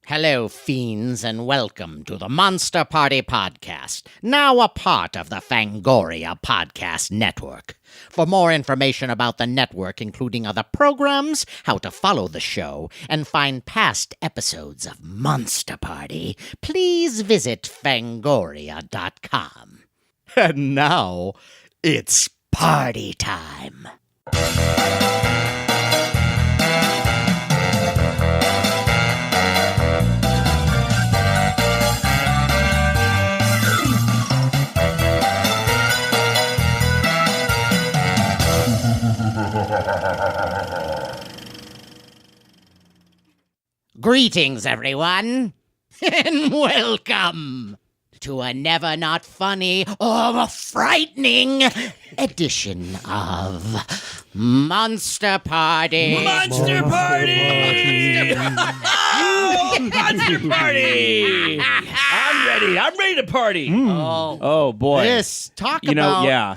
Hello, fiends, and welcome to the Monster Party Podcast, now a part of the Fangoria Podcast Network. For more information about the network, including other programs, how to follow the show, and find past episodes of Monster Party, please visit fangoria.com. And now, it's party time. Greetings, everyone, and welcome to a never not funny or frightening edition of Monster Party. Monster Party! Monster Party! I'm ready to party. Oh boy. Talk You about know, yeah.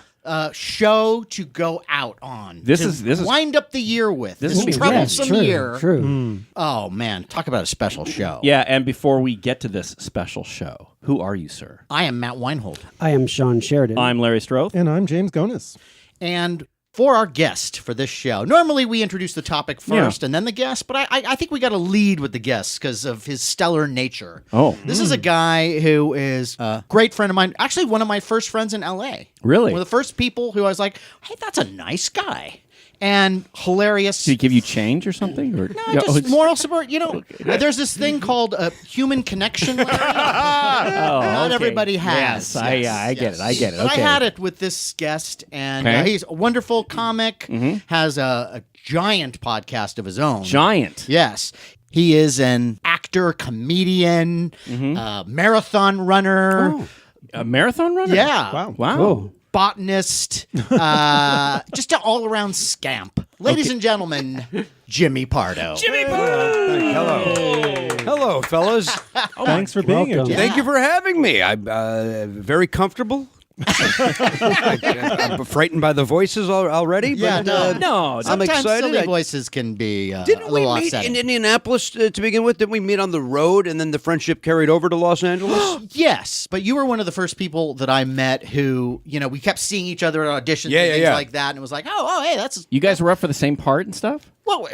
Show to go out on. This to is wind up the year with. this This is troublesome true, year. True. Oh man, talk about a special show. Yeah, and before we get to this special show, who are you, sir? I am Matt Weinhold. I am Shawn Sheridan. I'm Larry Stroth. And I'm James Gonis. And for our guest for this show, normally we introduce the topic first and then the guest, but I think we got to lead with the guest because of his stellar nature. Oh. This is a guy who is a great friend of mine, actually one of my first friends in L.A. Really? One of the first people who I was like, hey, that's a nice guy. And hilarious. Did he give you change or something? Or No, just moral support. You know, there's this thing called human connection. Larry. Not everybody has. Yes, I get it. I get it. But Okay. I had it with this guest, and Okay. he's a wonderful comic, has a giant podcast of his own. Giant. Yes. He is an actor, comedian, marathon runner, A marathon runner? yeah, Wow. Cool. botanist, just an all-around scamp. Ladies and gentlemen, Jimmy Pardo. Jimmy Pardo! Hello, fellas. Thanks for being here. welcome. Jim. Thank you for having me. I'm very comfortable. I'm frightened by the voices already. Yeah, but, No, I'm Sometimes excited. silly voices can be a Didn't we little meet upsetting. in Indianapolis to begin with? Didn't we meet on the road and then the friendship carried over to Los Angeles? Yes, but you were one of the first people that I met who, you know, we kept seeing each other at auditions Yeah, and yeah, things yeah. like that, and it was like, oh, hey, that's, You guys were up for the same part and stuff? well,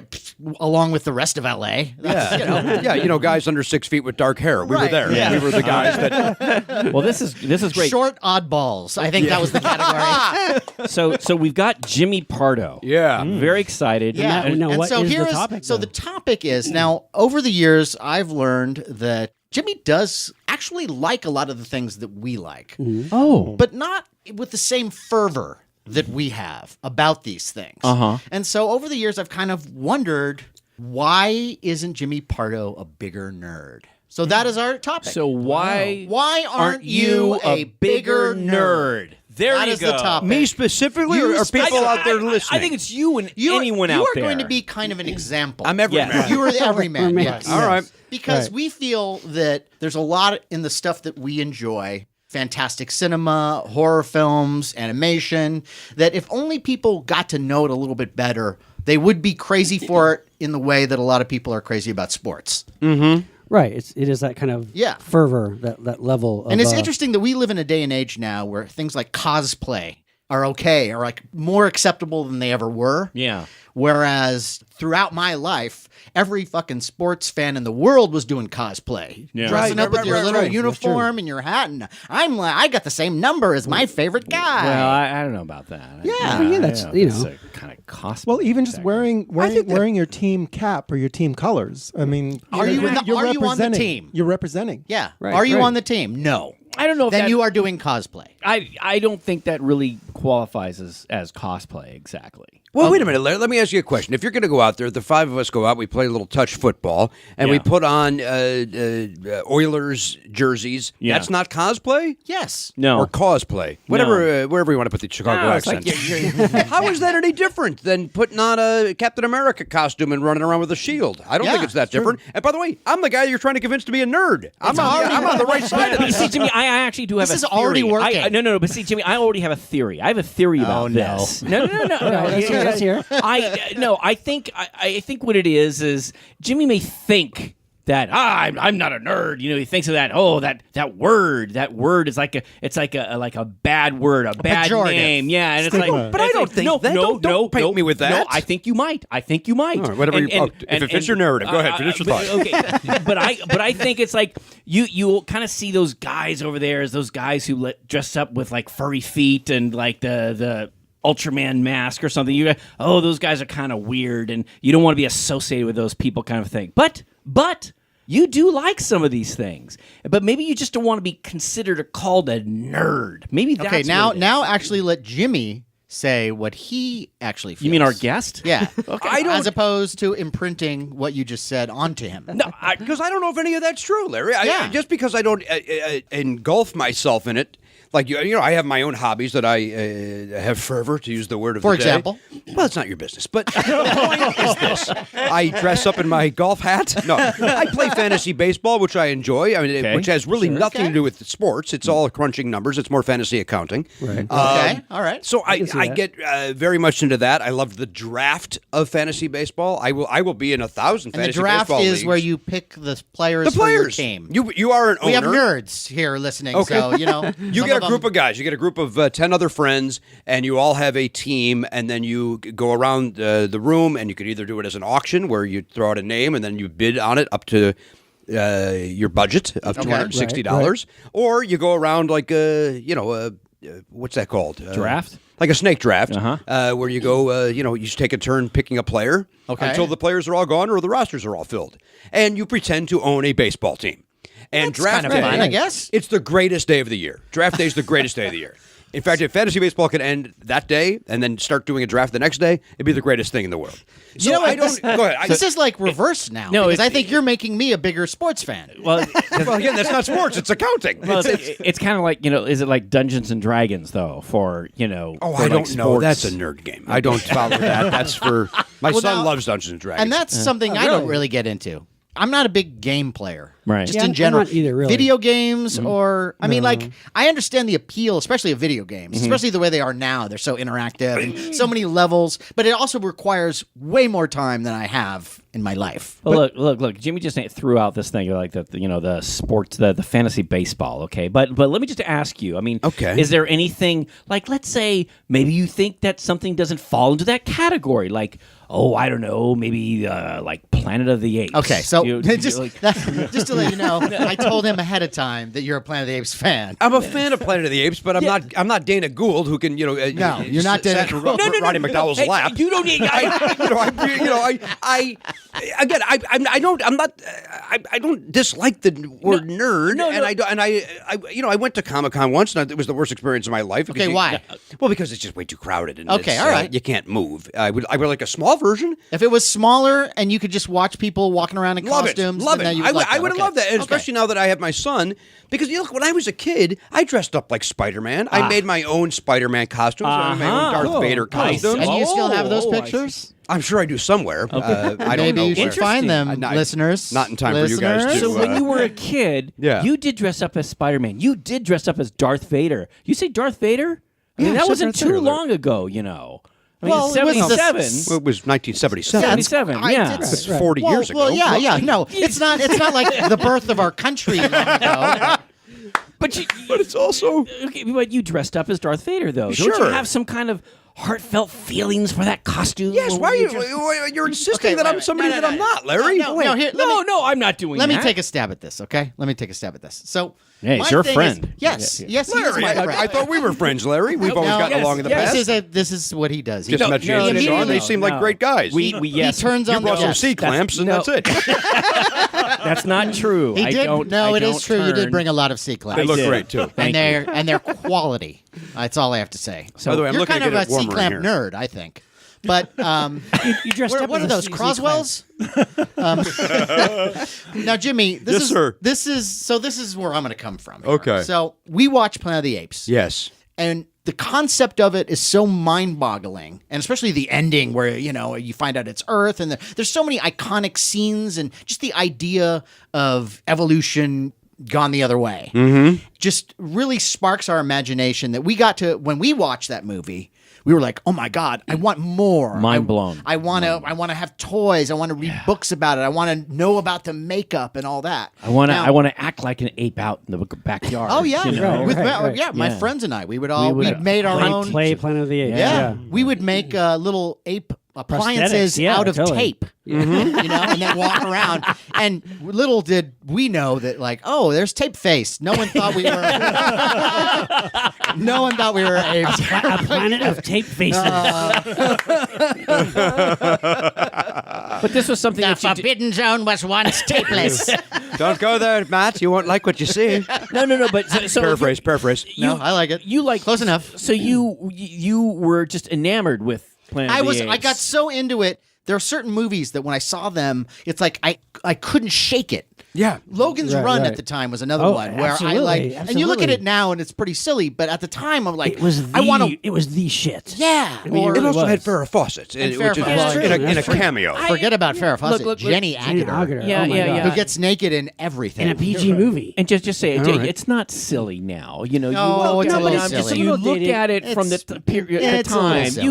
along with the rest of LA. That's, you know. Yeah, you know, guys under 6 feet with dark hair. We were Right, there. yeah. We were the guys that. Well, this is great. Short oddballs. I think that was the category. So we've got Jimmy Pardo. Yeah. Very excited. Yeah. And now, what so is the here topic, So though? the topic is, now, over the years, I've learned that Jimmy does actually like a lot of the things that we like, Oh. but not with the same fervor that we have about these things. Uh-huh. And so over the years, I've kind of wondered, why isn't Jimmy Pardo a bigger nerd? So that is our topic. So why aren't you a bigger nerd? There That you is go. the topic. Me specifically, You or are people specifically. out there listening? I think it's you and You, anyone you out are there. going to be kind of an example. I'm every Yes. man. You are the everyman. Yes. All right. Because Right. we feel that there's a lot in the stuff that we enjoy, fantastic cinema, horror films, animation, that if only people got to know it a little bit better, they would be crazy for it in the way that a lot of people are crazy about sports. Right. It is that kind of fervor, that level of... And it's interesting that we live in a day and age now where things like cosplay are okay, or like more acceptable than they ever were. Yeah. Whereas throughout my life, every fucking sports fan in the world was doing cosplay, Yeah. dressing Right, up with right, your right, little right. uniform and your hat, and I got the same number as my favorite guy. Well, I don't know about that. Yeah. that's, you know. kind of cosplay. Well, even just exactly. wearing your team cap or your team colors. I mean, Are you on the representing. team? You're representing. Yeah. Right, Are you right. on the team? No. I don't know if Then that, you are doing cosplay. I don't think that really qualifies as cosplay exactly. Well, wait a minute, Larry. Let me ask you a question. If you're going to go out there, the five of us go out, we play a little touch football, and we Yeah. put on Oilers jerseys. Yeah. That's not cosplay? Yes. No. Or cosplay. Whatever, wherever you want to put the Chicago No, it's accent. like How is that any different than putting on a Captain America costume and running around with a shield? I don't Yeah, think it's that different. And by the way, I'm the guy you're trying to convince to be a nerd. I'm on the right side of But this. see, Jimmy, I actually do have This a is already theory. working. No. But see, Jimmy, I already have a theory. I have a theory about no. this. No. Let's hear it. I think what it is Jimmy may think that I'm not a nerd. You know, he thinks of that. Oh, that word is like a bad word, a bad pejorative name. Yeah, and it's like, but I don't think that. Don't paint me with that. No, I think you might. All right, whatever. If it fits your narrative, go ahead. Finish your thought. Okay, but I think it's like you kind of see those guys over there as those guys who dress up with like furry feet and like the Ultraman mask or something. Those guys are kind of weird, and you don't want to be associated with those people, kind of thing. But you do like some of these things, but maybe you just don't want to be considered or called a nerd. Maybe that's okay. Now, actually, let Jimmy say what he actually feels. You mean our guest? Yeah. Okay. As opposed to imprinting what you just said onto him. No, because I don't know if any of that's true, Larry. Just because I don't engulf myself in it. Like, I have my own hobbies that I have fervor, to use the word of the day. For example? Well, it's not your business. But the point is this. I dress up in my golf hat. No, I play fantasy baseball, which I enjoy, which has really nothing to do with sports. It's all crunching numbers. It's more fantasy accounting. Right. Okay, all right. So I get very much into that. I love the draft of fantasy baseball. I will be in 1,000 and fantasy the draft baseball is leagues. where you pick the players for your team. You are an owner. We have nerds here listening, so, You get a group of guys. You get a group of 10 other friends, and you all have a team, and then you go around the room, and you could either do it as an auction where you throw out a name, and then you bid on it up to your budget of $260, or you go around like what's that called? Draft? Like a snake draft, where you go, you just take a turn picking a player until the players are all gone or the rosters are all filled, and you pretend to own a baseball team. And That's draft kind of day, fun, I guess. It's the greatest day of the year. Draft day is the greatest day of the year. In fact, if fantasy baseball could end that day and then start doing a draft the next day, it'd be the greatest thing in the world. So I don't. Go ahead. This is like reverse now. No, because I think you're making me a bigger sports fan. Well, again, that's not sports; it's accounting. Well, it's kind of like, is it like Dungeons and Dragons though? For I don't know. That's a nerd game. I don't follow that. That's for my son loves Dungeons and Dragons, and that's something I don't really get into. I'm not a big game player, right? Just in general, I'm not either, really. Video games, or I mean, like I understand the appeal, especially of video games, especially the way they are now. They're so interactive and so many levels, but it also requires way more time than I have in my life. Well, look! Jimmy just threw out this thing like the sports, the fantasy baseball. Okay, but let me just ask you. I mean, is there anything like, let's say, maybe you think that something doesn't fall into that category, like? Oh, I don't know, maybe like Planet of the Apes. Okay, so just to let you know, I told him ahead of time that you're a Planet of the Apes fan. I'm a fan of Planet of the Apes, but I'm not Dana Gould who can no, you're not Dana Gould. Roddy McDowell's lap. You don't need. I don't dislike the word nerd, and I went to Comic-Con once, and it was the worst experience of my life. Okay, why? Well, because it's just way too crowded, and all right, you can't move. I would like a small version. If it was smaller and you could just watch people walking around in costumes, love it. I would have loved that, and Okay. especially now that I have my son. Because look, when I was a kid, I dressed up like Spider-Man. I made my own Spider-Man costumes. I made my own Darth Vader costumes. And you still have those pictures? I'm sure I do somewhere. I don't Maybe know. you should find them, listeners. Not in time for you guys to. So when you were a kid, you did dress up as Spider-Man. You did dress up as Darth Vader. You say Darth Vader? I mean, that wasn't too long ago, I mean, Well, 77. It was 1977. 77, yeah. It's 40 years ago. Well, yeah. No, it's not like the birth of our country long ago. But it's also... Okay, but you dressed up as Darth Vader, though. Sure. Don't you have some kind of heartfelt feelings for that costume? Yes, why are you're insisting that I'm somebody that I'm not, Larry? No, I'm not doing that. Let me take a stab at this, okay? So... Hey, it's your friend. Yes, he is Larry, my friend. I thought we were friends, Larry. We've always gotten along in the past. This is what he does. Just met Jason and Sean. They seem like great guys. He turns on the brought some C-clamps, and that's it. That's not true. He did. It is true. You did bring a lot of C-clamps. They look great, too. And they're quality. That's all I have to say. So, by the way, I'm you're looking kind to of get a it warmer C-clamp in here. nerd, I think. But you dressed up what are those, Croswells? Now, Jimmy, this is where I'm going to come from. Here. Okay. So we watch Planet of the Apes. Yes. And the concept of it is so mind-boggling, and especially the ending where, you find out it's Earth, and there's so many iconic scenes, and just the idea of evolution gone the other way just really sparks our imagination that we got to, when we watched that movie, we were like, oh my God, I want more. Mind blown. I want to have toys. I want to read books about it. I want to know about the makeup and all that. I want to act like an ape out in the backyard. Oh yeah, you know? my friends and I, we made our own play Planet of the Apes. Yeah. We would make little ape appliances out of tape, you know, and then walk around. And little did we know that, like, oh, there's Tape Face. No one thought we were. No one thought we were apes. A planet of tape faces. But this was something The Forbidden Zone was once tapeless. Don't go there, Matt. You won't like what you see. No. But so Paraphrase. No, I like it. You like close enough. So you were just enamored with Planet of the Apes. I got so into it. There are certain movies that when I saw them, it's like I couldn't shake it. Yeah. Logan's Run at the time was another one where I like, and you look at it now and it's pretty silly, but at the time I'm like, it was the shit. Yeah. I mean, It also had Farrah Fawcett, which is in a cameo. Forget about Farrah Fawcett. Look, Jenny Agutter. Yeah. Who gets naked in everything. In a PG movie. And just say right. it's not silly now. You know, No, it's a little I'm just silly. you look at it from the period at the it's a little time. silly.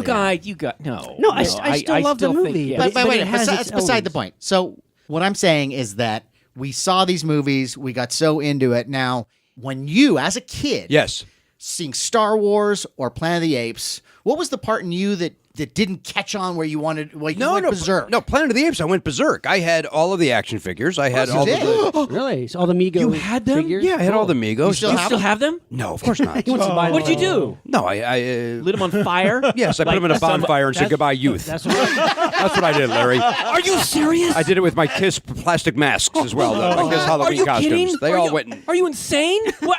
You got no. No, I still love the movie. But But wait, it has that's its beside the elements. point. So what I'm saying is that we saw these movies, we got so into it. Now, when you, as a kid, Yes. seeing Star Wars or Planet of the Apes, what was the part in you that didn't catch on where you wanted? You went berserk? No, Planet of the Apes. I went berserk. I had all of the action figures. I had all did? the. Really? So all the Mego You had them? figures? Yeah, I had all the Migos. You still You still have them? No, of course not. He wants to buy What did you do? No, I Lit them on fire? yes, I put them in a bonfire and said goodbye, youth. That's what That's what I did, Larry. Are you serious? I did it with my Kiss plastic masks as well, though. My Kiss Are Halloween you costumes. kidding? They Are all you- went. Are you insane? What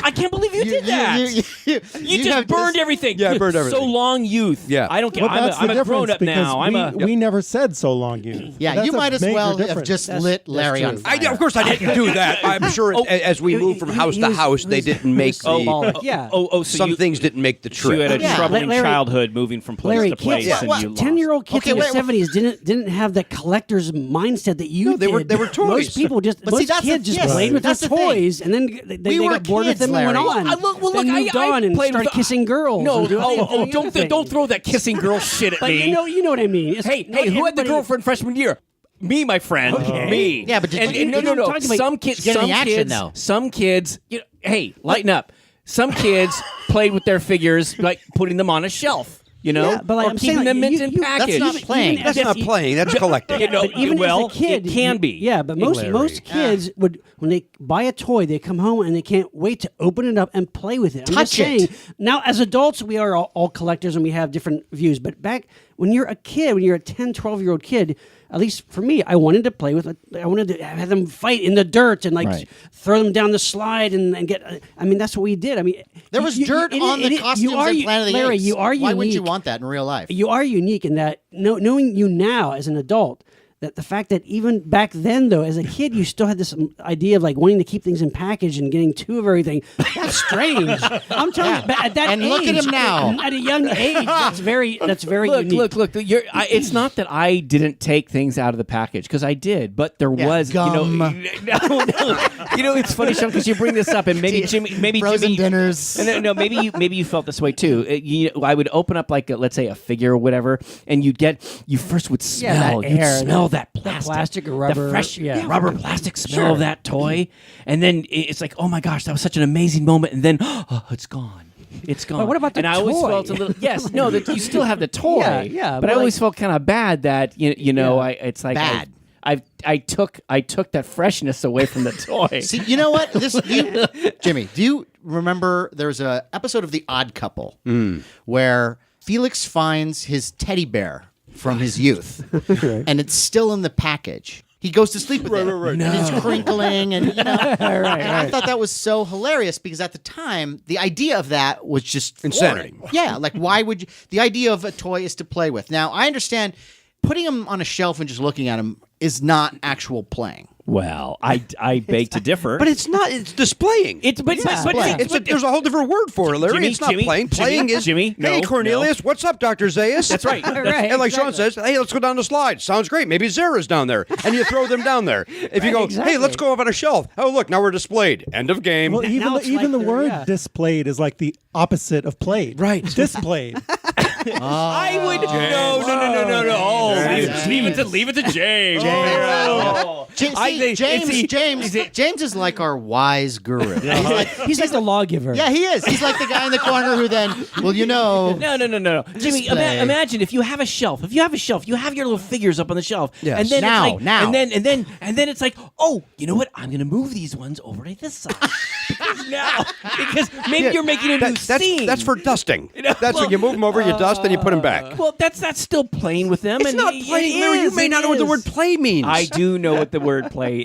I can't believe you did that. You just burned everything. Yeah, I burned everything. So long youth. Yeah. I don't care. Well, that's I'm the a grown difference up now. because we never said so long you. Yeah, That's you a might as major well have difference. just lit Larry on true. fire. Of course, I didn't do that. I'm sure as we moved from house to house, they didn't make symbolic, yeah. So some things didn't make the So you had trip. a Yeah. troubling Larry- childhood moving from place Larry, to place, kids, and you lost. 10-year-old kids Okay, in the wait. 70s didn't have the collector's mindset that you No, they did. were toys. Most people just, But see, most that's the- kids just yes, played with their that's the thing. toys, and then they were got bored with kids, them and went Larry. on. Look, then moved I on and played started with kissing girls. No, and doing other things. don't throw that kissing girl shit at But me. you know what I mean. It's Hey, not who had the everybody- girlfriend freshman year? Me, my friend. Okay. Me. Yeah, but did and, you- and no. I'm talking about Some kids, getting some the action, kids, though. some kids. Hey, lighten up. Some kids played with their figures, like putting them on a shelf. You know, Yeah, but like or I'm saying, keeping like, them mint you- in you- package. That's not playing. That's not playing. That's collecting. You know, But even well, as a kid, it can be. Yeah, but most kids would, when they buy a toy, they come home and they can't wait to open it up and play with it. I'm just Touch it. saying, now, as adults, we are all collectors and we have different views. But back when you're a kid, when you're a 10, 12-year-old kid, at least for me, I wanted to play with it. I wanted to have them fight in the dirt and like Right. throw them down the slide and get. I mean, that's what we did. I mean, There was dirt on the costumes in Planet of the Larry, Apes. you are unique. Why wouldn't you want that in real life? You are unique in that knowing you now as an adult, that the fact that even back then, though, as a kid, you still had this idea of like wanting to keep things in package and getting two of everything. That's strange. I'm telling you, but at that And age, look at him now. At a young age, that's very unique. Look. It's not that I didn't take things out of the package because I did, but there was, gum. no. It's funny, Sean, because you bring this up, and maybe Frozen Jimmy, dinners. No, maybe you felt this way too. I would open up like let's say a figure or whatever, and you first would smell, that you'd air, smell that that plastic or rubber, the fresh rubber plastic smell of that toy, and then it's like, oh my gosh, that was such an amazing moment, and then it's gone. It's gone. But what about the and I always toy? felt a little that you still have the toy. Yeah, But I always felt kind of bad that it's like Bad. I took that freshness away from the toy. See, you know what? Jimmy, do you remember there's a episode of The Odd Couple where Felix finds his teddy bear from his youth, and it's still in the package. He goes to sleep with it, and it's crinkling, and and I thought that was so hilarious because at the time, the idea of that was just Insanity. foreign. Yeah, like why would you? The idea of a toy is to play with. Now, I understand putting them on a shelf and just looking at them is not actual playing. Well, I beg to differ. But it's not. It's displaying. There's a whole different word for it, Larry. Jimmy, it's not playing. Playing is Jimmy. Hey, No, Cornelius, what's up, Dr. Zaius? That's right. Right, And like Sean exactly. says, hey, let's go down the slide. Sounds great. Maybe Zara's down there, and you throw them down there. If you go, exactly. hey, let's go up on a shelf. Oh, look, now we're displayed. End of game. Well, even Now the, it's even like the they're- word yeah. displayed is like the opposite of played. Right. Displayed. I would no. Oh, leave it to James. Oh. James is like our wise guru. He's like the lawgiver. Yeah, he is. He's like the guy in the corner who then, well, you know. No. Jimmy, Display. imagine if you have a shelf. You have your little figures up on the shelf. Yes. And then Now. and then it's like, oh, you know what? I'm gonna move these ones over to this side. because maybe you're making a new scene. That's for dusting. That's well, when you move them over, you dust, then you put them back. Well, that's still playing with them. It's and not it playing, Larry. You is, may it not know what the is. word play means. I do know what the word play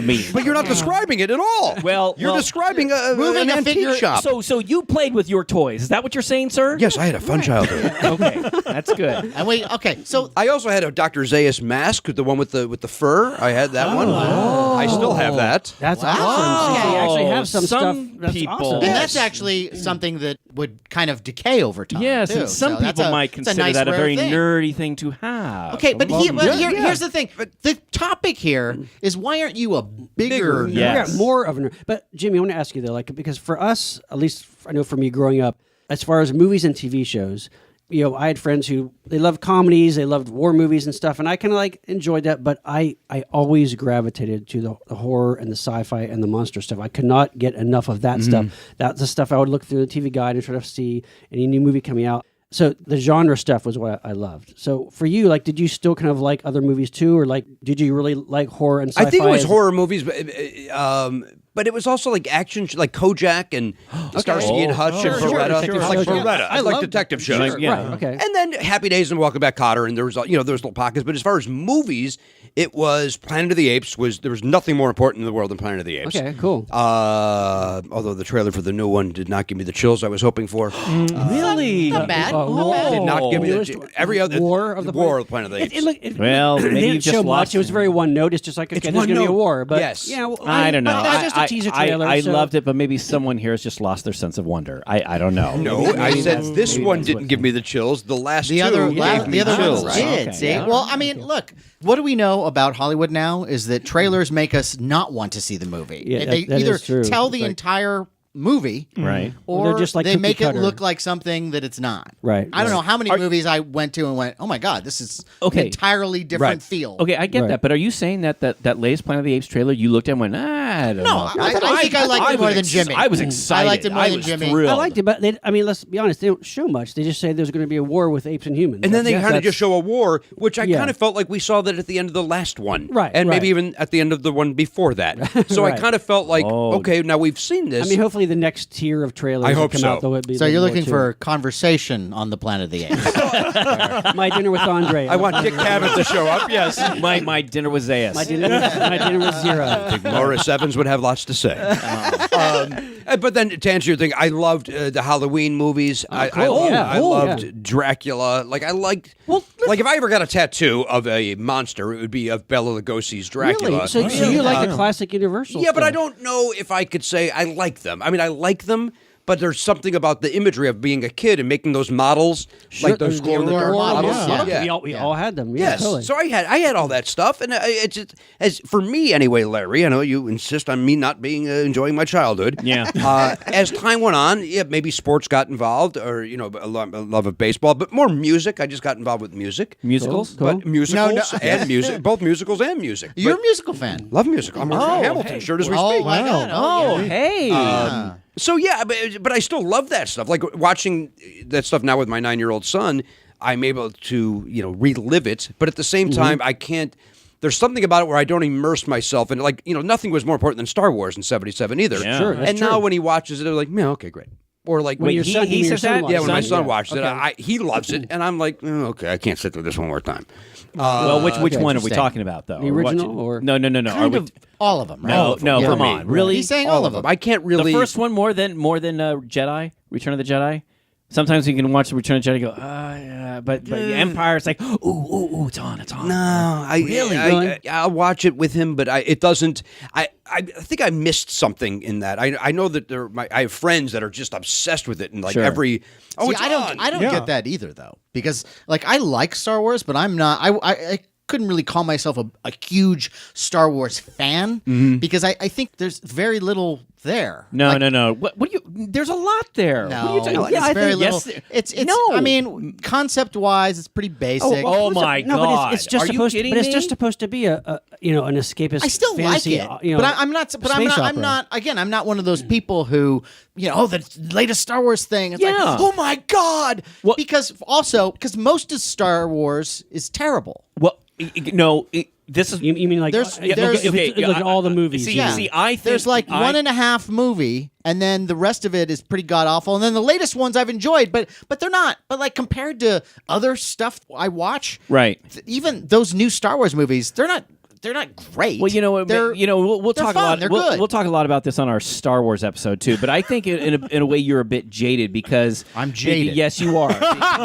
means. But you're not describing it at all. Well, describing an a antique figure- shop. So you played with your toys. Is that what you're saying, sir? Yes, I had a fun childhood. Okay, that's good. And so I also had a Dr. Zaius mask, the one with the fur. I had that one. I still have that. That's awesome. So you actually have some stuff. That's people- awesome. And that's actually something that would kind of decay over time. Yes, too. and some So that's people might it's consider nice, that a rare very thing. nerdy thing to have. Okay, but, yeah. here's the thing. The topic here is why aren't you a bigger nerd? Yes. Yeah, more of a nerd. But Jimmy, I want to ask you though, like, because for us, at least I know for me growing up, as far as movies and TV shows, you know, I had friends who they loved comedies, they loved war movies and stuff, and I kind of like enjoyed that. But I always gravitated to the horror and the sci-fi and the monster stuff. I could not get enough of that stuff. That's the stuff I would look through the TV guide and try to see any new movie coming out. So the genre stuff was what I loved. So for you, like, did you still kind of like other movies too, or like, did you really like horror and sci-fi? I think it was as- horror movies, but it was also like action, like Kojak and Starsky and Hutch and Beretta. Sure. Like Sure. Beretta. I like love detective shows. Sure. Yeah. Right. Okay. And then Happy Days and Welcome Back, Kotter, and there was there was little pockets. But as far as movies, it was Planet of the Apes. There was nothing more important in the world than Planet of the Apes. Okay. Cool. Although the trailer for the new one did not give me the chills I was hoping for. Really? Not bad. Did not give me Newest every other War of the Planet of the Apes. Well, they maybe didn't you've just show lost much. It was very one note. It's just like, okay, It's there's one going to be a note. war. But Yes. yeah, well, I don't know. But that was just a teaser trailer. I so- loved it, but maybe someone here has just lost their sense of wonder. I don't know. No, I said this one didn't give me the chills. The last The two other, gave me the other chills. ones did. Okay, See, yeah. well, I mean, look, what do we know about Hollywood now? Is that trailers make us not want to see the movie. Yeah, They that either is true. tell It's the like- entire movie, Right. Or or they're just like they cookie make cutter. it look like something that it's not. Right, I don't right. know how many movies I went to and went, oh my god, this is Okay. an entirely different Right. feel. Okay, I get Right. that, but are you saying that latest Planet of the Apes trailer you looked at and went, I don't know. I think I liked it more was than Jimmy. I was excited. I liked it more than was Jimmy. thrilled. I liked it, but I mean, let's be honest. They don't show much. They just say there's going to be a war with apes and humans. And then they That's- kind of that's- just show a war, which I Yeah. kind of felt like we saw that at the end of the last one. Right, And maybe right. even at the end of the one before that. So I Right. kind of felt like, Oh. okay, now we've seen this. I mean, hopefully the next tier of trailers I that hope come so. out, though, it'd be So a you're little looking more for conversation on the Planet of the Apes. to- my dinner with Andre. I want Dick Cavett to show up, yes. My dinner was Zaius. my dinner was zero. I think Morris Evans would have lots to say. But then to answer your thing, I loved the Halloween movies. I cool. Yeah, I cool, loved yeah. Dracula. Like I liked. Like if I ever got a tattoo of a monster, it would be of Bela Lugosi's Dracula. Really? So you like the classic Universal? Yeah, but I stuff. don't know if I could say I like them. I mean, I like them, but there's something about the imagery of being a kid and making those models, like those the glow-in-the-dark Aurora models. models, Yeah. We all had them. Yeah, Yes. totally. So I had all that stuff, and it's just, as for me anyway, Larry. I know you insist on me not being enjoying my childhood. Yeah. As time went on, yeah, maybe sports got involved, or a love of baseball, but more music. I just got involved with music. Musicals? Cool. But musicals No, no. and music, both musicals and music. You're But a musical fan. love music. I'm working on Hamilton, shirt as we speak. my God. Oh, yeah. hey. So yeah, but I still love that stuff. Like watching that stuff now with my 9-year-old son, I'm able to relive it. But at the same time, I can't. There's something about it where I don't immerse myself in. Like nothing was more important than Star Wars in '77 either. Yeah. Sure, that's And now true. when he watches it, I'm like, yeah, okay, great. Or like When your son- he your says son that? watches yeah, when my it. son Yeah. watches it, Okay. he loves it, and I'm like, okay, I can't sit through this one more time. Well, which okay, one are we interesting. talking about, though? The original or- No. Are Kind we? of all of them, right? No, Yeah. come me. on. Really? He's saying all of them. I can't The really. first one more than Jedi? Return of the Jedi? Sometimes you can watch the Return of the Jedi and go, yeah, but the Empire, it's like, ooh, it's on. No, I'll watch it with him, but it doesn't. I think I missed something in that. I know that I have friends that are just obsessed with it, and like every. Oh, See, it's I don't get that either, though, because like I like Star Wars, but I'm not. I couldn't really call myself a huge Star Wars fan because I think there's very little there. No. What do you? There's a lot there. No, what are you talking about? it's very little. Yes, it's no. I mean, concept wise, it's pretty basic. Oh my no, God! but it's just Are supposed. you kidding But it's me? just supposed to be an escapist. I still fantasy, like it, but I'm not. But space I'm opera. not. Again, I'm not one of those people who, the latest Star Wars thing. It's like, Yeah. oh my God! Well- because most of Star Wars is terrible. Well, no. This is You mean like There's- look there's- at all the movies? See, Yeah. see, I think There's like one and a half movie, and then the rest of it is pretty god awful. And then the latest ones I've enjoyed, but they're not. But like compared to other stuff I watch, right. even those new Star Wars movies, they're not great. Well, we'll they're talk a fun, lot. they're We'll, good. we'll talk a lot about this on our Star Wars episode too. But I think in a way you're a bit jaded because I'm jaded. Yes, you are.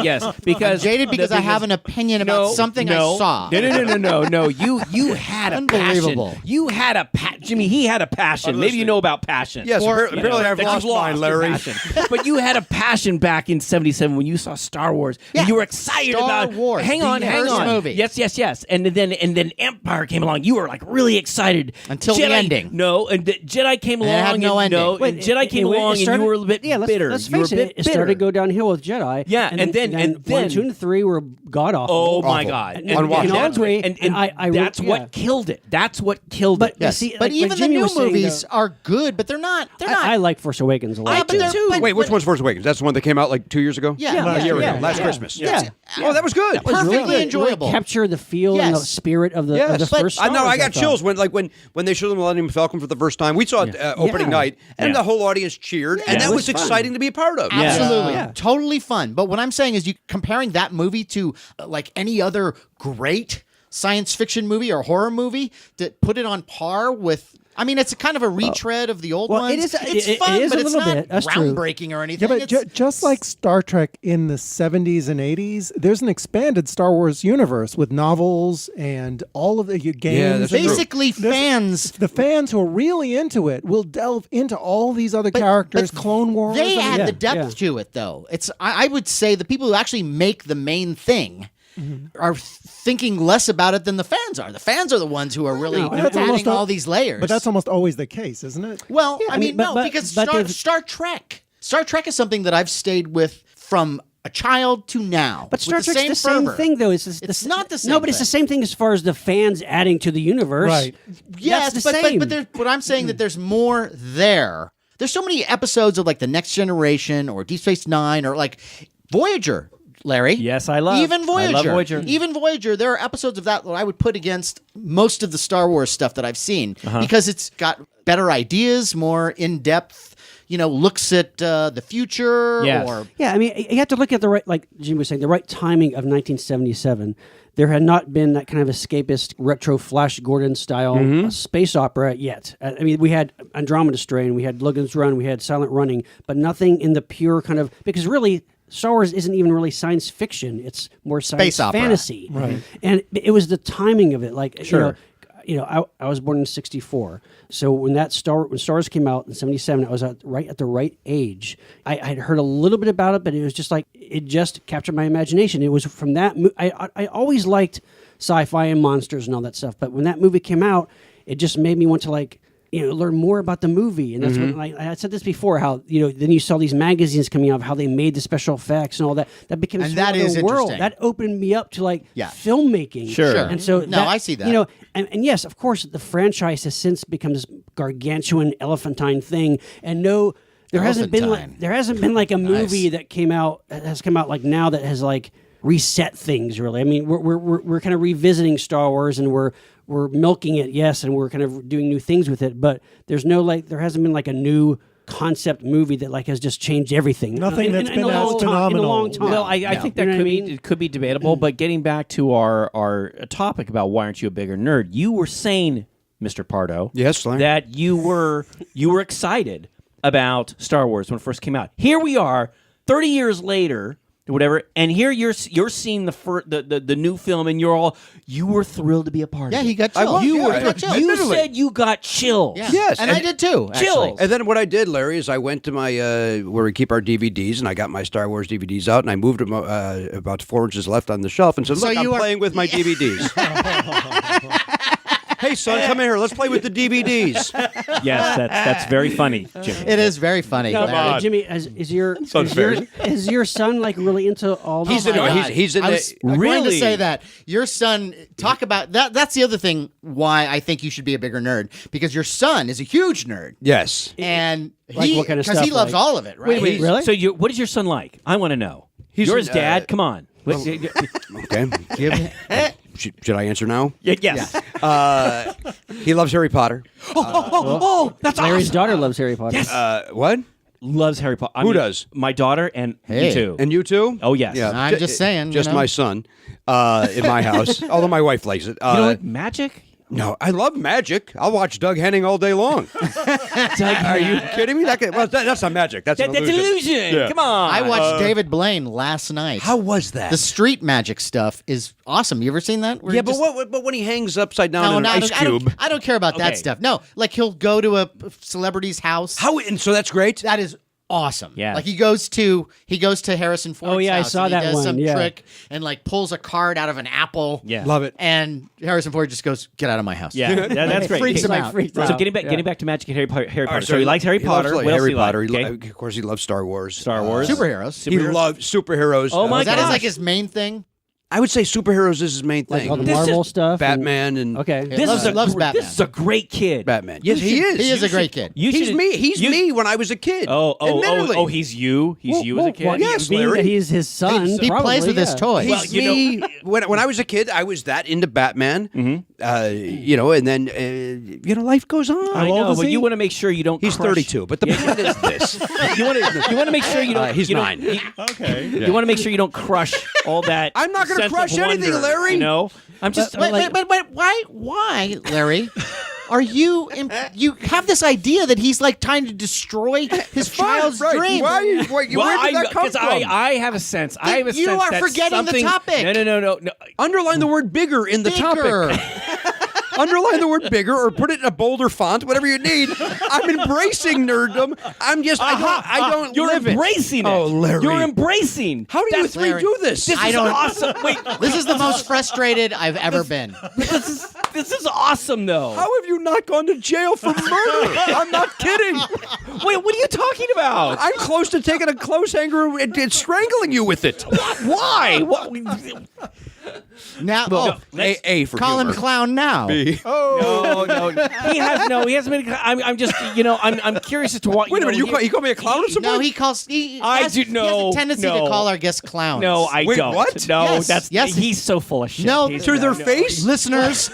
Yes, because I'm jaded because I have an opinion about something I saw. No. You had a Unbelievable. passion. You had a Jimmy. He had a passion. Maybe you know about passion. Yes, apparently I've that lost you've mine, your Larry. passion. But you had a passion back in '77 when you saw Star Wars. Yeah. And you were excited Star about. Wars, Hang the on. first movie. Yes. And then Empire came along. You were like really excited Until the ending. No, and Jedi came And it along. had no and ending. and Jedi came along, and you were a bit bitter. Let's You were face a it. bit It started to bitter. go downhill with Jedi. Yeah, and then 1, 2, and 3 were god awful. Oh my Awful. God! And unwatchable. And I that's yeah. what killed it. That's what killed But it. Yes. see, but like even the Jimmy new was saying, movies though, are good, but they're not. I like Force Awakens a lot. I do they're- too. Wait, which one's Force Awakens? That's the one that came out like 2 years ago. Yeah, a year ago, last yeah. Christmas. Yeah. Oh, that was good. It was perfectly really good. enjoyable. Really captured the feel and the Yes. spirit of the Yes, first Star I know. Wars, I got thought. chills when they showed the Millennium Falcon for the first time. We saw it opening Yeah. night, and Yeah. the whole audience cheered, and Yeah, that it was was fun. exciting to be a part of. Yeah. Absolutely. Yeah. Totally fun. But what I'm saying is you comparing that movie to like any other great science fiction movie or horror movie to put it on par with. I mean, it's a kind of a retread of the old well, ones. it is- It's it fun, is but a it's little not bit. That's true. groundbreaking or anything. Yeah, but just like Star Trek in the 70s and 80s, there's an expanded Star Wars universe with novels and all of the games. that's true. basically There's- fans. The fans who are really into it will delve into all these other characters, Clone Wars. They and- add yeah, the depth yeah. to it, though. It's I would say the people who actually make the main thing are thinking less about it than the fans are. The fans are the ones who are really No, that's adding almost all these layers. But that's almost always the case, isn't it? well, Yeah, I mean, no, but because they've- Star Trek. Star Trek is something that I've stayed with from a child to now. But Star with Trek's the same fervor. thing, though. It's not the same No, but it's the thing. same thing as far as the fans adding to the universe. Right. Yes, That's the but same. but I'm saying that there's more there. There's so many episodes of like The Next Generation or Deep Space Nine or like Voyager. Larry. Yes, I love. Even Voyager. I love Voyager. Even Voyager, there are episodes of that I would put against most of the Star Wars stuff that I've seen because it's got better ideas, more in-depth, looks at the future Yes. or Yeah, I mean, you have to look at the right, like Jim was saying, the right timing of 1977. There had not been that kind of escapist retro Flash Gordon style space opera yet. I mean, we had Andromeda Strain, we had Logan's Run, we had Silent Running, but nothing in the pure kind of, because really Star Wars isn't even really science fiction; it's more science Space opera. fantasy. Right. And it was the timing of it. Like, Sure. I was born in '64, so when Star Wars came out in '77, I was right at the right age. I had heard a little bit about it, but it was just like it just captured my imagination. It was from that. I always liked sci-fi and monsters and all that stuff, but when that movie came out, it just made me want to learn more about the movie. And that's when I said this before, how, then you saw these magazines coming out of how they made the special effects and all that. That became And sort that of is the world. interesting. That opened me up to Yeah. filmmaking. Sure. And so No, I see that. And yes, of course, the franchise has since become this gargantuan elephantine thing. And no, there hasn't been like a movie that has come out like now that has like reset things really. I mean, we're kind of revisiting Star Wars and we're milking it, yes, and we're kind of doing new things with it. But there hasn't been like a new concept movie that like has just changed everything. Nothing that's been a as long time, in a phenomenal. long time. Well, I think that You know could what I be mean? it could be debatable. But getting back to our topic about why aren't you a bigger nerd? You were saying, Mr. Pardo, Yes, Larry. that you were excited about Star Wars when it first came out. Here we are, 30 years later, or whatever, and here you're seeing the new film, and you were thrilled to be a part Yeah, of it. he got chills. You said you got chills. Yeah. Yes, and I did too. Actually. Chills. And then what I did, Larry, is I went to my where we keep our DVDs, and I got my Star Wars DVDs out, and I moved them about 4 inches left on the shelf, and said, "Look, I'm playing with my DVDs." Hey, son, come here. Let's play with the DVDs. Yes, that's very funny, Jimmy. It is very funny. Now, Larry. Jimmy, is your son like really into all He's this? in- God. he's in I the- was going to Really? say that your son. Talk about that. That's the other thing. Why I think you should be a bigger nerd, because your son is a huge nerd, Yes. and Like what kind of because he stuff, loves like- all of it, right? Wait, really? So what is your son like? I want to know. He's Yours, an, Dad. Come on. Okay. Should I answer now? Yes. He loves Harry Potter. Oh, that's Larry's awesome. daughter loves Harry Potter. Yes. What? Loves Harry Potter. Who does? My daughter and Hey. you too. And you too? Oh, yes. Yeah. I'm just saying, Just you know. my son in my house. Although my wife likes it. you don't like magic? No, I love magic. I'll watch Doug Henning all day long. Are you kidding me? That's not magic. That's an That's illusion. illusion. Yeah. Come on. I watched David Blaine last night. How was that? The street magic stuff is awesome. You ever seen that? Where yeah, he but just- but when he hangs upside down No, in no, an ice cube, I don't care about that Okay. stuff. No, like he'll go to a celebrity's house. and so that's great. That is awesome. Yeah. Like he goes to Harrison Ford's Oh, yeah, I house saw and that he does one, some yeah. trick and like pulls a card out of an apple. Yeah. Love it. And Harrison Ford just goes, "Get out of my house." Yeah, that's great. Freaks him Like out. freaked So out. getting back to magic and Harry Potter. All right, So he likes Harry Potter. Loves, What else Harry do you like? Potter. Okay. Of course, he loves Star Wars. Star Wars. Superheroes. He loves superheroes. Oh, my Is that gosh. like his main thing? I would say superheroes is his main Like thing. all the This Marvel is stuff. Batman and Okay. Loves Batman. This is a great kid. Batman. Yes, he is. He is a great kid. You He's should- me. He's you- me when I was a kid. Admittedly. He's you. He's you as a kid. Well, Yes, being Larry. that he's his son. He probably, plays with his yeah. toys. Well, He's you me. When I was a kid, I was that into Batman. And then life goes on. I know, but you want to make sure you don't. He's crush- 32. But the point is this: You want to make sure you don't. He's you don't- 9. You want to make sure you don't crush all that. I'm not gonna sense of crush anything, wonder, Larry. You know, I'm just Wait, like, wait, why, Larry? Are you have this idea that he's like trying to destroy his child's right. dream? Where did that come from? I have a sense. I have a You sense are that forgetting the something- topic. No. Underline the word bigger in the Bigger. topic. Underline the word bigger or put it in a bolder font, whatever you need. I'm embracing nerddom. I'm just, I don't You're live embracing it. Oh, Larry. You're embracing. How do you That's- three Larry. do this? This I is don't- awesome. Wait, This is the most frustrated I've ever been. this is awesome though. How have you not gone to jail for murder? I'm not kidding. Wait, what are you talking about? I'm close to taking a clothes hanger and strangling you with it. Why? What? Now, A for call him humor. clown now. No. He hasn't been. I'm just. I'm curious as to what. Wait a minute, you call me a clown or something? No, he calls. He I has, do- He has no, a tendency no. to call our guests clowns. No, I Wait, don't. what? No, Yes, yes. he's so full of shit. No, He's- To their no. face? listeners,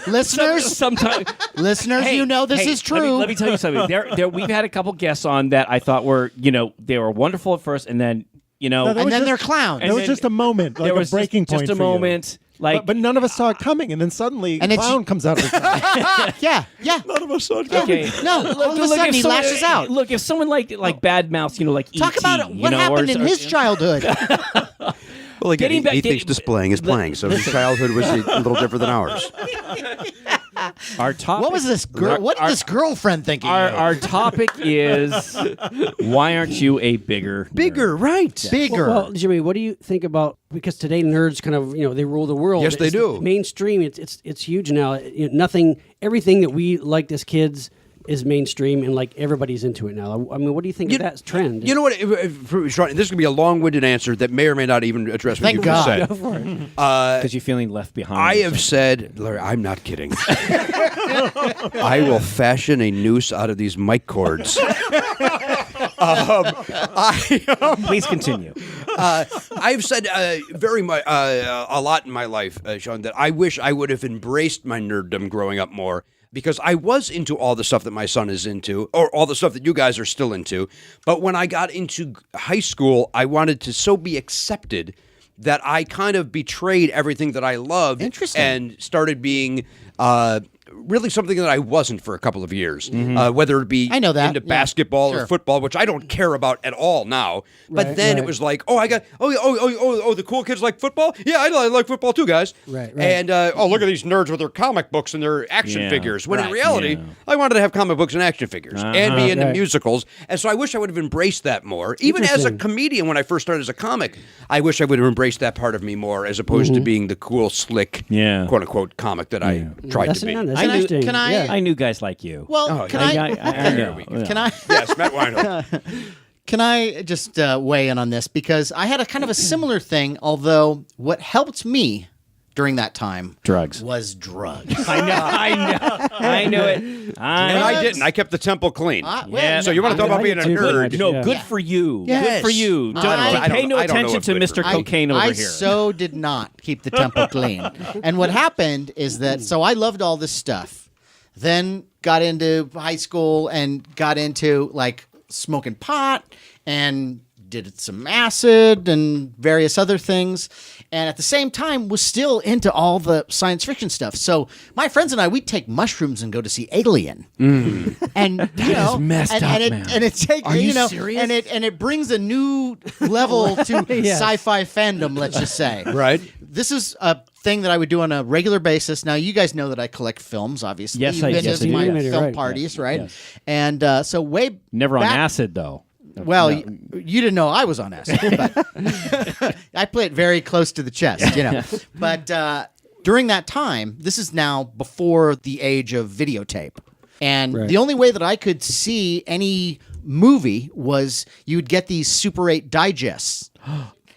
Sometimes. listeners, Hey, you know this hey, is true. Let me tell you something. We've had a couple guests on that I thought were, they were wonderful at first, and then, No, that and was then just- they're clowns. It was then- just a moment, like there a was breaking point just a for you. moment. Like, But none of us saw it coming, and then suddenly And it's- clown comes out of his mouth. yeah. None of us saw it okay. No, all of a sudden if he someone- lashes out. Look, if someone like bad mouths, like Talk E.T., about what happened in his childhood. Well, again, Getting back- he thinks displaying is playing, so his childhood was a little different than ours. Our topic. What was this girl? What did this girlfriend thinking? Our topic is why aren't you a bigger nerd? Right. bigger? Well, Jimmy, what do you think about, because today nerds kind of, they rule the world. Yes, they It's do. Mainstream, it's huge now. Everything that we liked as kids is mainstream, and like everybody's into it now. I mean, what do you think of that trend? You know what? Sean, this is going to be a long-winded answer that may or may not even address what Thank you just God. said. Go for it. Because you're feeling left behind. I have said, Larry, I'm not kidding. I will fashion a noose out of these mic cords. Please continue. I've said very much a lot in my life, Sean, that I wish I would have embraced my nerddom growing up more, because I was into all the stuff that my son is into, or all the stuff that you guys are still into. But when I got into high school, I wanted to so be accepted that I kind of betrayed everything that I loved. Interesting. And started being really something that I wasn't for a couple of years, whether it be I know that. into Yeah. basketball Sure. or football, which I don't care about at all now. But Right, then it right. was like, the cool kids like football? Yeah, I like football too, guys. Right. And, look at these nerds with their comic books and their action figures. When in reality, I wanted to have comic books and action figures and be into musicals. And so I wish I would have embraced that more. Even as a Interesting. comedian, when I first started as a comic, I wish I would have embraced that part of me more as opposed to being the cool, slick, quote-unquote comic that I tried That's to be. that's Can I- interesting. can I- Yeah. I knew guys like you. Well, can I know. can I Yes, Matt Weinhold. Can I just weigh in on this? Because I had a kind of a similar thing, although what helped me during that time Drugs. was drugs. I know it. And I didn't. I kept the temple clean. Yeah. So you want to talk about being a I did too, nerd? pretty No, Yeah. good for you. Yes. Good for you. I Don't pay no I don't know attention what's to good Mr. for- Cocaine over I here. so did not keep the temple clean. And what happened is that, so I loved all this stuff. Then got into high school and got into like smoking pot and did some acid and various other things. And at the same time was still into all the science fiction stuff. So my friends and I, we'd take mushrooms and go to see Alien. And you know, is messed and, up, and it man. and it takes Are you know serious? and it brings a new level to Yes. sci-fi fandom, let's just say. Right. This is a thing that I would do on a regular basis. Now, you guys know that I collect films, obviously. Yes, You've I- been yes, to I do. my Yes. film Right. parties, right? Yes. And so way Never on back- acid, though. Well, you didn't know I was on acid, but I play it very close to the chest, you know. But during that time, this is now before the age of videotape. And Right. the only way that I could see any movie was you would get these Super 8 digests.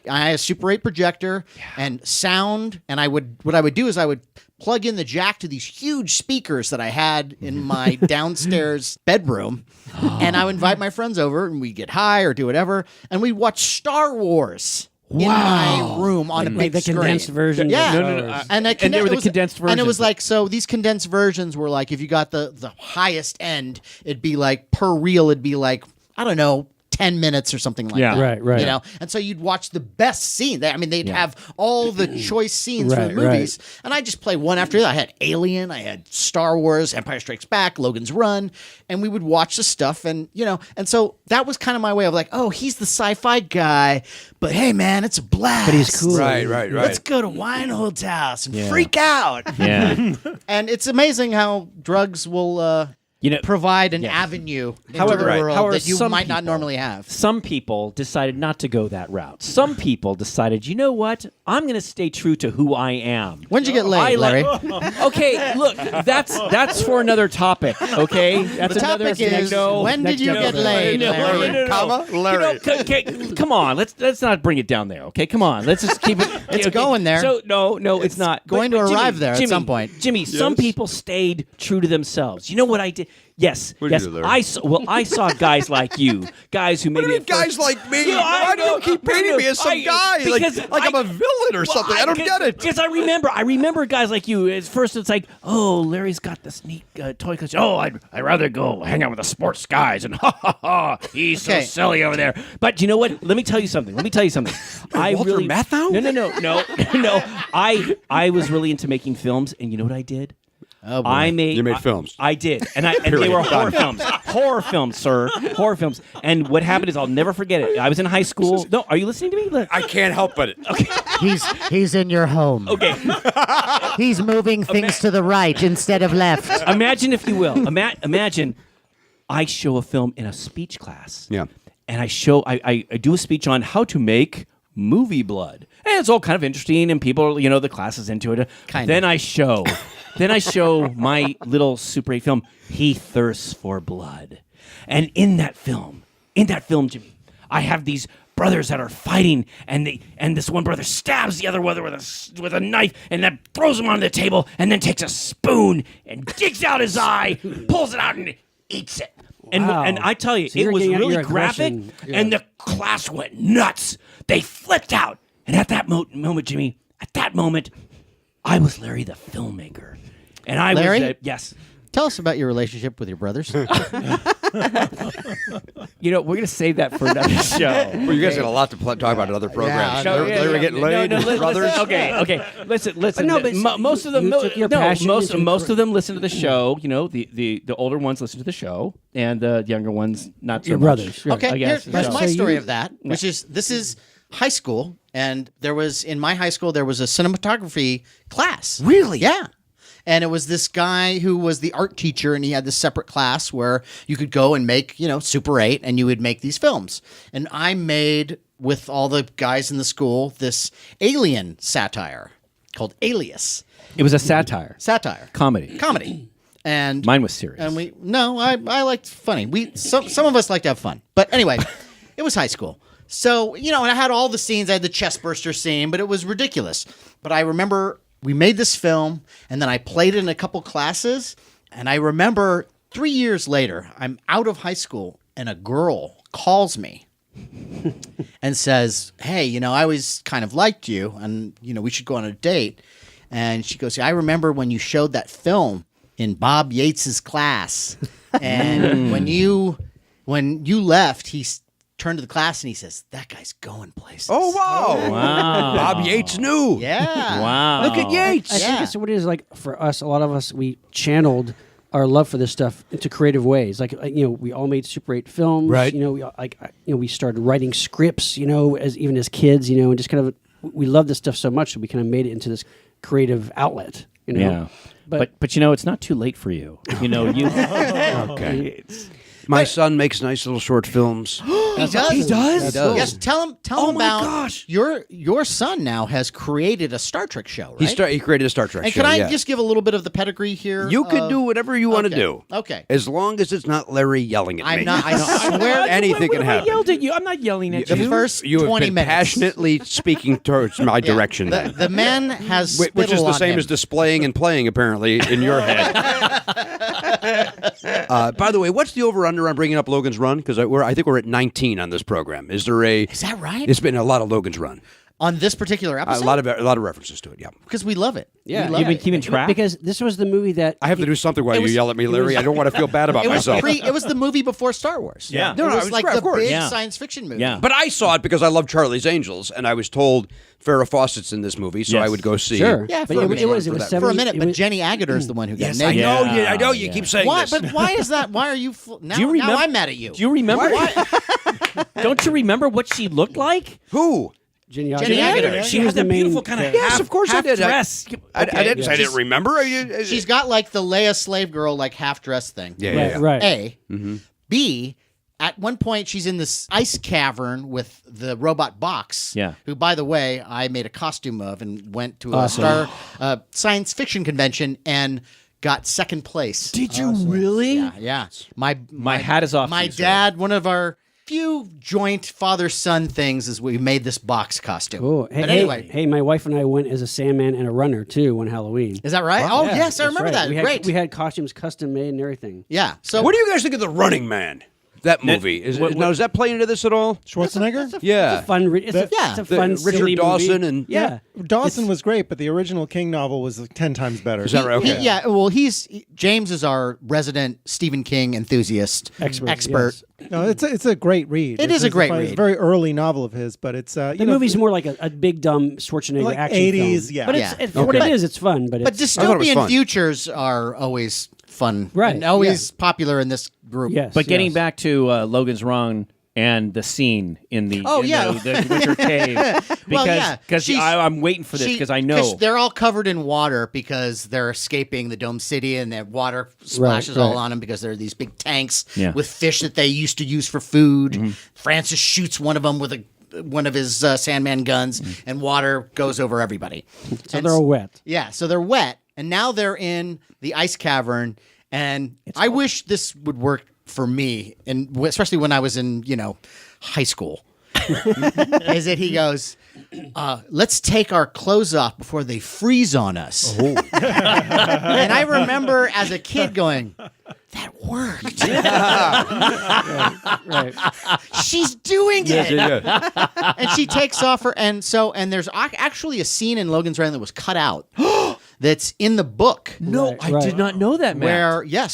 I had a Super 8 projector and sound, and what I would do is I would plug in the jack to these huge speakers that I had in my downstairs bedroom, and I would invite my friends over, and we'd get high or do whatever, and we'd watch Star Wars in my room on a big the screen. condensed version. Yeah, of No. Star Wars. and And they were the condensed And it was versions. like, so these condensed versions were like, if you got the highest end, it'd be like per reel, it'd be like, I don't know, 10 minutes or something like Yeah. that. Right. You know, and so you'd watch the best scene. I mean, they'd have all the choice scenes from the Right, movies, and I just play one after the other. I had Alien, I had Star Wars, Empire Strikes Back, Logan's Run, and we would watch the stuff, and you know, and so that was kind of my way of like, oh, he's the sci-fi guy, but hey, man, it's a blast. But he's cool. Right. Let's go to Weinhold's house and freak out. Yeah. And it's amazing how drugs will You know, provide an avenue into However- the Right. world However, that you some might not people- normally have. some people decided not to go that route. Some people decided, you know what? I'm going to stay true to who I am. When'd you get laid, Larry? Okay, look, that's for another topic. Okay, that's The another topic is, no, when did next you get episode. laid, No, Larry? no, no. Comma, Larry. Come on, let's not bring it down there. Okay, come on, let's just keep it. It's going there. So no, it's not going to Jimmy, arrive there at Jimmy, some point. Jimmy, some people stayed true to themselves. You know what I did? Yes, What did you do, Larry? I saw guys like you, guys who What maybe do you mean, at first- guys like me? Yeah, I Why do you know. keep painting me as some guy? Because Like I'm a villain or something. I don't get it. Because I remember guys like you. At first, it's like, oh, Larry's got this neat toy collection. Oh, I'd rather go hang out with the sports guys, and he's so Okay. silly over there. But you know what? Let me tell you something. I Walter really Matthau? No. I was really into making films, and you know what I did? Oh, boy. I made You made films. I did, and they were horror films. Horror films, sir. Horror films. And what happened is, I'll never forget it. I was in high school. No, are you listening to me? Look. I can't help but it. He's in your home. Okay. He's moving things to the right instead of left. Imagine, if you will. Imagine, I show a film in a speech class. Yeah. And I do a speech on how to make movie blood. And it's all kind of interesting, and people, the class is into it. Kind of. Then I show my little Super 8 film, He Thirsts for Blood. And in that film, Jimmy, I have these brothers that are fighting, and this one brother stabs the other brother with a knife, and then throws him on the table, and then takes a spoon and digs out his eye, pulls it out, and eats it. Wow. And I tell you, So it you're was getting out really your graphic, aggression. Yeah. and the class went nuts. They flipped out. And at that moment, Jimmy, I was Larry the filmmaker. And I Larry? was, yes. Tell us about your relationship with your brothers. You know, we're gonna save that for another show. Well, you guys got a lot to talk about in other programs. Yeah, They're getting laid, brothers. Okay. Listen. no, but Most of them, you took your passion into most of them listen to the show. You know, the older ones listen to the show, and the younger ones not so Your much. brothers, right. Okay, I guess. here's So- my story you- of that, which is this is high school, and in my high school there was a cinematography class. Really? Yeah. And it was this guy who was the art teacher, and he had this separate class where you could go and make, Super 8, and you would make these films. And I made, with all the guys in the school, this alien satire called Alias. It was a satire, comedy. And Mine was serious. And I liked funny. Some of us like to have fun. But anyway, it was high school. So, and I had all the scenes. I had the chest burster scene, but it was ridiculous. But I remember we made this film, and then I played it in a couple classes. And I remember 3 years later, I'm out of high school, and a girl calls me and says, hey, I always kind of liked you, and, we should go on a date. And she goes, I remember when you showed that film in Bob Yates's class. And when you left, he turned to the class and he says, that guy's going places. Oh, wow. Bob Yates knew. Yeah. Wow. Look at Yates. I think it's what it is like for us. A lot of us, we channeled our love for this stuff into creative ways. Like we all made Super 8 films. Right. We started writing scripts. As kids. And just kind of we love this stuff so much that we kind of made it into this creative outlet. Yeah. But it's not too late for you. You Okay. My son makes nice little short films. He does. He does? Yes. Tell him Oh my about gosh. your son now has created a Star Trek show, right? He created a Star Trek And show. can I yeah. just give a little bit of the pedigree here? You can do whatever you want to okay. do. Okay. As long as it's not Larry yelling at me. I'm not. I swear. Anything can I happen. yelled at you. I'm not yelling at The you. first You have 20 been minutes. passionately speaking towards my Yeah. direction. The man has Which is spittle the on same him. as displaying and playing, apparently, in your head. By the way, what's the over-under on bringing up Logan's Run? Because I think we're at 19 on this program. Is that right? It's been a lot of Logan's Run. On this particular episode? A lot of references to it, yeah. Because we love it. Yeah. We love You've been it. keeping track? Because this was the movie that I have to do something while you yell at me, Larry. I don't want to feel bad about It was myself. it was the movie before Star Wars. Yeah. It was like the of course. big Yeah. science fiction movie. Yeah. But I saw it because I love Charlie's Angels, and I was told Farrah Fawcett's in this movie, so Yes. I would go see. Sure. Yeah, but for a it minute. was For 70, For a minute, it but was- Jenny Agutter is the one who got Yes, I naked. know. Yeah. I know. You Yeah. keep saying Why? this. But why is that? Why are you? Now, Do you remember? now I'm mad at you. Do you remember? Don't you remember what she looked like? Who? Jenny Jenny Agutter. She was had the that main beautiful kind of Yes, of course I half did. dress. I didn't say I didn't remember. She's got like the Leia slave girl, like half dressed thing. Yeah. Right. A. B. At one point, she's in this ice cavern with the robot Box. Yeah. Who, by the way, I made a costume of and went to a science fiction convention and got second place. Did you really? Yeah. My hat is off to My you, sir. dad, one of our few joint father-son things is we made this Box costume. Cool. But anyway. Hey, my wife and I went as a Sandman and a runner too one Halloween. Is that right? Oh, Yeah, yes, I that's remember right. that. Great. We had costumes custom made and everything. Yeah. So What do you guys think of The Running Man? That movie. Now, does that play into this at all? Schwarzenegger? Yeah. It's a fun. It's a Yeah. fun, Richard silly Dawson movie. and- yeah. Dawson was great, but the original King novel was like 10 times better. Is that right? Okay. Well, James is our resident Stephen King enthusiast expert. Yes. No, it's a great read. It is a great read. It's a very early novel of his, but it's The movie's more like a big dumb Schwarzenegger Like action 80s, film. yeah. But Yeah. it's for what it is. It's fun. But But it's, I thought it was dystopian fun. futures are always fun, Right, And always popular in this group. yes. But getting yes. back to Logan's Run and the scene in the the winter cave, Well, yeah. because She's- I'm waiting for this because I know they're all covered in water because they're escaping the Dome City and their water splashes right. all on them because there are these big tanks Yeah. with fish that they used to use for food. Francis shoots one of them with one of his Sandman guns, and water goes over everybody. So they're all wet. Yeah, so they're wet, and now they're in the ice cavern, and I wish this would work for me, and especially when I was in, high school. Is that he goes, let's take our clothes off before they freeze on us. And I remember as a kid going, that worked. Right. She's doing it. Yeah. And she takes off her, and there's actually a scene in Logan's Run that was cut out that's in the book. no, Right, I right. did not know that, Matt.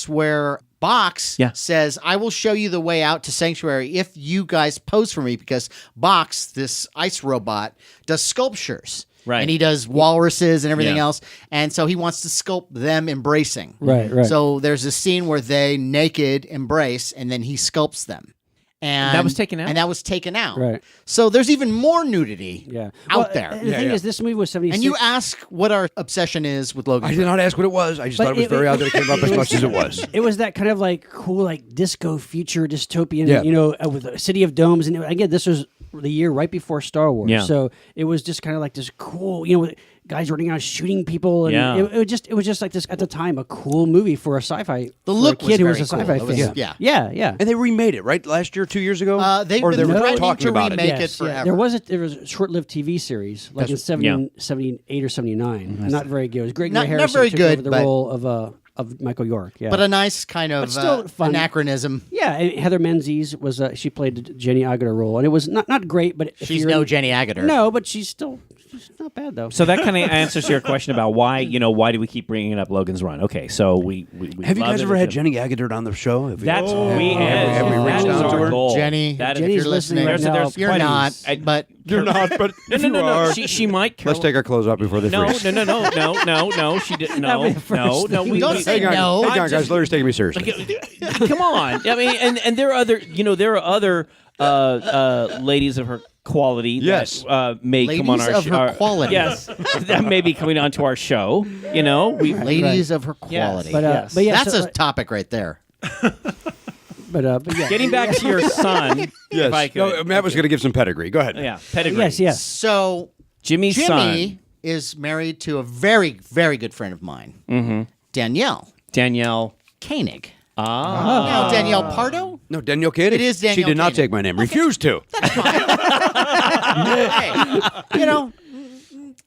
where Box Yeah. says, I will show you the way out to Sanctuary if you guys pose for me, because Box, this ice robot, does sculptures. Right. And he does walruses and everything Yeah. else. And so he wants to sculpt them embracing. Right. So there's a scene where they naked embrace, and then he sculpts them. And that was taken out? And that was taken out. Right. So there's even more nudity out Well, there. and the thing is, this movie was 76. And you ask what our obsession is with Logan. I did not ask what it was. I just thought it was very odd that it came up as much as it was. It was that kind of like cool, like disco future dystopian, Yeah. with a city of domes. And again, this was the year right before Star Wars. Yeah. So it was just kind of like this cool, with guys running around shooting people. And Yeah. it was just like this at the time, a cool movie for a sci-fi. The look for a kid was who was a very sci-fi cool. It fan. was- Yeah. And they remade it, right? Last year, 2 years ago? They've or been they were threatening talking to about remake it. it forever. There was a short-lived TV series, like in 78 or 79. Not very good. It was Greg Not Harrison very took good, over the but- role of Michael York. Yeah. But a nice kind of still fun. anachronism. Yeah, and Heather Menzies was she played the Jenny Agutter role, and it was not great, but if She's you're no in- Jenny Agutter. No, but she's not bad though. So that kind of answers your question about why do we keep bringing up Logan's Run? Okay, so we Have you love guys it. ever had Jenny Agutter on the show? Have we- That's have we reached that is out to our her? goal. Jenny, That if is- you're Jenny's listening listening, right now. you're Plenty. not, but You're not, but No, if no, you no, no. are- She might. Let's take our clothes off before they No, freeze. no. She didn't. That'd No, be the first no. thing. Don't say Hang on, no. hang on, I'm guys. Larry's taking me seriously. Come on. I mean, and there are other ladies of her quality Yes. that may come on Ladies our of her quality. Yes, that may be coming onto our show. We ladies of her quality. But Yes. but yeah, That's so, a topic right there. but yeah. Getting back to your son. If I Yes. could. No, Matt was going to give some pedigree. Go ahead. Yeah, pedigree. Yes. So Jimmy's Jimmy son, is married to a very, very good friend of mine, Danielle Koenig. Now, Danielle Pardo? No, Danielle Koenig. It is Danielle She did not Koenig. take my name. Refused to. Hey,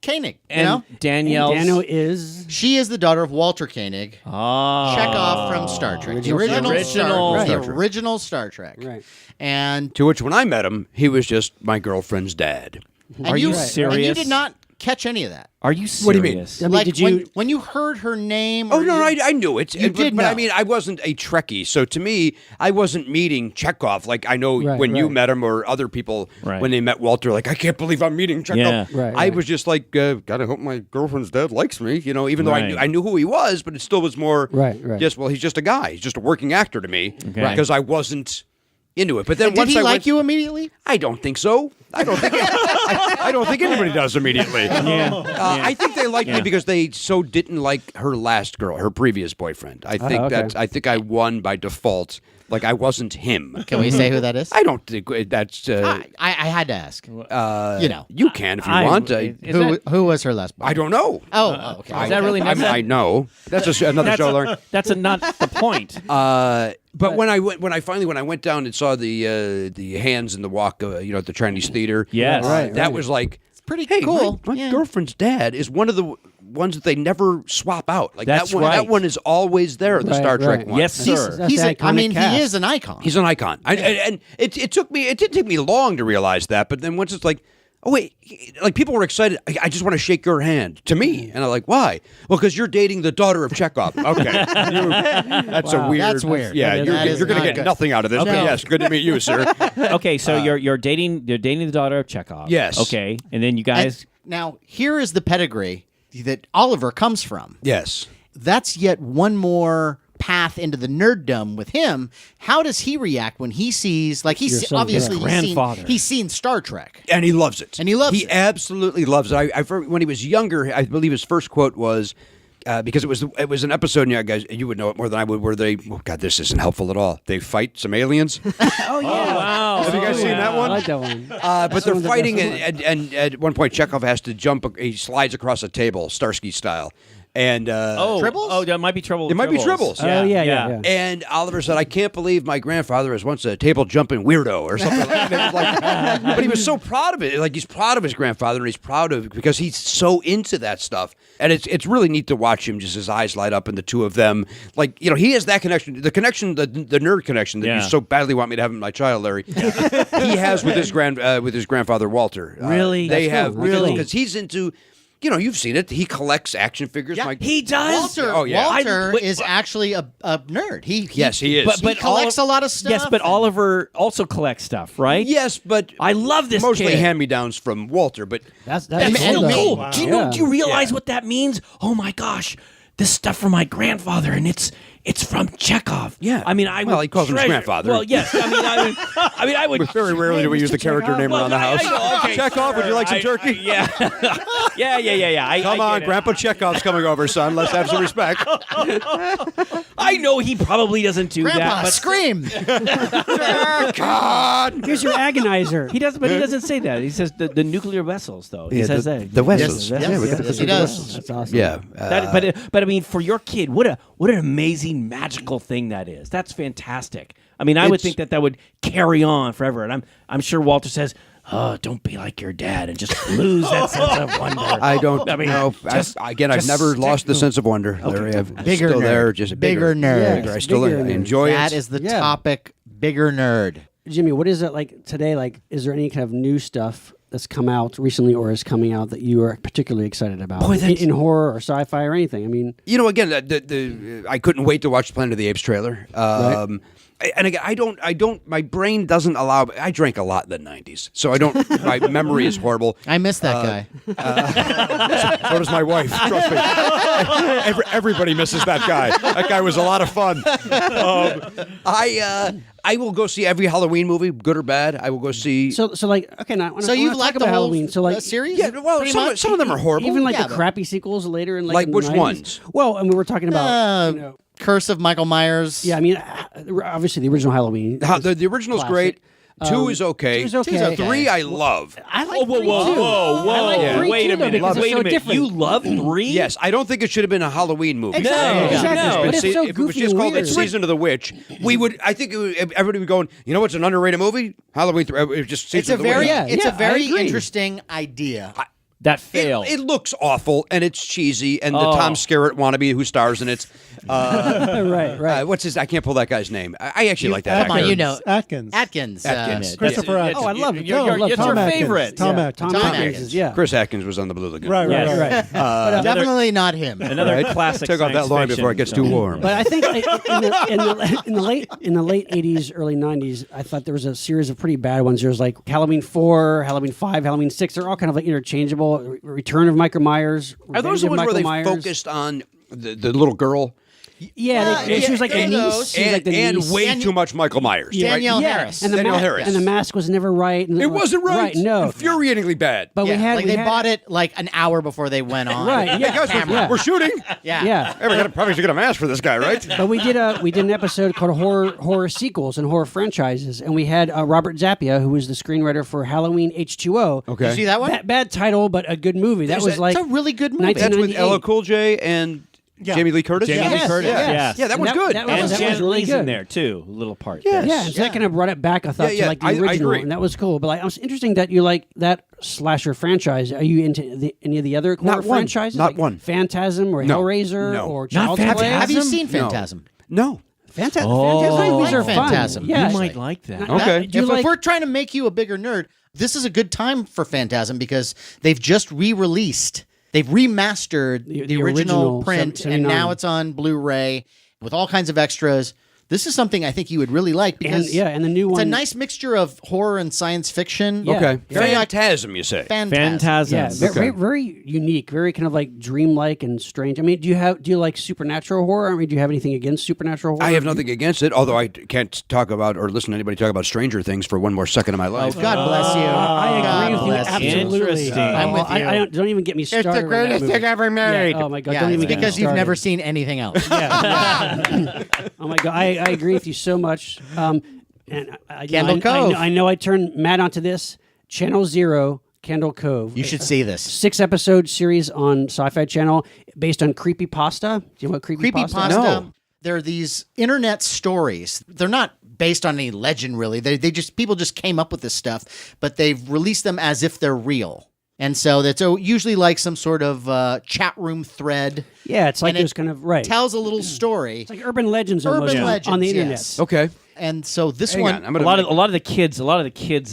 Koenig, and Danielle's. Daniel is She is the daughter of Walter Koenig, Chekhov from Star Trek. The original original Star Trek. Right. And To which, when I met him, he was just my girlfriend's dad. Are you And you serious? did not catch any of that. Are you serious? What do you mean? I mean, Like did you? when you heard her name? Oh or no, you- I knew it. You did but I know. mean, I wasn't a Trekkie, so to me, I wasn't meeting Chekhov like I know Right, when you right. met him or other people Right. when they met Walter. Like, I can't believe I'm meeting Chekhov. Yeah. Right, I right. was just like, gotta hope my girlfriend's dad likes me. Even though Right. I knew who he was, but it still was more. Right. Just he's just a guy. He's just a working actor to me Right. because I wasn't into it. But then Did once he I like went, you immediately? I don't think so. I don't think. I don't think anybody does immediately. I think they liked me because they so didn't like her last girl, her previous boyfriend. I think okay. I think I won by default. Like I wasn't him. Can we say who that is? I don't think that's. I had to ask. You can if you want. Who was her last boyfriend? I don't know. Oh, okay. Is that really necessary? I know. That's another show. Lauren. That's not the point. But when I went down and saw the hands in the walk, at the Chinese theater. Yes. That was like pretty hey, cool. My Yeah. girlfriend's dad is one of the ones that they never swap out. Like That's that one. right. That one is always there. The Right, Star Trek right. one. Yes, sir. That's He's the I mean, iconic cast. he is an icon. He's an icon. And it didn't take me long to realize that. But then once it's like, oh wait, like people were excited. I just want to shake your hand to me, and I'm like, why? Well, because you're dating the daughter of Chekhov. Okay, that's a weird. That's weird. Yeah, That is you're going not to get good. nothing out of this. But No. yes, good to meet you, sir. Okay, so you're dating the daughter of Chekhov. Yes. Okay, and then you guys. Now, here is the pedigree that Oliver comes from. Yes. That's yet one more path into the nerddom with him. How does he react when he sees, like, Your he's son, obviously your grandfather. he's seen Star Trek. And he loves it. And he loves He it. absolutely loves it. When he was younger, I believe his first quote was, because it was an episode, yeah, guys, you would know it more than I would, where they, oh God, this isn't helpful at all. They fight some aliens. Oh yeah. Wow. Have you guys seen that one? I like that one. But they're one of the fighting, best and at one point Chekhov has to jump. He slides across a table, Starsky style, and Tribbles? Oh, that might be Trouble. It might be Tribbles. Oh, yeah. And Oliver said, "I can't believe my grandfather was once a table jumping weirdo or something." Like that. But he was so proud of it. Like he's proud of his grandfather, and he's proud of because he's so into that stuff. And it's really neat to watch him. Just his eyes light up, and the two of them, like he has that connection, the nerd connection that you so badly want me to have in my child, Larry. He has with his grandfather Walter. Really? They That's have cool. Really? because he's into. you've seen it. He collects action figures. Yeah, he does. Walter, Oh, yeah. Walter is actually a nerd. Yes, he is. But he collects a lot of stuff. Yes, but Oliver also collects stuff, right? Yes, but I love this mostly kid. hand-me-downs from Walter. But That's That's And so me. cool. Wow. Do you realize what that means? Oh my gosh, this stuff from my grandfather, and it's from Chekhov. Yeah. I mean, I Well, would he calls him his treasure- grandfather. Well, yes. I mean, I would. very rarely do we use the character name around the house. I know, okay, Chekhov, would you like some sure. turkey? Yeah. Yeah. Come on, Grandpa Chekhov's coming over, son. Let's have some respect. I know he probably doesn't do Grandpa, that, but scream! God. Here's your agonizer. he doesn't. But he doesn't say that. He says the nuclear vessels, though. He says that. The vessels. Yes, Yeah, we got yes, the he does. That's awesome. Yeah. But I mean, for your kid, what an amazing, magical thing that is. That's fantastic. I mean, I would think that would carry on forever. And I'm sure Walter says, "Oh, don't be like your dad and just lose that sense of wonder." I don't know. I've never lost the sense of wonder. Larry. I'm Bigger still nerd. there, just Bigger nerd. Yes, I still bigger nerd. enjoy That it. is the Yeah. topic. Bigger nerd. Jimmy, what is it like today? Like, is there any kind of new stuff that's come out recently or is coming out that you are particularly excited about Boy, that's- in horror or sci-fi or anything? I mean, Again, I couldn't wait to watch Planet of the Apes trailer. And again, I don't. My brain doesn't allow. I drank a lot in the '90s, so I don't. My memory is horrible. I miss that guy. So does my wife. Trust me. Everybody misses that guy. That guy was a lot of fun. I will go see every Halloween movie, good or bad. I will go see. so like, okay, now So you like talk the about whole Halloween. So like, series? yeah, well, Pretty some much? of them are horrible. even like Yeah, the but- crappy sequels later in Like in which the 90s? ones? Well, I mean, we're talking about. Curse of Michael Myers. Yeah, I mean, obviously the original Halloween. The original's Classic. great. 2 is okay. 2 is okay. 3 I love. I like Whoa, 3 whoa, too. whoa! I like 3 Wait too, a though, minute! because Wait it's a so minute! different. You love 3? Yes, I don't think it should have been a Halloween movie. Exactly. Exactly. No. But it's so if it was goofy just and called weird. Season of the Witch, we would. I think everybody would be going. You know what's an underrated movie? Halloween. It was just Season It's a of the very, Witch. Yeah, it's yeah, a very I agree. interesting idea. That failed. It looks awful and it's cheesy, and the Tom Skerritt wannabe who stars in it. right. What's his? I can't pull that guy's name. I actually like that. Come on, actor. you know. Atkins. Atkins. Atkins. Christopher Atkins. Oh, I love it. You're- I love it's Tom your Atkins. favorite. Tom Yeah, Atkins. Tom Tom Atkins. Atkins. Yeah. Chris Atkins was on the Blue Lagoon. Right. Yes, right. Definitely not him. Another classic. Took off that science line fiction before it gets too film. warm. But I think in the late 80s, early 90s, I thought there was a series of pretty bad ones. There was like Halloween 4, Halloween 5, Halloween 6. They're all kind of like interchangeable. Return of Michael Myers. Are those Revenge the of ones where Michael they Myers. focused on the little girl? Yeah, she was like a and niece. those. She was like the and niece. way too much Michael Myers. Yeah, Danielle yeah. Harris. And the Danielle Harris. And the mask was never right. And It wasn't right. No. Infuriatingly bad. But Yeah, we had like we they had- bought it like an hour before they went on. Right, Hey yeah. guys, Yeah. we're shooting. Yeah. Yeah. Hey, we probably should get a mask for this guy, right? But we did an episode called horror sequels and horror franchises, and we had Robert Zappia, who was the screenwriter for Halloween H2O. Okay. Did you see that one? Bad title, but a good movie. That was like it's a really good movie. That's with 1998. LL Cool J and Jamie Lee Curtis. Jamie Lee Yes, Curtis. yes. Yes. Yeah, that was And good. that And was Janet really Leigh's in good. there too, a little part. Yes. Yeah, and so that kind of brought it back, I thought, Yeah, to like the I original, agree. and that was cool. But like, it was interesting that you like that slasher franchise. Are you into any of the other horror Not one. franchises? Not like one. Phantasm or No. Hellraiser No. or Not Child's Phantasm? Play? Have you No. seen Phantasm? No. Phantasm Oh. movies I are like fun. Phantasm. Yeah, You might like that. Okay. Do you If like? we're trying to make you a bigger nerd, this is a good time for Phantasm because they've just re-released. They've remastered the original print, and 79. now it's on Blu-ray with all kinds of extras. This is something I think you would really like because and the new it's one. a nice mixture of horror and science fiction. Yeah. Okay. Very Phantasm, you say? Phantasm. Yeah, very unique, very kind of like dreamlike and strange. I mean, do you like supernatural horror? I mean, do you have anything against supernatural horror? I have nothing against it, although I can't talk about or listen to anybody talk about Stranger Things for one more second of my life. Oh, God bless you. I agree God with you bless absolutely. Interesting. I'm with I you. don't even get me started. It's the greatest thing ever made. Yeah, oh my God! Yeah, don't it's even get me because you've started. never seen anything else. Oh my God! I agree with you so much. And Candle Cove. I know I turned Matt onto this. Channel Zero, Candle Cove. You should see this. 6-episode series on Sci-Fi Channel based on creepypasta. Do you know what creepypasta? Creepypasta. No. They're these internet stories. They're not based on any legend, really. They just people just came up with this stuff, but they've released them as if they're real. And so that's usually like some sort of chat room thread. Yeah, it's like And it there's kind of right. Tells a little story. It's like urban legends Urban almost legends, on the internet. yes. Okay. And so this Hang one, on, I'm A gonna lot of the kids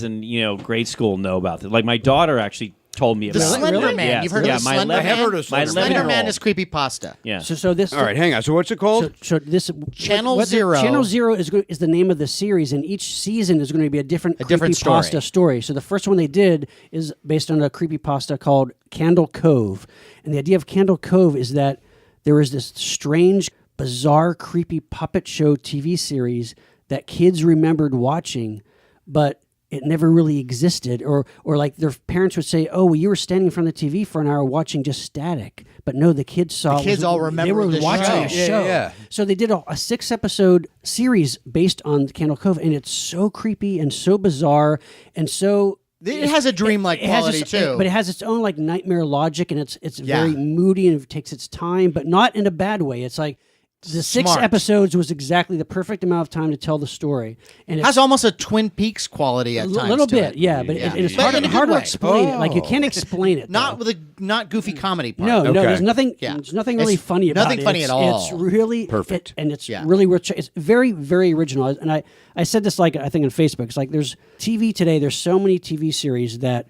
in grade school know about it. Like my daughter actually told me The about. Slender Really? Man. Yes. You've heard Yeah, of the my Slender 11 Man? I have heard of my Slender Slender 11 Man roll. is creepypasta. Yeah. So this. All right, hang on. So what's it called? So this Channel what the- Zero. Channel Zero is the name of the series, and each season is going to be a different different story. So the first one they did is based on a creepypasta called Candle Cove, and the idea of Candle Cove is that there was this strange, bizarre, creepy puppet show TV series that kids remembered watching, but it never really existed, or like their parents would say, "Oh, well, you were standing in front of the TV for an hour watching just static," but no, the kids saw. The kids all remember they were the watching show. a show. Yeah. So they did a 6-episode series based on Candle Cove, and it's so creepy and so bizarre and so. It has a dreamlike It has quality its- too. but it has its own like nightmare logic, and it's Yeah. very moody and it takes its time, but not in a bad way. It's like the 6 Smart. episodes was exactly the perfect amount of time to tell the story, and it's has almost a Twin Peaks quality at a times. little to bit, it. yeah, but Yeah. it's But in a hard good to way. explain it. Like you can't explain it. Not though. with a goofy comedy part. No, Okay. there's nothing. Yeah. There's nothing really It's funny about nothing it. funny at all. It's really Perfect. and it's Yeah. really rich. It's very, very original. And I said this like I think on Facebook. It's like there's TV today. There's so many TV series that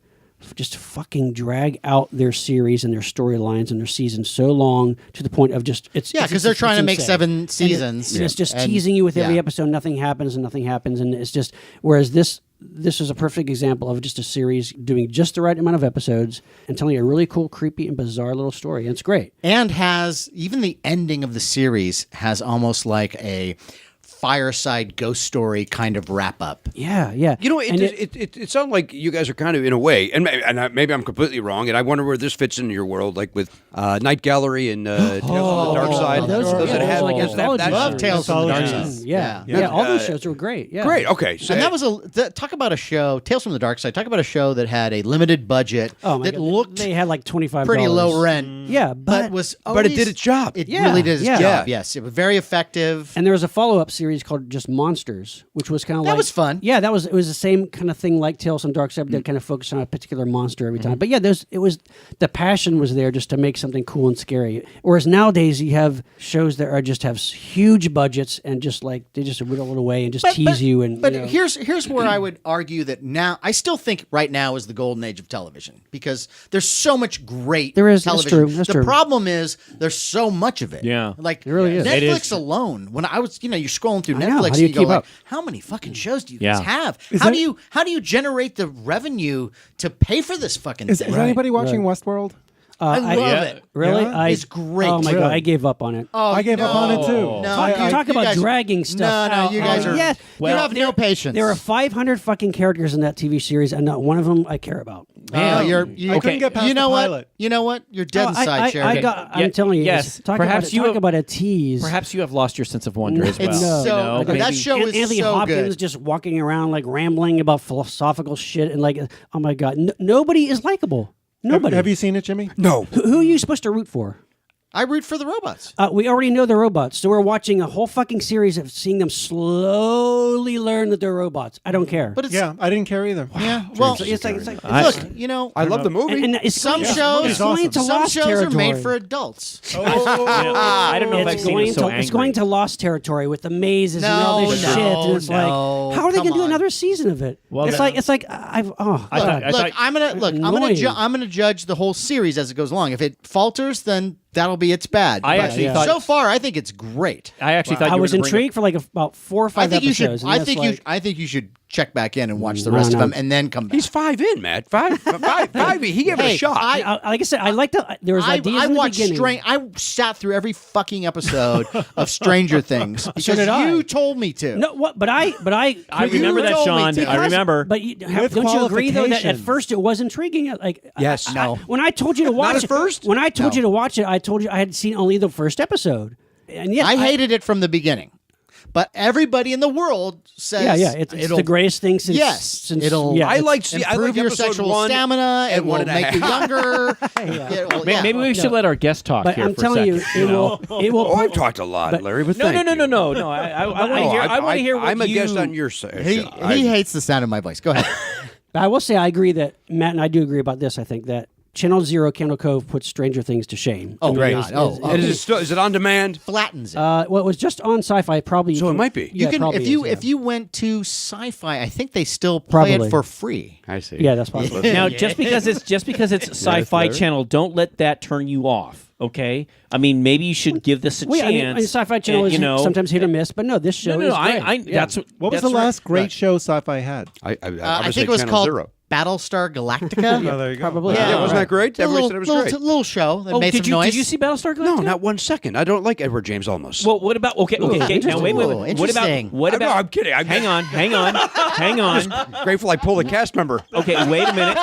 just fucking drag out their series and their storylines and their seasons so long to the point of just it's Yeah, because they're trying to make insane. 7 And seasons. it's just And- teasing you with every yeah. episode. Nothing happens, and it's just. Whereas this is a perfect example of just a series doing just the right amount of episodes and telling a really cool, creepy, and bizarre little story. And it's great. And has even the ending of the series has almost like a fireside ghost story kind of wrap up. Yeah, yeah. You know, And it sounds like you guys are kind of in a way, and maybe I'm completely wrong, and I wonder where this fits into your world, like with Night Gallery and Tales from the Dark Side. those- Does yeah, it have those are like that- anthology that- Love series. Tales from the Dark Anthology. Side. Yeah. All those shows were great. Yeah, Great. Okay. So And that was talk about a show, Tales from the Dark Side. Talk about a show that had a limited budget Oh my that God. looked They had like $25. pretty low rent. Yeah, but but was it did its job. It Yeah, really did its yeah. job. Yes, it was very effective. and there was a follow-up series called just Monsters, which was kind of That like was fun. Yeah, it was the same kind of thing like Tales from Dark Side, that kind of focused on a particular monster every Mm-hmm. time. But yeah, it was the passion was there just to make something cool and scary. Whereas nowadays you have shows that are just have huge budgets and just like they just whittle it away and just tease you. And but you know. here's where I would argue that now I still think right now is the golden age of television because there's so much great There is, that's television. true, that's the true. problem is there's so much of it. Yeah. like It really is. It Netflix is. alone. When I was, you're scrolling through I know. Netflix, How do you and you go keep like, up? how many fucking shows do you Yeah. guys have? Is How that- do you generate the revenue to pay for this fucking Is thing? anybody watching Westworld? I love Yeah. it. Really, Yeah. It's great. Oh my god, Really? I gave up on it. Oh, I gave up on it too. No, Talk you about guys- dragging stuff. No, out. you guys Oh, are. yes. you have no patience. There are 500 fucking characters in that TV series, and not one of them I care about. Man, I couldn't get past you know the what? pilot. You know what? You're dead Oh, inside, Sheridan. I'm Yeah, telling you, yes. talk Perhaps about, you talk have- about a tease. Perhaps you have lost your sense of wonder as well. It's so- you know? that Maybe- show is Anthony so Hopkins good. just walking around like rambling about philosophical shit and like, oh my god, nobody is likable. Nobody. Have you seen it, Jimmy? no. Who are you supposed to root for? I root for the robots. We already know they're robots, so we're watching a whole fucking series of seeing them slowly learn that they're robots. I don't care. But it's Yeah, I didn't care either. yeah. Well, it's like look, I love the movie. and it's some going, shows, it's going to some lost shows territory. are made for adults. I don't know if I've It's seen going, it so to, it's angry. going to lost territory with the mazes and all No, this no, shit, and it's no, like, how are they come going to do on. another season of it? Well, it's then- like I've oh I God. thought- Look, Annoying. I'm gonna judge the whole series as it goes along. If it falters, then that'll be its bad. I But actually thought- so far, I think it's great. I actually thought I you was were gonna bring intrigued for like about 4 or 5 I think you episodes. should. and that's like, I think you should check back in and watch the No, rest of no. them, and then come back. He's 5 in, Matt. Five. He gave it Hey, a shot. like I said, I liked it. There was ideas I in the watched beginning. I sat through every fucking episode of Stranger Things because did I. you told me to. No, what? But I I remember that, told me Sean. to. I remember. But With don't you agree though that at qualifications. first it was intriguing? Like Yes. No. when I told you to watch at it, first? When I told No. you to watch it, I told you I had seen only the first episode. And yes, I hated it from the beginning, but everybody in the world says, Yeah, it's it'll the greatest thing since. Yes, since, it'll- Yeah, I it's- liked I improve liked your episode sexual 1 stamina. It and one will and a make you half. younger. It will- yeah. Maybe we should let our guest talk But here I'm for telling a you, second. it will. It will. Oh, I've talked a lot, Larry. But No. thank you. No. I want to hear. I want to hear what I'm a you. guest on your side. He hates the sound of my voice. Go ahead. I will say I agree that Matt and I do agree about this. I think that Channel Zero, Candle Cove puts Stranger Things to shame. Oh, I mean, great. it's- Oh, it's- oh. And is it on demand? Flattens it. well, it was just on Sci-Fi. Probably. So it might be. you can probably if you is, yeah. if you went to Sci-Fi, I think they still play Probably. it for free. I see. Yeah, that's possible. Now, just because it's Sci-Fi better. Channel, don't let that turn you off. Okay, I mean maybe you should give this a Well, chance. yeah, I mean, Sci-Fi Channel and, is sometimes hit or miss, but no, this show no, is I great. Yeah. that's What was that's the last great right. show Sci-Fi had? I I think it was Channel called Zero. Battlestar Galactica. Oh, there you go. Probably. Yeah, wasn't that great? A Everybody little, said it was little, great. little show that Oh, made did some you noise. did you see Battlestar Galactica? No, not 1 second. I don't like Edward James Olmos. Well, what about okay? Now wait. Ooh, What about interesting. what about? No, I'm kidding. Hang on. Grateful I pulled a cast member. Okay, wait a minute.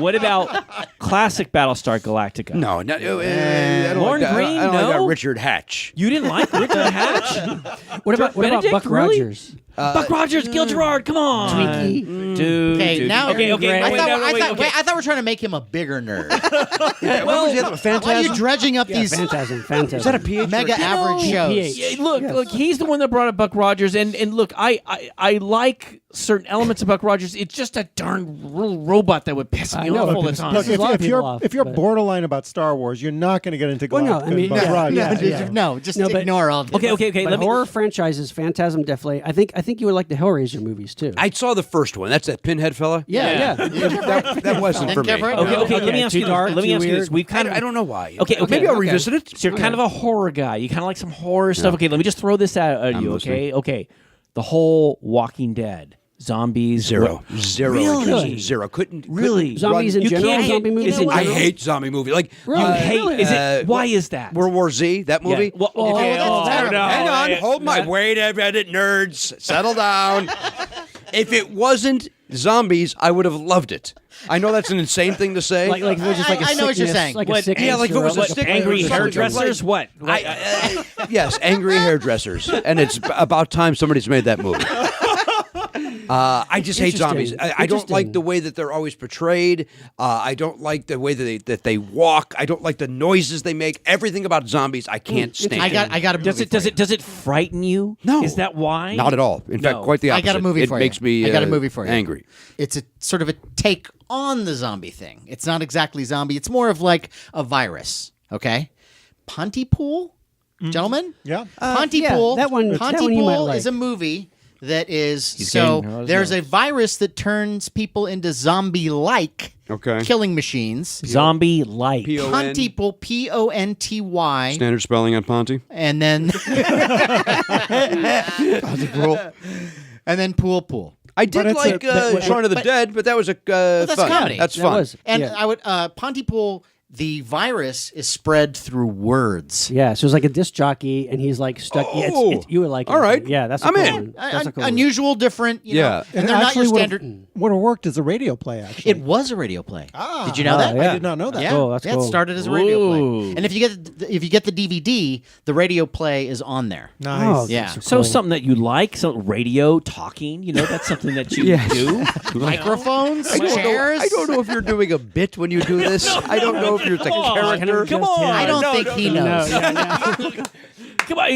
What about classic Battlestar Galactica? No, I don't Lorne like that. Greene, I don't like no? that Richard Hatch. You didn't like Richard Hatch? What about Benedict, Buck really? Rogers? Buck Rogers, Gil Gerard, come on, Twinkie. dude. Okay, dude. now okay. I wait, thought, no, wait, okay. wait, I thought we were trying to make him a bigger nerd. What was the other one? Why are you Phantasm? dredging up these Phantasm. Is that a PH? mega average shows? PH. Yeah, look, he's the one that brought up Buck Rogers, and look, I like certain elements of Buck Rogers. It's just a darn little robot that would piss me I know, off all the it time. pisses a lot of people off, if you're but- borderline about Star Wars, you're not going to get into Well, no, Galactica I mean, and Buck yeah, Rogers. yeah. No, just No, but- ignore all this. Okay. But Let me. horror franchises, Phantasm definitely. I think you would like the Hellraiser movies too. I saw the first one. That's that Pinhead fella. yeah. That wasn't for me. Didn't care for it? Okay. Let me Yeah, ask too you. dark, Let me too ask you this. weird. We've kind of. I don't know why. Okay. Maybe I'll revisit it. So you're kind of a horror guy. You kind of like some horror stuff. Okay, let me just throw this at you. listening. Okay. The whole Walking Dead, zombies, Zero Really? interest. Zero. Couldn't Really? Zombies in You general, can't- zombie movies. is it- in I general? hate zombie movies. Like Really? You hate? Is it? uh, Why is that? World War Z? That movie. Yeah. Well, Oh, okay. that's terrible. no. Hang on, Yeah. hold my wait a minute, nerds. Settle down. If it wasn't zombies, I would have loved it. I know that's an insane thing to say. Like if it was just like a I know what you're sickness, saying. Like What- a sickness yeah, like if it or was a what- sick- Angry or something. hairdressers? What? Yes, angry hairdressers, and it's about time somebody's made that movie. I just hate zombies. Interesting. I don't like Interesting. the way that they're always portrayed. I don't like the way that they walk. I don't like the noises they make. Everything about zombies, I can't stand. I got a movie Does it frighten you? No. Is that why? Not at all. In fact, quite the I opposite. got a movie it for makes you. me. I got a movie for you. Angry. It's a sort of a take on the zombie thing. It's not exactly zombie. It's more of like a virus. Okay, Pontypool, gentlemen. Yeah. Pontypool. that one you might Pontypool like. is a movie that is getting- there's a virus that turns people into zombie-like Okay. killing machines. Zombie like. P-O-N. Pontypool, Ponty, Standard spelling on Ponty. and then and then pool. I did it's like Shaun of the Dead, but that was a that's fun. comedy. That's That fun. was. And Yeah. I would Pontypool. The virus is spread through words. Yeah, so it's like a disc jockey, and he's like stuck. Yeah, it's, you would like it. All right. Yeah, that's a I'm cool in. one. That's a cool one. Unusual, different. You Yeah. know, and they're not your standard. Would have worked as a radio play, actually. It was a radio play. Did you know that? yeah. I did not know that. Yeah, cool, that's yeah, cool. it started as a radio play. Ooh. And if you get the DVD, the radio play is on there. Nice. Oh, Yeah. that's So cool. something that you like, some radio talking, that's something that you do. Microphones, I chairs. don't know if you're doing a bit when you do this. I don't know if you're the character. Come on. I don't think he knows. Come on.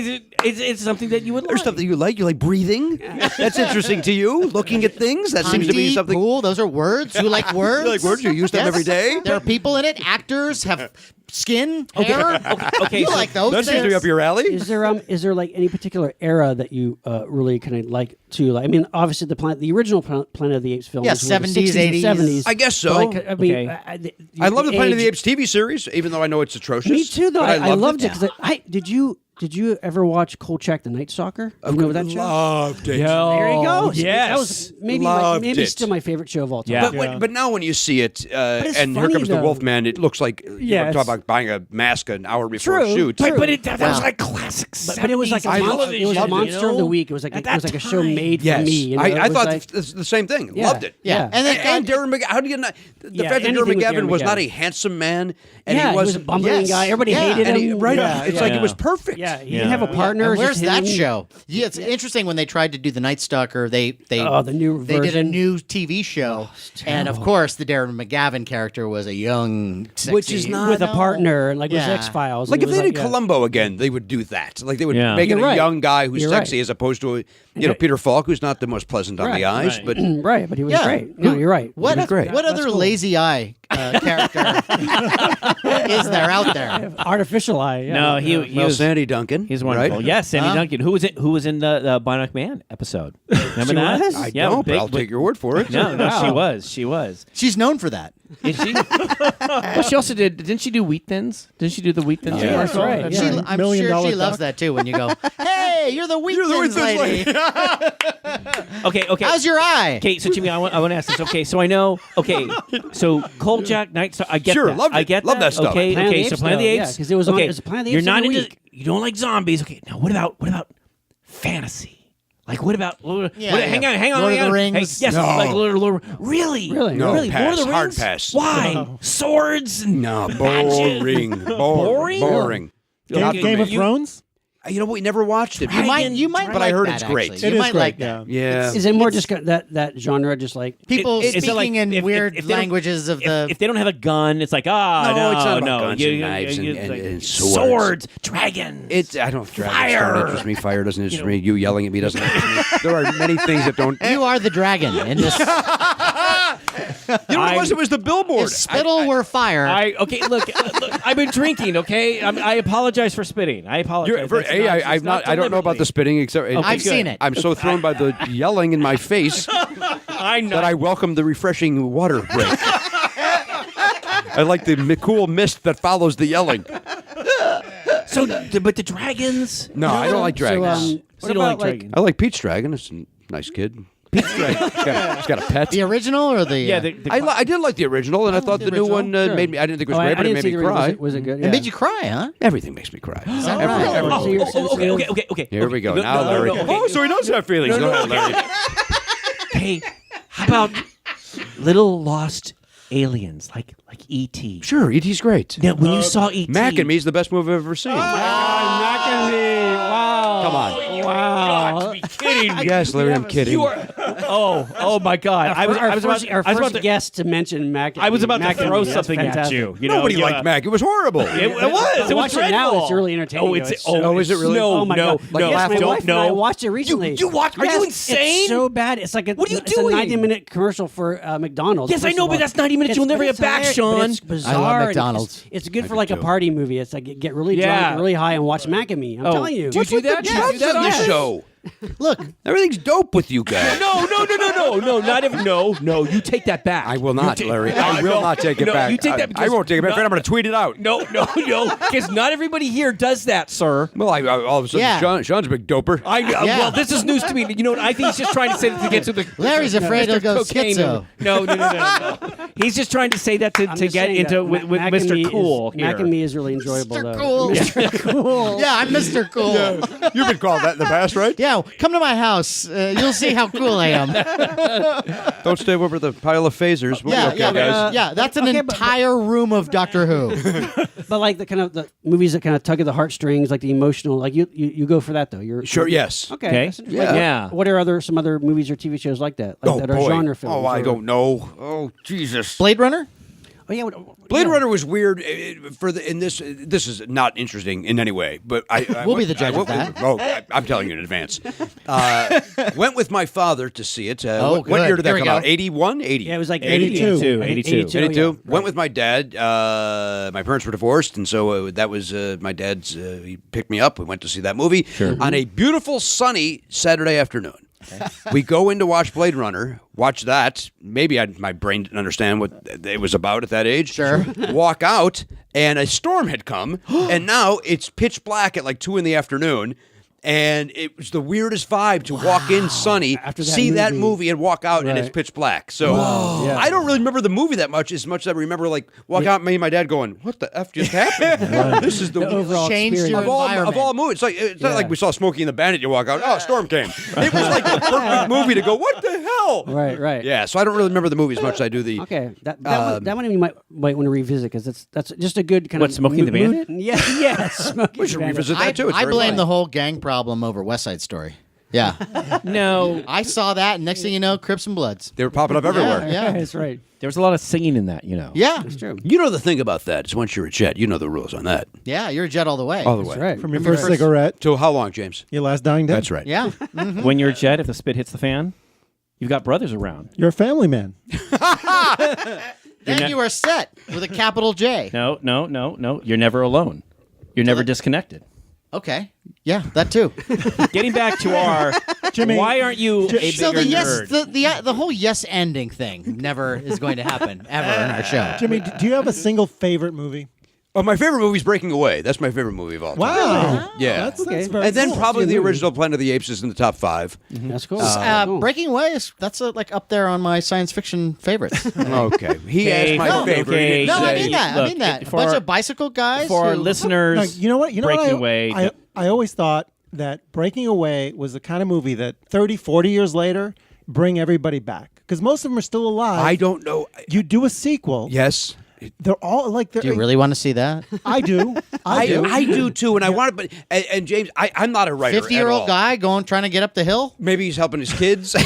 It's something that you would There's like. something you like. You like breathing. That's interesting to you. Looking at things. That seems to be something. Pool, those are words. You like words? You like words? You use them every day? There are people in it. Actors have skin, hair. Okay, You so like those That seems to be things. up your alley. Is there like any particular era that you really kind of like to like? I mean, obviously the original Planet of the Apes film. Yeah, was what, the 70s, 60s and 80s. 70s. I guess so. But, like, I mean, Okay. I love the Planet of the age- Apes TV series, even though I know it's atrocious. Me too, though. But I loved it. it because did you ever watch Kolchak the Night Stalker? You know that show? Loved it. There you go. Yes. That was maybe Loved maybe it. still my favorite show of all time. Yeah. But now when you see it, it's and here funny, comes the though. Wolfman, it looks like Yeah, talk it's- about buying a mask an hour before True, a shoot. true. But that was like classic. But it was like a it was a monster of the week. It was like a show made Yes, for me. You know? I It was thought like- the same thing. Yeah. Loved it. Yeah. And then And Darren McGavin. How do you not? The Yeah, fact that anything Darren with McGavin Darren was not McGavin. a handsome man, and yeah, he was a bumbling yes. guy. Everybody Yeah. hated and him. he, right. Yeah, It's yeah. like it was perfect. Yeah, he didn't have a partner. And it was where's just that him. show? Yeah, it's interesting when they tried to do the Night Stalker. They the new they did a version. new TV show, and of course the Darren McGavin character was a young, sexy, Which is not- with a partner, like with Yeah. X Files. Like if they did Columbo again, they would do that. Like they would Yeah. make it You're a right. young guy who's You're sexy right. as opposed to Peter Falk, who's not the most pleasant on the Right. eyes, but right, but he was Yeah. great. No, you're right. What was great. what That's other cool. lazy eye character is there out there? Artificial eye. Yeah. No, he Well, was Sandy Duncan. He's wonderful. Right? Yes, Sandy Duncan. Who was in the Bionic Man episode? Remember that? was? I Yeah, don't, but big- I'll take your word for it. No, Wow. she was. She's known for that. Is she? Well, she also didn't she do Wheat Thins? Didn't she do the Wheat Thins? Yeah, that's commercial? right. She, Yeah. I'm Million sure dollar she loves duck. that too when you go, hey, you're the Wheat Thins lady. Okay. How's your eye? Okay, so Jimmy, I want to ask this. Okay, so I know. Okay, so Cold Jack Night Star. I get Sure, that. loved I it. get Love that stuff. Okay, Planet of the so Apes, Planet of the though, yeah, Apes. 'cause it was on- okay. it was Planet of the You're Apes not every into. week. You don't like zombies. Okay, now what about fantasy? Like what about? Yeah, Hang on. Lord of the Hey, Rings? yes, No. like Lord. Really? Really? No, Really? pass. Lord of the Hard Rings? pass. Why? Swords? And No, boring. Boring? Boring. Not for Game me. of Thrones? You know, we never watched it. You might But like I heard that, it's great. actually. It You is might great, like yeah. that. Yeah. Is it more just that genre? Just like People Is it speaking like in if weird they don't- languages of the. If they don't have a gun, it's like no, it's not about no. guns and knives and like, swords. dragons. I don't. Dragons Fire. don't interest me. Fire doesn't interest me. You yelling at me doesn't interest me. There are many things that don't. You are the dragon in this. You know what it was? It was the billboard. If spittle were fire, Look, I've been drinking. Okay, I apologize for spitting. I apologize. That's I've not. I don't know about the spitting. Except I've seen it. I'm so thrown by the yelling in my face I know. that I welcome the refreshing water break. I like the cool mist that follows the yelling. So, but the dragons. No, I don't like dragons. So, You don't like dragons. I like Pete's dragon. It's a nice kid. Pete's dragon. He's got a pet. the original or the. Yeah, I did like the original, and I thought the new original? one made me. I didn't think it was Oh, great, I but it didn't made see me the cry. Was it good? It made you cry, huh? Everything makes me cry. Is that right? Oh, so you're- Okay. Here we go. No, Now, no, Larry. no, okay. Oh, so he does have feelings. Go ahead, Larry. Hey, how about little lost aliens like E.T.? Sure, E.T.'s great. Now, when you saw E.T., Mac and Me is the best movie I've ever seen. not gonna be. Wow. Come on. Wow. be kidding me. Yes, Larry, I'm kidding. You are. Oh my God! Our about first to. guest to mention Mac. I was about to Mac and throw Me. That's something at fantastic. you. You know, Nobody liked Mac. It was horrible. It was. It was Watch it now, dreadful. it's really entertaining, Oh, though. it's It's so- Oh, is it really? No, Oh my no, God. no. Yes, my Don't wife and I know. watched it recently. You watched? Are you Yes, insane? It's so bad. It's like What are you it's doing? a 90-minute commercial for McDonald's. Yes, I first know, of but all. that's 90 minutes. You'll never It's get back, hilarious, Sean. but it's bizarre. I love and McDonald's. It's good I for do like a too. party movie. It's like get really Yeah. drunk, really high, and watch Mac and Me. I'm telling you. Do you do that? Do you do that on on this show. Look, Everything's dope with you guys. No, not even. No, you take that back. I will not, You take- Larry. I will not take it no, back. You take that. I because won't take it back. not- I'm going to tweet it out. No, because not everybody here does that, sir. Well, all of a sudden, Yeah. Sean's a big doper. I know. Yeah. Well, this is news to me. You know what? I think he's just trying to say that to get to the. Larry's afraid he'll go cocaine. schizo. No. He's just trying to say that to I'm get just saying into that with Mac and Me Mr. Cool. is, Mac here. and Me is really enjoyable. Mr. though. Cool. Mr. Cool. Yeah, I'm Mr. Cool. Yeah. You've been called that in the past, right? Come to my house. You'll see how cool I am. Don't stay over the pile of phasers. We'll be okay, guys. yeah. That's an Okay, but- entire room of Doctor Who. But like the movies that kind of tug at the heartstrings, like the emotional, like you go for that though. You're Sure, yes. Okay. Okay. That's interesting. Yeah. What are some other movies or TV shows like that? Like that are genre films? Oh, I or- don't know. Oh, Jesus. Blade Runner. Oh yeah. Blade yeah. Runner was weird this is not interesting in any way, but I We'll went- be the judge I of went that. with- I'm telling you in advance. Went with my father to see it. What good. year did Here that we come go. out? 81? 80? Yeah, it was like 82. 82. 82. Yeah. Went with my dad. My parents were divorced, and so that was my dad's. He picked me up. We went to see that movie on a beautiful, sunny Saturday afternoon. We go in to watch Blade Runner, watch that. Maybe my brain didn't understand what it was about at that age. Sure. Walk out, and a storm had come, and now it's pitch black at like 2 p.m. And it was the weirdest vibe to walk in sunny, After that see that movie. movie, and walk out, and it's Right. pitch black. So Yeah. I don't really remember the movie that much, as much as I remember like walk out, me and my dad going, "What the f just happened?" This is the overall Changed experience. your of all environment. movies. It's not Yeah. like we saw Smokey and the Bandit. You walk out, oh, a storm came. It was like the perfect movie to go. What the hell? Right. Yeah. So I don't really remember the movie as much as I do the. Okay, that one you might want to revisit because that's just a good kind What, of Smokey and the mood- Bandit? Yeah, yes. Smokey We and should the Bandit. revisit that too. It's I very blame funny. the whole gang problem over West Side Story. Yeah. No, I saw that, and next thing you know, Crips and Bloods. They were popping up everywhere. Yeah. That's right. there was a lot of singing in that. Yeah. It's true. You know the thing about that is once you're a Jet, you know the rules on that. Yeah, you're a Jet all the way. All the That's way. right. From your first cigarette, So how long, James? your last dying day. That's right. Yeah. When you're a Jet, if the spit hits the fan, you've got brothers around. You're a family man. Then you are set with a capital J. No. You're never alone. You're never disconnected. Okay. Yeah, that too. Getting back to our Jimmy, why aren't you a bigger So the nerd? the whole yes ending thing never is going to happen ever in our show. Jimmy, do you have a single favorite movie? Oh, my favorite movie is Breaking Away. That's my favorite movie of all time. Wow. Yeah. That's very And then cool. probably Good the movie. original Planet of the Apes is in the top 5. That's cool. Cool. Breaking Away that's like up there on my science fiction favorites. Okay. He asked my No, favorite. okay. He didn't No, I say- mean that. I Look, mean that. A for bunch our- of bicycle guys. For our who- listeners, No, you know what? Breaking Away. I always thought that Breaking Away was the kind of movie that 30, 40 years later bring everybody back because most of them are still alive. I don't know. You do a sequel. Yes. They're all like. Do you really want to see that? I do. I do. I do too, and I want to. But and James, I'm not a writer. 50-year-old guy trying to get up the hill? Maybe he's helping his kids.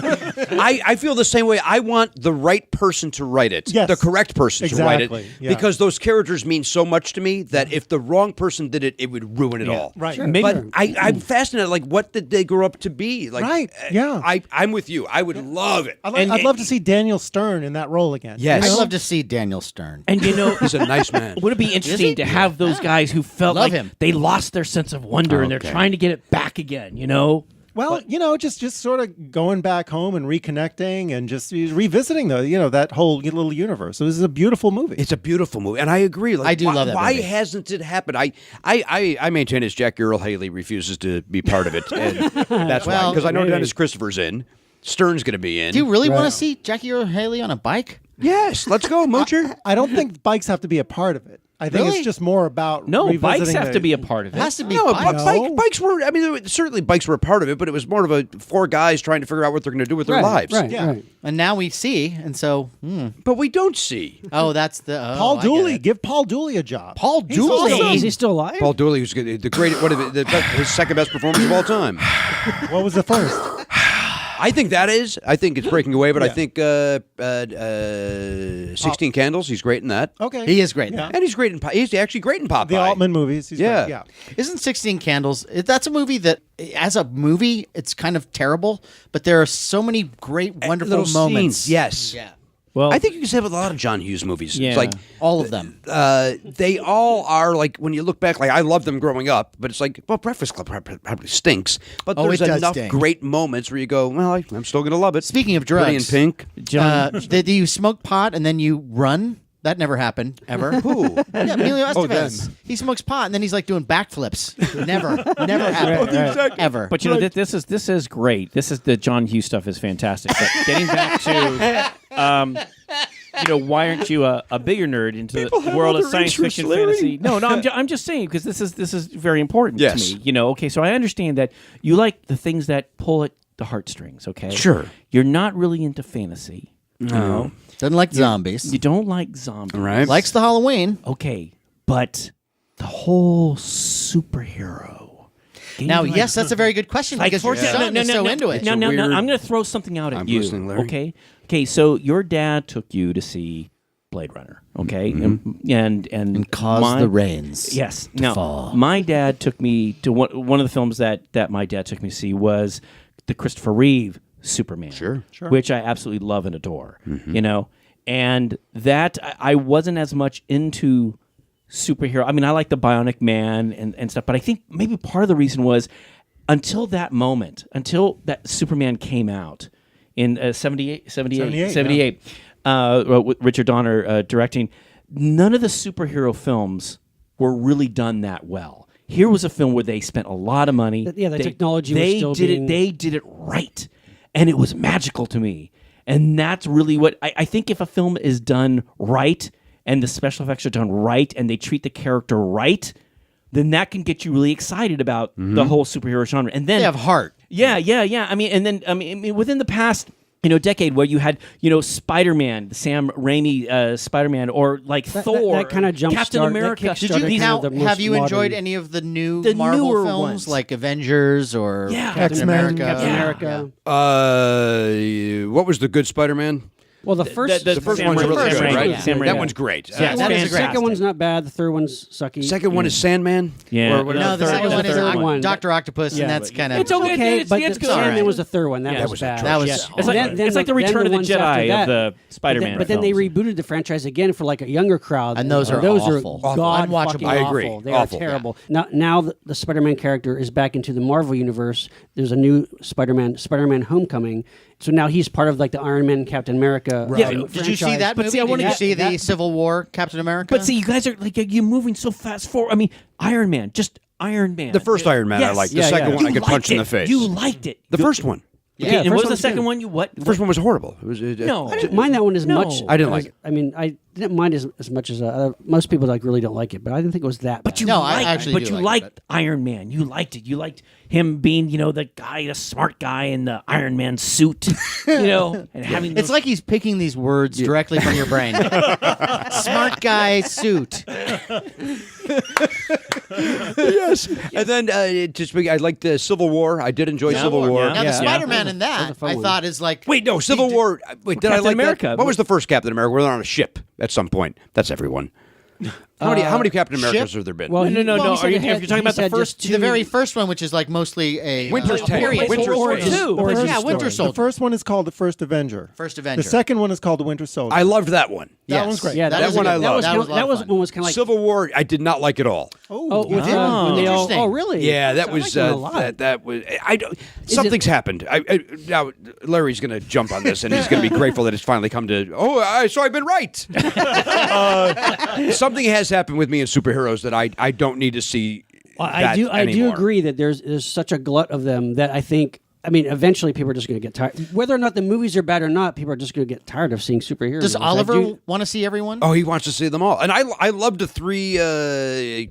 I feel the same way. I want the right person to write it, Yes. the correct person to write Exactly, it, yeah. because those characters mean so much to me that if the wrong person did it, it would ruin it all. Right. Sure. Maybe- But I'm fascinated. Like, what did they grow up to be? Like, Right, yeah. I'm with you. I would love it. I'd love to see Daniel Stern in that role again. Yes. I'd love to see Daniel Stern. And you know, He's a nice man. would it be interesting to have those guys who felt Love like him. they lost their sense of wonder and they're Okay. trying to get it back again? You know. Well, just sort of going back home and reconnecting and just revisiting that whole little universe. So this is a beautiful movie. It's a beautiful movie, and I agree. Like, I do love that Why movie. hasn't it happened? I maintain is Jackie Earl Haley refuses to be part of it, and that's why. Well, Because I know maybe. Dennis Christopher's in, Stern's going to be in. Do you really want to Right. see Jackie Earl Haley on a bike? Yes, let's go, Moocher. I don't think bikes have to be a part of it. I think Really? it's just more about No, bikes revisiting have to be a part of It it. has to be No, bikes. bikes were. I mean, certainly bikes were a part of it, but it was more of a 4 guys trying to figure out what they're going to do with their lives. Right. Yeah. Right. And now we see, and so, But we don't see oh, that's the Paul I get Dooley. it. Give Paul Dooley a job. Paul He's Dooley? awesome. Is he still alive? Paul Dooley, who's the great, his second best performance of all time. What was the first? I think that is. I think it's Breaking Away, but I Yeah. think 16 Candles. He's great in that. Okay. He is great in Yeah. And he's great in. He's actually great in Popeye. The Altman movies. He's Yeah. great. Yeah. Isn't 16 Candles? That's a movie that, as a movie, it's kind of terrible, but there are so many great, wonderful Little moments. scenes, yes. Yeah. Well, I think you can say with a lot of John Hughes movies. Yeah. It's like All of them. they all are like when you look back. Like I loved them growing up, but it's like well, Breakfast Club probably stinks. But Oh, there's it does enough stink. great moments where you go, well, I'm still gonna love it. Speaking of Pretty in drugs, Pink. John, did you smoke pot and then you run? That never happened, ever. Who? Yeah, Emilio Oh, Estevez. them. He smokes pot and then he's like doing backflips. Never happened. Ever. but you know this is great. This is the John Hughes stuff is fantastic. But getting back to, why aren't you a bigger nerd into the world of other science interests, fiction, Larry. fantasy? No, I'm just saying because this is very important Yes. to me. Okay, so I understand that you like the things that pull at the heartstrings. Okay, Sure. You're not really into fantasy. You know? Doesn't like zombies. You don't like zombies. Right. Likes the Halloween. Okay, but the whole superhero. Now, yes, that's a very good question because your son is so into it. No, weird- I'm going to throw something out at I'm you. listening, Larry. Okay. So your dad took you to see Blade Runner. Okay, and Cause the rains. Yes. to Now, fall. my dad took me to one of the films that my dad took me to see was the Christopher Reeve Superman. Sure. Which I absolutely love and adore. And that I wasn't as much into superhero. I mean, I like the Bionic Man and stuff, but I think maybe part of the reason was until that moment, until that Superman came out in 78, with Richard Donner directing, none of the superhero films were really done that well. Here was a film where they spent a lot of money. The technology was they still did being- it. They did it right, and it was magical to me. And that's really what I think. If a film is done right and the special effects are done right and they treat the character right, then that can get you really excited about the whole superhero genre. And then They have heart. yeah. I mean, within the past decade where you had Spider-Man, Sam Raimi Spider-Man, or like Thor, that kinda jump Captain started- that America. kick Did started you kind of the most have you enjoyed modern- any of the new The Marvel newer films ones. like Avengers or Yeah. Captain X-Men. America? Captain Yeah. America. What was the good Spider-Man? Well, the first The first one's Sam really Raimi- good, right? Sam Raimi. That one's great. Yeah, second it's one- fantastic. the second one's not bad. The third one's sucky. Second one is Sandman. Yeah. Or whatever. No, the third second one. one The is third one. Dr. Octopus, Yeah, and that's but- kind of It's okay. Okay, It's but good. the Sandman Alright. was the third one. That Yeah, was bad. That was Yeah. awful. It's like, Then it's like the Return of the ones after Jedi that- of the Spider-Man But then they films. rebooted the franchise again for like a younger crowd, And those are those awful. are god Unwatchable. fucking I agree. awful. They Awful. are terrible. Now the Spider-Man character is back into the Marvel universe. There's a new Spider-Man Homecoming. So now he's part of like the Iron Man, Captain America. Yeah, Did you see that But movie? see, I wanna Did you get- see the that- Civil War Captain America? But see, you guys are like you're moving so fast forward. I mean, Iron Man, just Iron Man. The first Iron Man I Yes. liked. The Yeah, second yeah. one I You could punch liked in the it. face. You liked it. The first one. Okay, Yeah, and first what was the one's second good. one? You what? The first one was horrible. It was No. I didn't mind that one as No. much. I didn't like it. I mean, I didn't mind as much as most people like really don't like it, but I didn't think it was that. But bad. you No, I liked, actually but do you like it, liked Iron Man. You liked it. You liked him being, the guy, the smart guy in the Iron Man suit, and having. it's those- like he's picking these words directly from your brain. Smart guy suit. Yes. And then I liked the Civil War. I did enjoy Civil War. yeah. Now, the Yeah. Spider-Man in That was a that, fun I one. thought is like... Wait, no, Civil War. Wait, did I Captain like America. that? What was the first Captain America? Where they're on a ship at some point. That's everyone. How many Captain Americas have there been? Well, No. he Are said you, it had- if you're talking he about the said first just The very first one, which is like mostly a... Winter's Tale. period. Winter Origin Soldier. story. Yeah, Origin Winter story. Soldier. The first one is called The First Avenger. First Avenger. The second one is called The Winter Soldier. I loved that one. Yes. That one's great. Yeah, That that was one a I good- loved. That was a lot that of was fun. one was kind of like Civil War, I did not like at all. when they didn't? all, Interesting. oh really? Yeah, that I was liked them a lot. that was. I don't. Something's happened. Now Larry's going to jump on this, and he's going to be grateful that it's finally come to. So I've been right. Something has happened with me in superheroes that I don't need to see. Well, that I do anymore. agree that there's such a glut of them that I think. I mean, eventually people are just going to get tired. Whether or not the movies are bad or not, people are just going to get tired of seeing superheroes. Does movies. Oliver want to see everyone? Oh, he wants to see them all, and I loved the three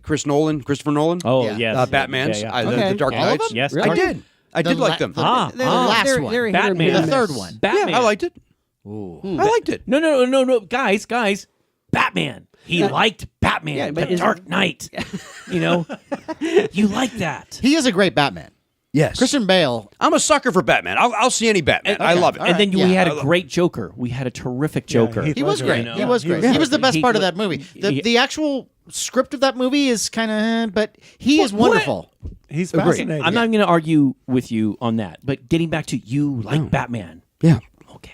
Christopher Nolan. Oh, Yeah. yes. Batman's, Yeah, yeah. Okay. the Dark All of Knights. them? Yes. Really? I did. I did like them. The Ah, last They're one. hit or Batman. miss. The third one. Batman. Yeah, I liked it. I liked it. No, guys, Batman. He liked Batman. Yeah, but the is- Dark Knight. You like that. He is a great Batman. Yes, Christian Bale. I'm a sucker for Batman. I'll see any Batman. I love it. And then we Yeah. had a great Joker. We had a terrific Joker. Heath He was Ledger. great. know. He was He great. was He was the best He part of was- that movie. he- The actual script of that movie is kind of, but he is wonderful. He's Agreed. fascinating. I'm not going to argue with you on that. But getting back to you like Batman. Yeah. Okay.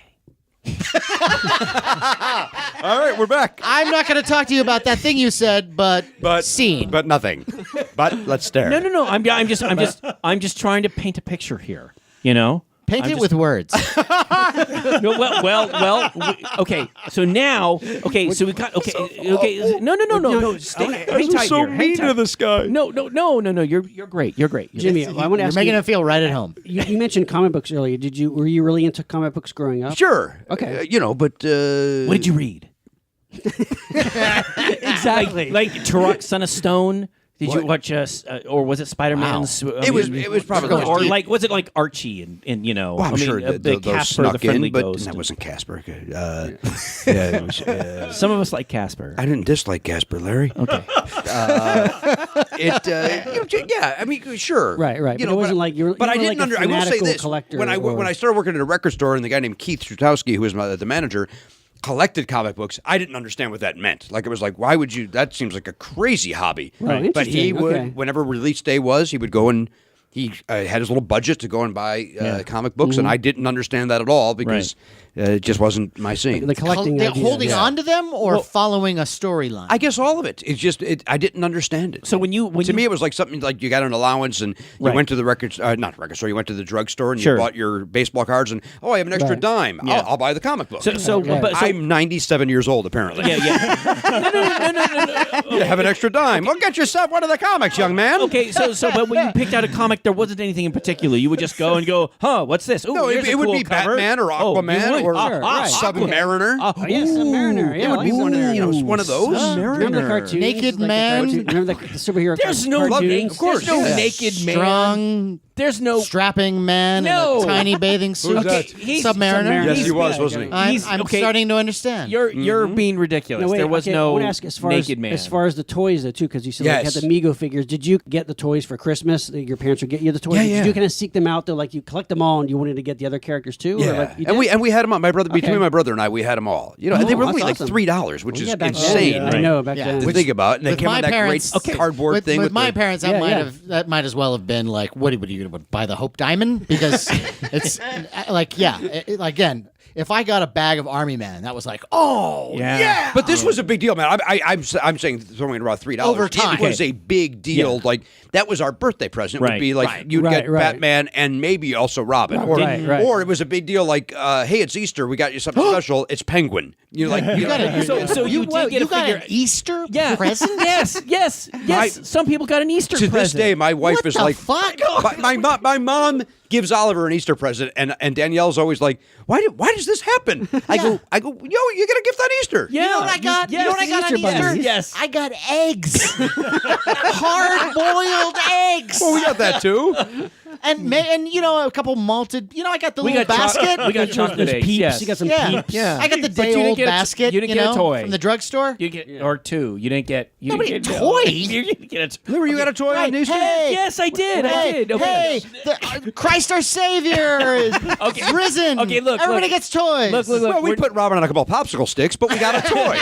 All right, we're back. I'm not going to talk to you about that thing you said, but scene. but nothing. But let's stare. No. I'm just trying to paint a picture here. Paint I'm it just- with words. No, okay. So now, so we got okay. No. Stay, hang tight here. Hang tight. this guy. No. You're great. You're great. Jimmy, I want to You're ask making you. him feel right at home. You mentioned comic books earlier. Were you really into comic books growing up? Sure. Okay. But What did you read? Exactly. Like Turok, Son of Stone. Did you watch or was it Spider-Man's? It was probably or like was it like Archie and Well, I'm sure the those Casper the snuck Friendly in, but Ghost. that wasn't Casper. Yeah, it was, Some of us like Casper. I didn't dislike Casper, Larry. Okay. Yeah, I mean, sure. Right. But it wasn't like you were. But I you were didn't like a I will say fanatical this: collector when I started working at a record store, and the guy named Keith Strutowski, who was the manager, collected comic books, I didn't understand what that meant. Like, it was like, why would you? That seems like a crazy hobby. Right. But he Interesting. would, Okay. whenever release day was, he would go and he had his little budget to go and buy comic books, and I didn't understand that at all because it just wasn't my scene. the collecting They're idea. holding on to them or following a storyline? I guess all of it. It's just I didn't understand it. So when to me, it was like something like you got an allowance and you Right. went to the not record store. You went to the drugstore and Sure. you bought your baseball cards and I have an extra Right. dime. Yeah. I'll buy the comic book. I'm 97 years old apparently. yeah. No. You have an extra dime. Well, get yourself one of the comics, young man. Okay, but when you picked out a comic, there wasn't anything in particular. You would just go and go, huh? What's this? Ooh, No, here's a it would cool be cover. Batman or Oh, you Aquaman would? or Sure, right. Submariner. Oh, yes, Submariner. Yeah, It would be one of those. Remember the cartoons? Naked Like the Man? cartoon- Remember the superhero There's no cartoons? Of course. There's no Yeah. naked man. Strong There's no. strapping man No. in a tiny bathing suit. that? He's Submariner. Yes, He's- he was, wasn't he? I'm okay. starting to understand. You're being ridiculous. No, wait, there was okay, I no want to ask as far naked as, man. As far as the toys, though, too, because you said like, you Yes. had the Mego figures. Did you get the toys for Christmas? Your parents would get you the toys. Yeah, Did yeah. you kind of seek them out, though? Like you collect them all, and you wanted to get the other characters too. Or Yeah, like, you and did? we had them all. My brother, between Okay. my brother and I, we had them all. You know, and they were that's only like awesome. $3, which Well, is yeah, back insane. Then, I know back Yeah. then. to think about. And they with came my on that parents, great cardboard with, thing. With my parents, that Yeah, that might as well have been like, what are you going to buy the Hope Diamond? Because it's like, again, if I got a bag of Army Man, that was like, oh yeah. But this was a big deal, man. I'm saying throwing it around $3 Over time. It was a big deal. Yeah. Like that was our birthday present. It Right. would be like Right. you'd Right, get right. Batman and maybe also Robin, or Right. or it was a big deal like, hey, it's Easter, we got you something special. It's Penguin. You like you got it. So you did get a got figure. an Easter Yeah. present? Yes. Some people got an Easter to present. this day, my wife What is the like, fuck? my mom gives Oliver an Easter present, and Danielle's always like, why does this happen? I go, yo, you get a gift on Easter. Yeah. You know what I got? Yes, you know what I got on Easter Easter? bunnies. Yes. I got eggs. Hard-boiled eggs. Well, we got that too. And a couple malted. I got the We little got basket. we got Those chocolate eggs. peeps. Yes. You got some yeah. peeps. Yeah. I got the But you day didn't old get a- basket. you didn't get a toy. from the drugstore. You get or two. You didn't get. You Nobody didn't get toy? You didn't get a Remember, you got a toy on Easter? Hey, Yes, I did. I did. Okay. Hey, Christ our Savior is risen. Okay, look, everybody look. gets toys. Look. Well, we put Robin on a couple of popsicle sticks, but we got a toy.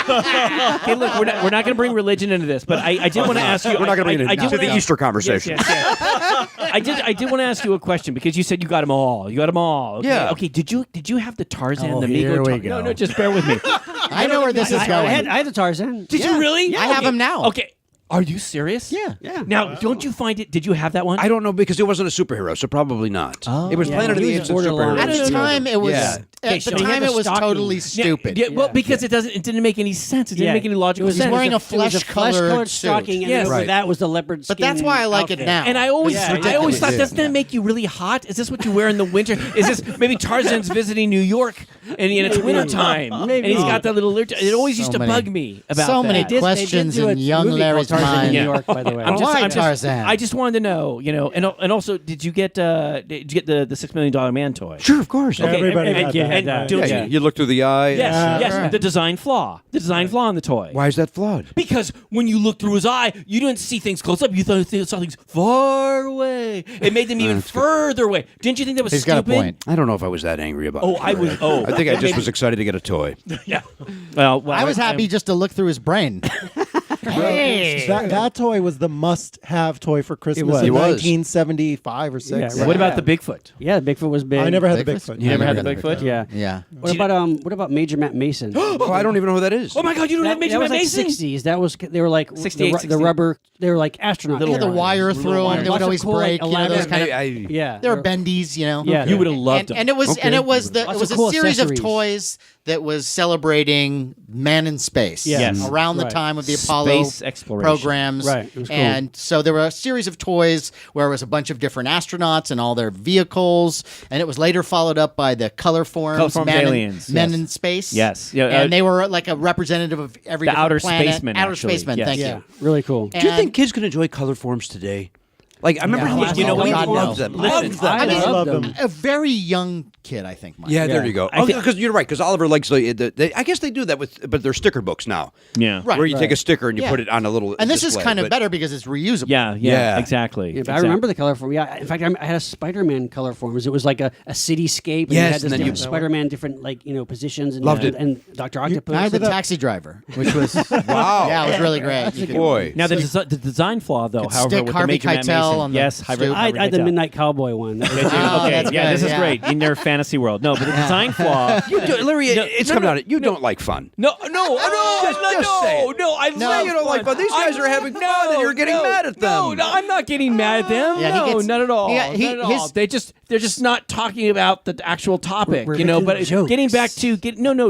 Okay, look, we're not going to bring religion into this, but I did want to ask you. We're not going to bring I it did into wanna- the Easter conversation. Yes. I did want to ask you a question because you said you got them all. You got them all. Okay. Yeah. Okay. Did you have the Tarzan, Oh, the here Mego? we go. No, just bear with me. I know where this is I going. had the Tarzan. Did you really? I have 'em now. Okay. Are you serious? Yeah. Now, don't you find it? Did you have that one? I don't know because it wasn't a superhero, so probably not. It was Yeah, Planet of he the was Apes and borderline. superheroes. At the time, it was. Yeah. At the so he had time, the it was stocking. totally Yeah, stupid. Yeah, well, because it didn't make any sense. It didn't make any logical It was sense. He's wearing a it was flesh-colored flesh-colored suit. stocking, and Yes. over Right. that was the leopard skin. But that's why I like it outfit. now. And I always, Yeah, I always ridiculous. thought, doesn't that make you really hot? Is this what you wear in the winter? Is this maybe Tarzan's visiting New York and it's winter time and Maybe. he's got that little? It always used to many- bug me about so that. many They did questions do a in young movie called Larry's Tarzan mind. in New York, by the way. Why Tarzan? I just wanted to know, and also, did you get the $6 Million Man toy? Sure, of course. Okay, Everybody and, got and, that. and Yeah. don't Yeah, you- you look through the eye. Yes, right. the design flaw on the toy. Why is that flawed? Because when you look through his eye, you didn't see things close up. You saw things far away. It made them even further away. Didn't you think that was He's stupid? got a point. I don't know if I was that angry about Oh, it. I was. Oh, I think I just was excited to get a toy. Yeah. Well, I was happy just to look through his brain. Hey. That toy was the must-have toy for Christmas was. in It was. 1975 or 6. Yeah, What about the Bigfoot? Yeah, Bigfoot was big. I never had the Bigfoot? Bigfoot. You never had the never Bigfoot? Yeah. Yeah. What about Major Matt Mason? Oh, I don't even know who that is. Oh my God! You don't have Major that was Matt like Mason? 60s. That was they were like 68, the 60. rubber. They were like astronauts. They had the wire through them. They would Lots of always cool, like, break. Those elaborate- kind of. Yeah, They were bendies, Yeah, You would have loved and them. it was Okay. and it was Lots it was of a cool series accessories. of toys that was celebrating man in space. Yes. Around the Right. time of the Apollo Space exploration. programs. Right. It was cool. And so there were a series of toys where it was a bunch of different astronauts and all their vehicles, and it was later followed up by the color forms, aliens, men yes. in space. Yes. Yeah, and they were like a representative of every The different outer planet. spacemen, Outer actually. spacemen. Yes. Thank yeah, you. really cool. Do you And- think kids can enjoy color forms today? Like, I remember No. how much You know, we we- loved them. Listen, Loved them. I mean, love love them. them. A very young kid, I think. Mike. Yeah, there Yeah. you go. I think- Because you're right. Because Oliver likes I guess they do that but they're sticker books now. Yeah. Right. Where you take a sticker and you Yeah. put it on a little. And this is display, kind of but- better because it's reusable. Yeah. Yeah. Exactly. Yeah, but I remember the color form. Yeah, in fact, I had a Spider-Man color forms. It was like a cityscape. And you Yes, had this and then different you- Spider-Man, different positions. And, Loved it. And Dr. Octopus. I had the Remember that- taxi driver, which was Wow. yeah, it was really great. You could- Boy. Now the design flaw, though, Could however, stick with Harvey the Major Matt Keitel Mason, on the yes, stoop. Harvey I had the Keitel. Midnight Cowboy one. That was- Oh, Okay, that's yeah, good, this is yeah. great in your fantasy world. No, but the design flaw. Larry, No, it's no, coming no, out. You don't like fun. No, Just say it. no. I love you don't like fun. These guys are having fun, and you're getting mad at them. No, I'm not getting mad at them. Yeah, he no, gets- not at all. he- Not at all. his- They're just not talking about the actual topic, We're you know. making But jokes. getting back to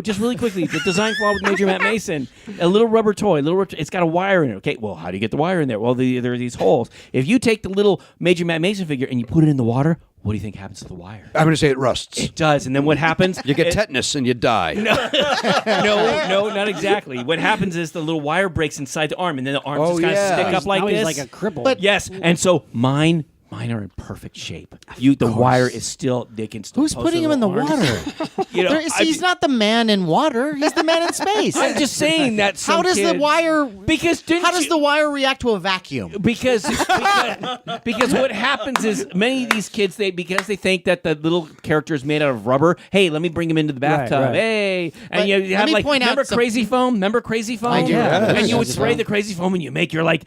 just really quickly, the design flaw with Major Matt Mason, a little rubber toy, it's got a wire in it. Okay, well, how do you get the wire in there? Well, there are these holes. If you take the little Major Matt Mason figure and you put it in the water, what do you think happens to the wire? I'm going to say it rusts. It does, and then what happens? You get tetanus and you die. No, not exactly. What happens is the little wire breaks inside the arm, and then the arms Oh, just kind of yeah. stick up like now this. he's like a cripple. But- Yes, and so mine Mine are in perfect shape. The wire is still. They can still. Who's post putting him in the their arms. water? I He's mean- not the man in water. He's the man in space. I'm just saying that. How some does the kids- wire? Because How does the wire react to a vacuum? because what happens is many of these kids because they think that the little character is made out of rubber. Hey, let me bring him into the bathtub. right. Hey, But and you let have me like point out remember some- crazy foam? Remember crazy foam? I do. Yeah. And you would Crazy spray foam. the crazy foam and you make your like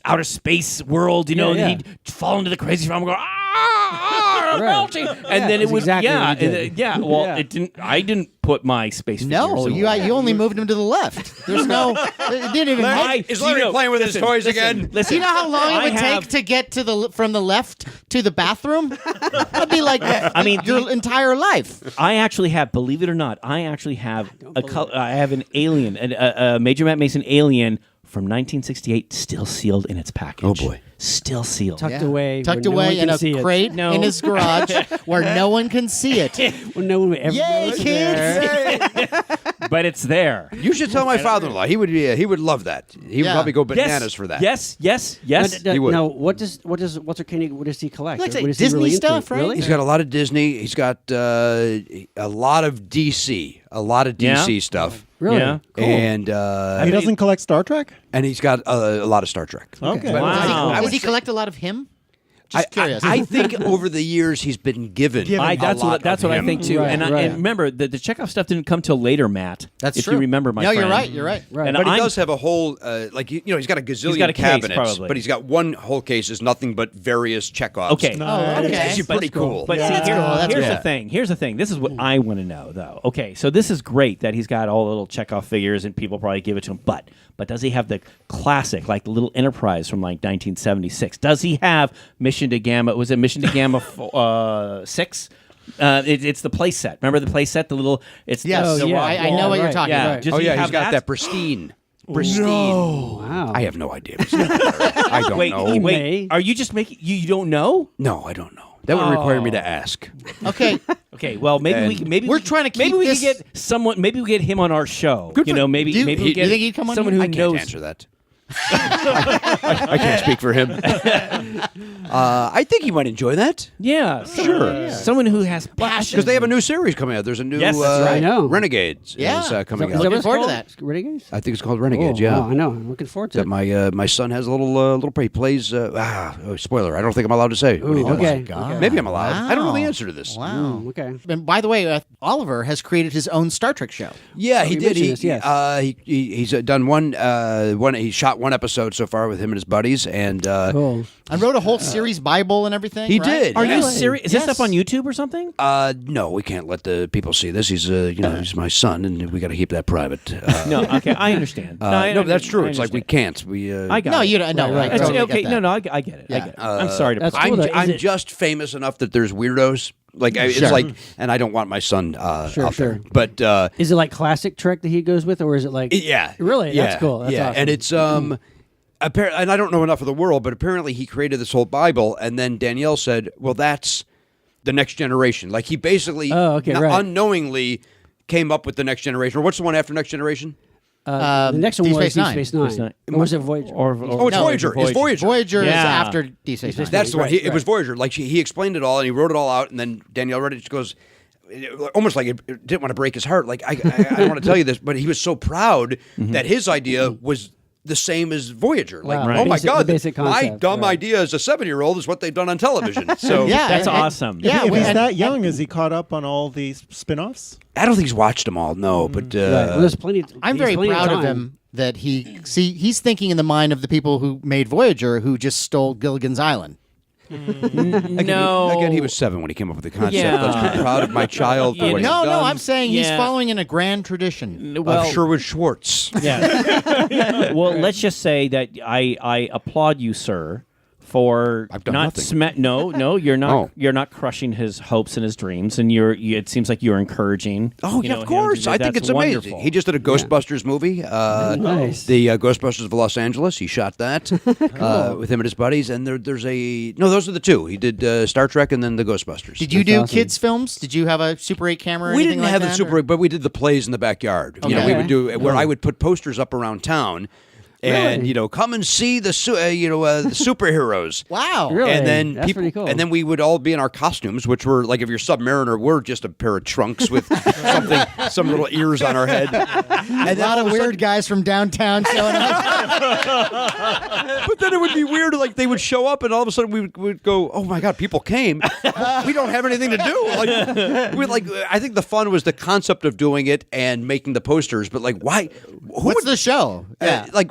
outer space world, Yeah, and yeah. he'd fall into the crazy foam and go I'm Right. melting, and then that's it would exactly what you did. Well, Yeah. it didn't. I didn't put my space. No, figures in you the water. only moved him to the left. There's no. It didn't even. Is Larry playing with his toys again? Listen, Do you know how long it I would have- take to get to from the left to the bathroom? That'd be like your entire life. I actually have, believe it or not, I have I have an alien, a Major Matt Mason alien from 1968, still sealed in its package. Oh, boy. Still sealed. Tucked away, Tucked where no away one in can a see it. crate No. in his garage where no one can see it. Well, no one would ever Yay, know it's kids! there. But it's there. You should tell my father-in-law. He would love that. He would Yeah. probably go bananas Yes, for that. Yes. He would. Now, what does Walter Koenig? What does he collect? Like What is Disney he really into? stuff, right? Really? He's got a lot of Disney. He's got a lot of DC. A lot of DC Yeah? stuff. Really? Yeah. Cool. And He doesn't collect Star Trek? and he's got a lot of Star Trek. Okay. Wow. Does he collect a lot of him? Just curious. I think over the years he's been given. That's what I him. think too. Right, and right. remember, the Chekhov stuff didn't come till later, Matt. That's if true. you remember, my no, friend. you're right. You're right. Right. And But he I'm- does have a whole, he's got a gazillion got a case, cabinets, probably. but he's got one whole case is nothing but various Chekhovs. Okay. Oh, okay. It's actually pretty cool. But Yeah, see, that's cool, that's here's cool. the thing. Here's the thing. This is what I want to know, though. Okay, so this is great that he's got all the little Chekhov figures, and people probably give it to him. But does he have the classic, like the little Enterprise from like 1976? Does he have Mission to Gamma? Was it Mission to Gamma 6? It's the play set. Remember the play set? The little. It's Yes, the- I know what you're talking Yeah. about. Does Oh he yeah, have he's got that pristine. Wow. I have no idea. I don't Wait, know. wait. Are you just making? You don't know? No, I don't know. That would require me to ask. Okay. Okay, well maybe We're trying to keep maybe we this- could get someone. Maybe we get him on our show. Good you for- know, maybe Do you- maybe do we you get think he'd come on someone here? who I can't knows. answer that. I can't speak for him. I think he might enjoy that. Yeah, Sure. Someone who has passion. Because they have a new series coming out. There's a new Yes, that's right. I know. Renegades Yeah. is coming Is out. that what Looking it's forward to called? that. Renegades? I think it's called Renegades. Yeah. Wow, I know. I'm looking forward to That it. my son has a little he plays spoiler. I don't think I'm allowed to say what he Ooh, does. okay. God. Maybe I'm allowed. I don't know the Wow. answer to this. Wow. Okay. And by the way, Oliver has created his own Star Trek show. Yeah, he you did. mentioned this, yes. He's done one. He shot one episode so far with him and his buddies, and Cool. And wrote a whole series Bible and everything. He right? did. Are you Yes. serious? Is Yes. this up on YouTube or something? No, we can't let the people see this. He's he's my son, and we got to keep that private. No. Okay, I understand. No, that's true. I It's like we understand. can't. We. I got No, it. you don't. No, Right, right. I totally okay. get that. No, I get it. I Yeah. get it. I'm sorry to. That's put- cool. Is I'm it- just famous enough that there's weirdos. Like it's Sure. like, and I don't want my son Sure, out sure. there. But Is it like classic Trek that he goes with, or is it like? yeah, Really? yeah, That's cool. That's yeah, awesome. and it's and I don't know enough of the world, but apparently he created this whole Bible, and then Danielle said, "Well, that's the next generation." Like he basically, unknowingly, came up with the next generation. Or what's the one after next generation? The next one Deep was Space Deep Nine. Space Nine. Space Nine. Or was it Voyager? Oh, it's No, Voyager. It's Voyager. Voyager is Yeah. after Deep Space Nine. That's the one. Right, It was Voyager. Like he explained it all, and he wrote it all out, and then Danielle read it. She goes, almost like it didn't want to break his heart. Like I don't want to tell you this, but he was so proud that his idea was the same as Voyager. Like, Wow. oh my Basic- the God, basic my concept, dumb right. idea as a 7-year-old is what they've done on television. So Yeah, That's and- awesome. Yeah, if we- he's and- that young, is he caught up on all these spin-offs? I don't think he's watched them all. No, but Right. Well, there's plenty. I'm there's very plenty proud of time. him that he's thinking in the mind of the people who made Voyager, who just stole Gilligan's Island. No. again, he was 7 when he came up with the concept. Yeah. I'm proud of my child for Yeah. what he's No, done. I'm saying he's Yeah. following in a grand tradition. Well, of Sherwood Schwartz. Yeah. Well, let's just say that I applaud you, sir, for I've done not nothing. No, you're not. Oh. You're not crushing his hopes and his dreams, and it seems like you're encouring. Oh, you yeah, know, of him. course. I think That's it's amazing. wonderful. He just did a Ghostbusters movie. Nice. The Ghostbusters of Los Angeles. He shot that with him and his buddies. And those are the two. He did Star Trek and then the Ghostbusters. Did you That's do awesome. kids films? Did you have a Super 8 camera? Or We anything didn't like have that, the Super, or- but we did the plays in the backyard. You know, Okay. we would do where I would put posters up around town. and Really? come and see the the superheroes. Wow. Really? And then That's pretty cool. and then we would all be in our costumes, which were like if you're Submariner, we're just a pair of trunks with some little ears on our head. And a lot of weird guys from downtown showing up. But then it would be weird, like they would show up, and all of a sudden we would go, "Oh my God, people came! We don't have anything to do." I think the fun was the concept of doing it and making the posters, but like, why? What's the show?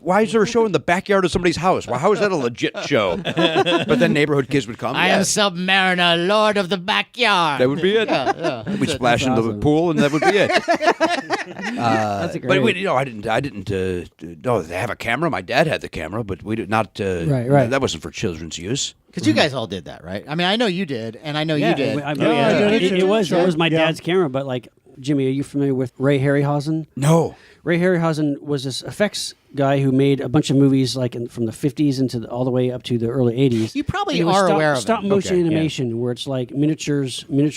Why is there a show in the backyard of somebody's house? Well, how is that a legit show? But then neighborhood kids would come. I am Submariner, Lord of the Backyard. That would be it. We'd splash into the pool, and that would be it. That's a great. But I didn't. No, they have a camera. My dad had the camera, but we did not. Right. That wasn't for children's use. Because you guys all did that, right? I mean, I know you did, and I know you did. It was my Yeah. dad's camera, but like Jimmy, are you familiar with Ray Harryhausen? No. Ray Harryhausen was this effects guy who made a bunch of movies like from the 50s into all the way up to the early 80s. You probably And it was are aware of stop him. motion Okay, yeah. animation where it's like miniature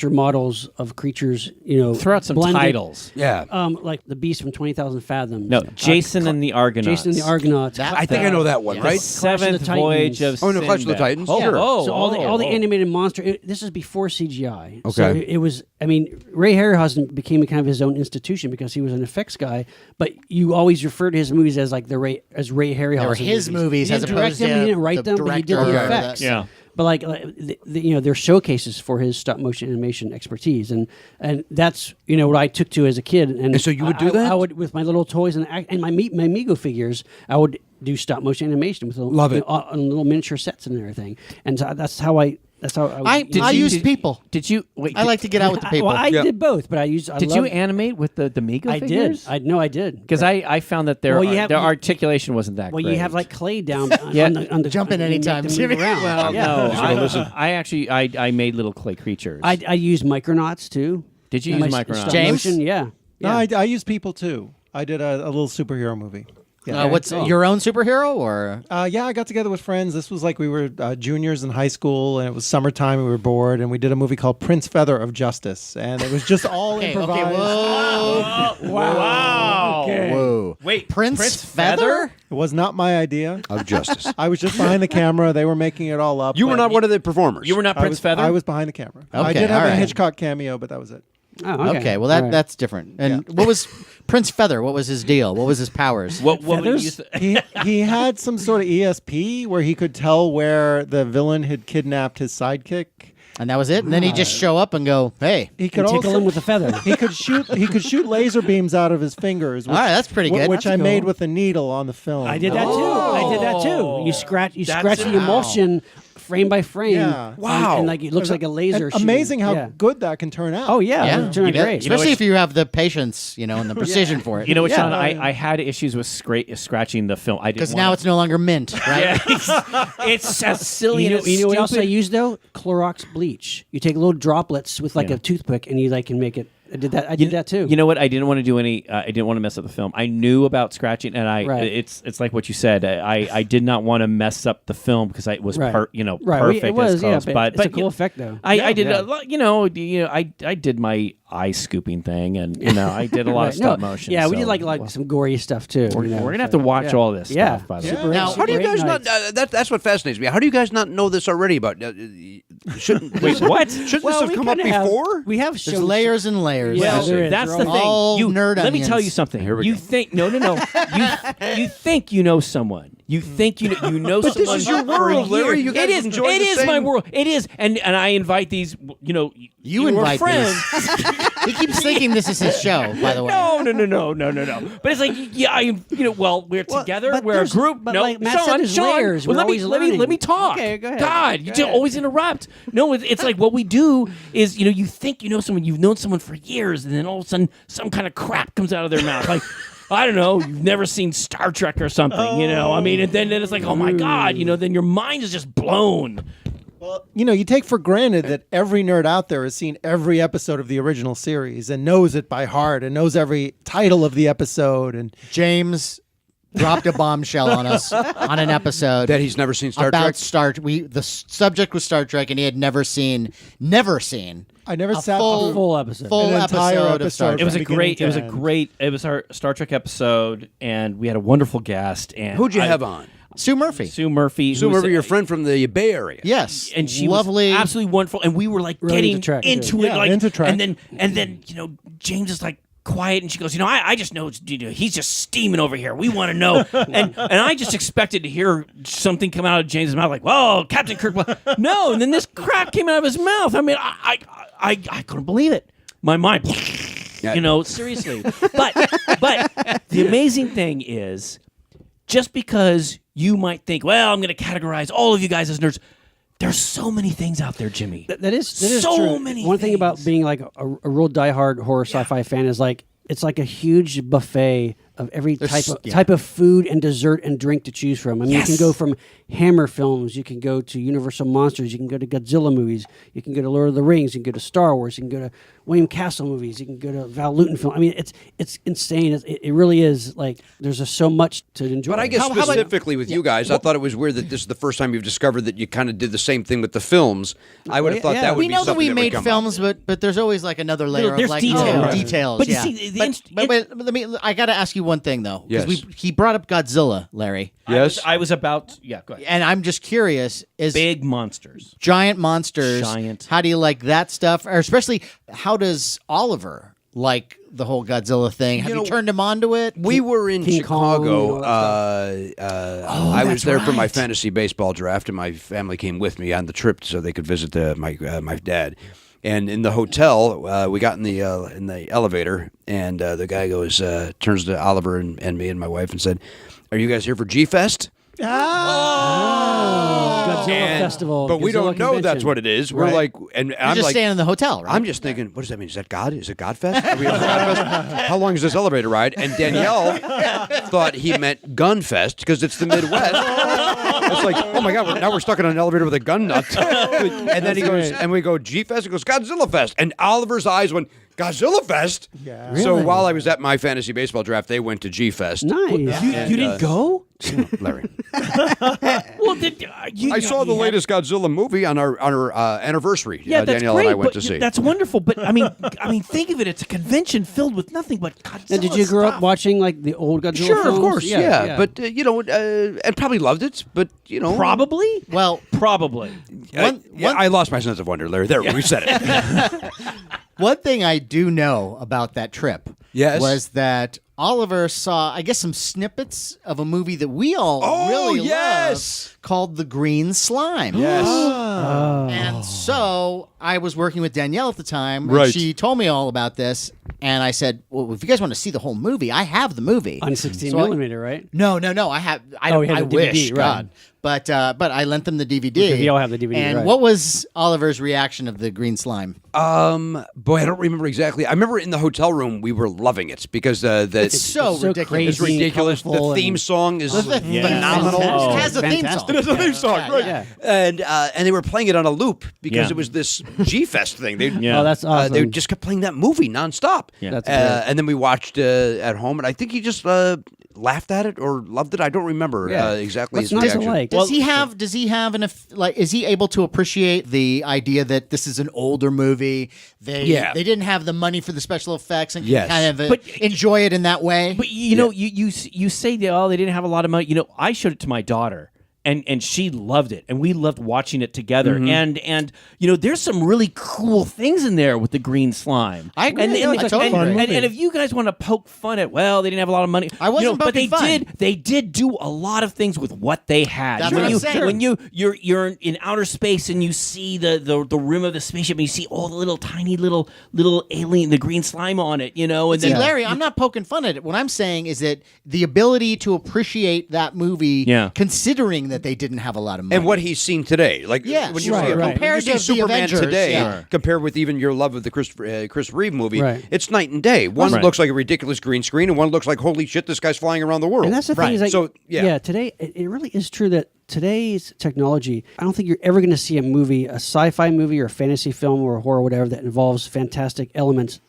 models of creatures, Throw out some blended. titles. Yeah. Like the Beast from 20,000 Fathoms. No, Jason and the Argonauts. Jason and the Argonauts. I think I know that one, The right? Seventh Clash of the Voyage of Titans. Oh, no, Clash of the Sinbad. Titans. Oh, Sure. oh, So all the oh. animated monster. This is before CGI. Okay. So it was. I mean, Ray Harryhausen became kind of his own institution because he was an effects guy. But you always refer to his movies as like Ray Harryhausen. They were his movies He as didn't direct opposed them, to he didn't write the them, but he did director the or effects. Yeah. But like they're showcases for his stop motion animation expertise, and that's what I took to as a kid. And so you would do that? I would with my little toys and my Mego figures. I would do stop motion animation with Love it. on little miniature sets and everything. And so that's how I. I used people. Did you? Wait, I like to get out with the people. Well, I Yeah. did both, but I used. Did you animate with the Mego I figures? did. I did. Because I found that their articulation wasn't that Well, great. you have like clay down Yeah. on the Jump in and you make anytime, them Jimmy. move around. Well, yeah. no, I actually I made little clay creatures. I used Micronauts too. Did you And use my Micronauts? stop James? motion, yeah. No, I use people too. I did a little superhero movie. Yeah. What's your own superhero or? Yeah, I got together with friends. This was like we were juniors in high school, and it was summertime. We were bored, and we did a movie called Prince Feather of Justice, and it was just all improvised. Whoa. Wow. Okay. Whoa. Wait, Prince Feather? It was not my idea. Of justice. I was just behind the camera. They were making it all up. You were but not one of the performers. You were not Prince Feather? I was behind the camera. I Okay, did have all a right. Hitchcock cameo, but that was it. Oh, Okay, well that Right. that's different. And what was Prince Feather? What was his deal? What was his powers? What would you Feathers? He had some sort of ESP where he could tell where the villain had kidnapped his sidekick. And that was it. And then he'd just show up and go, "Hey." He could And tickle also him with a feather. he could shoot laser beams out of his fingers. Which, All right, that's pretty good. Which That's I made cool. with a needle on the film. I did that too. I did that too. You scratch the emulsion frame by frame. Yeah. Wow. And like it looks like a laser. And shooting. amazing how Yeah. good that can turn out. Oh yeah, Yeah, it turned out you bet. great. Especially if you have the patience, and the precision for it. You know what, Yeah. Sean? I had issues with scratching the film. I didn't Because now it's no longer mint, right? it's as silly You know, and you know what else I stupid. use though? Clorox bleach. You take little droplets with like Yeah. a toothpick, and you can make it. I did that. I did that too. You know what? I didn't want to do any. I didn't want to mess up the film. I knew about scratching, and Right. it's like what you said. I did not want to mess up the film because it was Right. perfect It was, as close. yeah, but it's a cool effect though. I did Yeah. a lot. I did my eye scooping thing, and I did a lot of Right. stop No, motion. Yeah, we so- did like some gory stuff too. We're gonna have to watch all this Yeah. stuff. By the Super way. Now, How do you Super guys 8 not? nights. That's what fascinates me. How do you guys not know this already? About shouldn't Wait, what? Shouldn't Well, this have we come up kinda have- before? We have There's shown layers and layers. Yeah, Well, there is. that's They're the all thing. nerd Let me tell onions. you something. Here we you go. think no. You think you know someone. You think you know But this someone. is your for world, a year. Larry. You guys it is. enjoy It the is my same- world. It is. And I invite these. You your invite friends. He keeps thinking this is his show, by the way. No. But it's like, yeah, we're together. but We're a there's- group. but no, like Matt Sean, said, there's Sean, layers. well, We're always let me learning. talk. Okay, go ahead. God, Go you just ahead. always interrupt. No, it's like what we do is, you think you know someone, you've known someone for years, and then all of a sudden some kind of crap comes out of their mouth. Like, I don't know, you've never seen Star Trek or something, I mean, and then it's like, oh my God, then your mind is just blown. Well, you take for granted that every nerd out there has seen every episode of the original series and knows it by heart and knows every title of the episode. And James dropped a bombshell on us on an episode That he's never seen Star about Trek? The subject was Star Trek, and he had never seen. I never sat full- through Full episode. full an entire episode of Star episode. It was a Beginning great. to It was a end. great. It was our Star Trek episode, and we had a wonderful guest. And Who'd you have on? Sue Murphy. Sue Murphy. Sue who's- Murphy, your friend from the Bay Area. Yes, and she lovely. was absolutely wonderful, and we were like Really getting into Trek, too. into it, Yeah, like into Trek. and then James is like quiet, and she goes, I just know he's just steaming over here. We want to know, and I just expected to hear something come out of James's mouth, like, "Whoa, Captain Kirk!" No, and then this crap came out of his mouth. I mean, I couldn't believe it. My mind, seriously. But the amazing thing is, just because you might think, well, I'm going to categorize all of you guys as nerds. There's so many things out there, Jimmy. That is So true. many One thing about things. being like a real diehard horror sci-fi fan is like it's like a huge buffet of every type of food and dessert and drink to choose from. I mean, you can go from Hammer films, you can go to Universal Monsters, you can go to Godzilla movies, you can go to Lord of the Rings, you can go to Star Wars, you can go to William Castle movies, you can go to Val Lewton film. I mean, it's insane. It really is like there's just so much to enjoy. But I guess specifically with you guys, I thought it was weird that this is the first time you've discovered that you kind of did the same thing with the films. I would have thought that would we be know that something we would made come films, but there's always like another layer of There's like details. details. But you yeah. see, but wait, let me. I got to ask you one thing though, Yes. because he brought up Godzilla, Larry, Yes. I was about. Yeah, go ahead. and I'm just curious: is Big monsters. giant monsters? Giant. How do you like that stuff? Or especially, how does Oliver like the whole Godzilla thing? Have you turned him onto it? We were in King Kong Chicago. and all I was there for my right. fantasy baseball draft, and my family came with me on the trip so they could visit my dad. And in the hotel, we got in the elevator, and the guy goes, turns to Oliver and me and my wife and said, "Are you guys here for G-Fest?" Godzilla And- Festival. but we Godzilla don't know convention. that's what it is. We're Right. like, and You're I'm just like, staying in the hotel, right? I'm just thinking, what does that mean? Is that God? Is it Godfest? Are we on Godfest? How long is this elevator ride? And Danielle thought he meant Gunfest because it's the Midwest. It's like, oh my God, now we're stuck in an elevator with a gun nut. And then he goes, and we go, G-Fest? He goes, Godzilla Fest. And Oliver's eyes went, Godzilla Fest? Yeah. So Really? while I was at my fantasy baseball draft, they went to G-Fest. Nice. You didn't go? Larry. Well, I saw the latest Godzilla movie on our anniversary. Yeah, that's Danielle great. and I went but to see. That's wonderful. But I mean, think of it. It's a convention filled with nothing but Godzilla. Now, did you grow up stuff. watching like the old Godzilla Sure, films? of course, yeah. But and probably loved it. But Probably. well, Probably. I lost my sense of wonder, Larry. There, we said it. one thing I do know about that trip Yes. was that Oliver saw, I guess, some snippets of a movie that we all really yes. love called The Green Slime. Yes. And so I was working with Danielle at the time, and Right. she told me all about this, and I said, well, if you guys want to see the whole movie, I have the movie. On 16 So I- millimeter, right? No, I have. I Oh, don't. you had I the wish, DVD, right. God. But I lent them the DVD. Because we all have the DVD, And right. what was Oliver's reaction of the green slime? Boy, I don't remember exactly. I remember in the hotel room we were loving it because It's so ridiculous. crazy. it's ridiculous. The colorful theme and- song is Phenomenal. fantastic. It has a theme song. Fantastic. There's a theme song, right? yeah. And they were playing it on a loop because Yeah. it was this G-Fest thing. They, Yeah. Oh, that's awesome. they just kept playing that movie nonstop. Yeah. That's great. And then we watched at home, and I think he just laughed at it or loved it. I don't remember Yeah. exactly What's his nice reaction. alike? Does he have is he able to appreciate the idea that this is an older movie? They didn't have the money for the special effects and Yes. kind of But- enjoy it in that way. But you say that they didn't have a lot of money. I showed it to my daughter. And she loved it, and we loved watching it together. And there's some really cool things in there with the green slime. I agree. And, Yeah, I totally agree. and if you guys want to poke fun at, well, they didn't have a lot of money. I wasn't but they poking fun. They did do a lot of things with what they had. That's when what you I'm saying. when you're in outer space and you see the rim of the spaceship and you see all the little tiny little alien, the green slime on it, and See, then Larry, I'm not poking fun at it. What I'm saying is that the ability to appreciate that movie, considering that they didn't have a lot of money. And what he's seen today, like Yes, when you right, see, right. when you Compared see to the Superman Avengers, today, yeah. compared with even your love of the Chris Reeve movie, Right. it's night and day. One Right. looks like a ridiculous green screen, and one looks like, holy shit, this guy's flying around the world. And that's the thing is like, So today it really is true that today's technology, I don't think you're ever going to see a movie, a sci-fi movie or a fantasy film or a horror, whatever, that involves fantastic elements.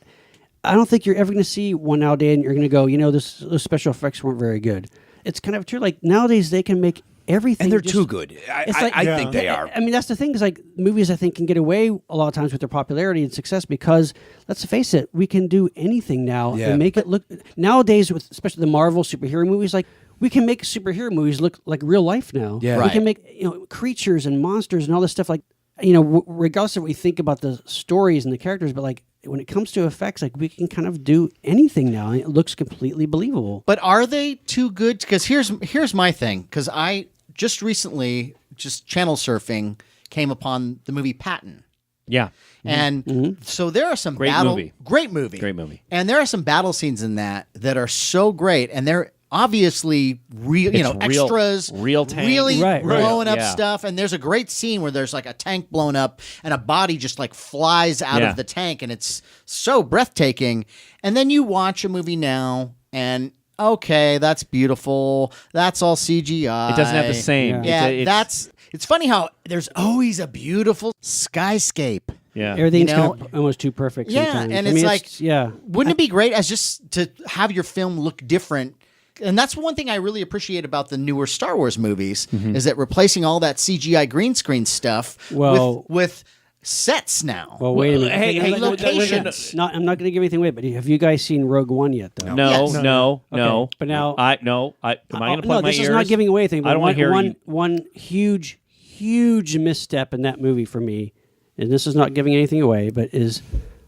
I don't think you're ever going to see one nowadays and you're going to go, those special effects weren't very good. it's kind of true. Like nowadays, they can make everything, And they're just- too good. It's like- I think they are. I mean, that's the thing. Is like movies, I think, can get away a lot of times with their popularity and success because, let's face it, we can do anything now Yeah. and make it look. Nowadays, with especially the Marvel superhero movies, like we can make superhero movies look like real life now. Yeah. we Right. can make creatures and monsters and all this stuff. Like regardless of what we think about the stories and the characters, but like when it comes to effects, like we can kind of do anything now, and it looks completely believable. But are they too good? Because here's my thing. Because I just recently, just channel surfing, came upon the movie Patton. Yeah. And so there are some Great movie. Great movie. Great movie. And there are some battle scenes in that are so great, and they're obviously real, It's real- extras, real tanks. really Right, right. blowing up Yeah. stuff. And there's a great scene where there's like a tank blown up, and a body just like flies out Yeah. of the tank, and it's so breathtaking. And then you watch a movie now, and okay, that's beautiful. That's all CGI. It doesn't have the same. Yeah, It's- it's funny how there's always a beautiful skyscape. yeah. Everything's You know? kind of almost too perfect. Yeah, sometimes. and I it's mean, like, yeah. Wouldn't it be great as just to have your film look different? And that's one thing I really appreciate about the newer Star Wars movies is that replacing all that CGI green screen stuff Well- with sets now. Well, wait a minute. hey, locations. I'm not going to give anything away, but have you guys seen Rogue One yet, though? No, Yes. no, no. Okay, but now- am I going to plug no, my this ears? is not giving away anything. But I don't want to hear you. one huge misstep in that movie for me, and this is not giving anything away, but is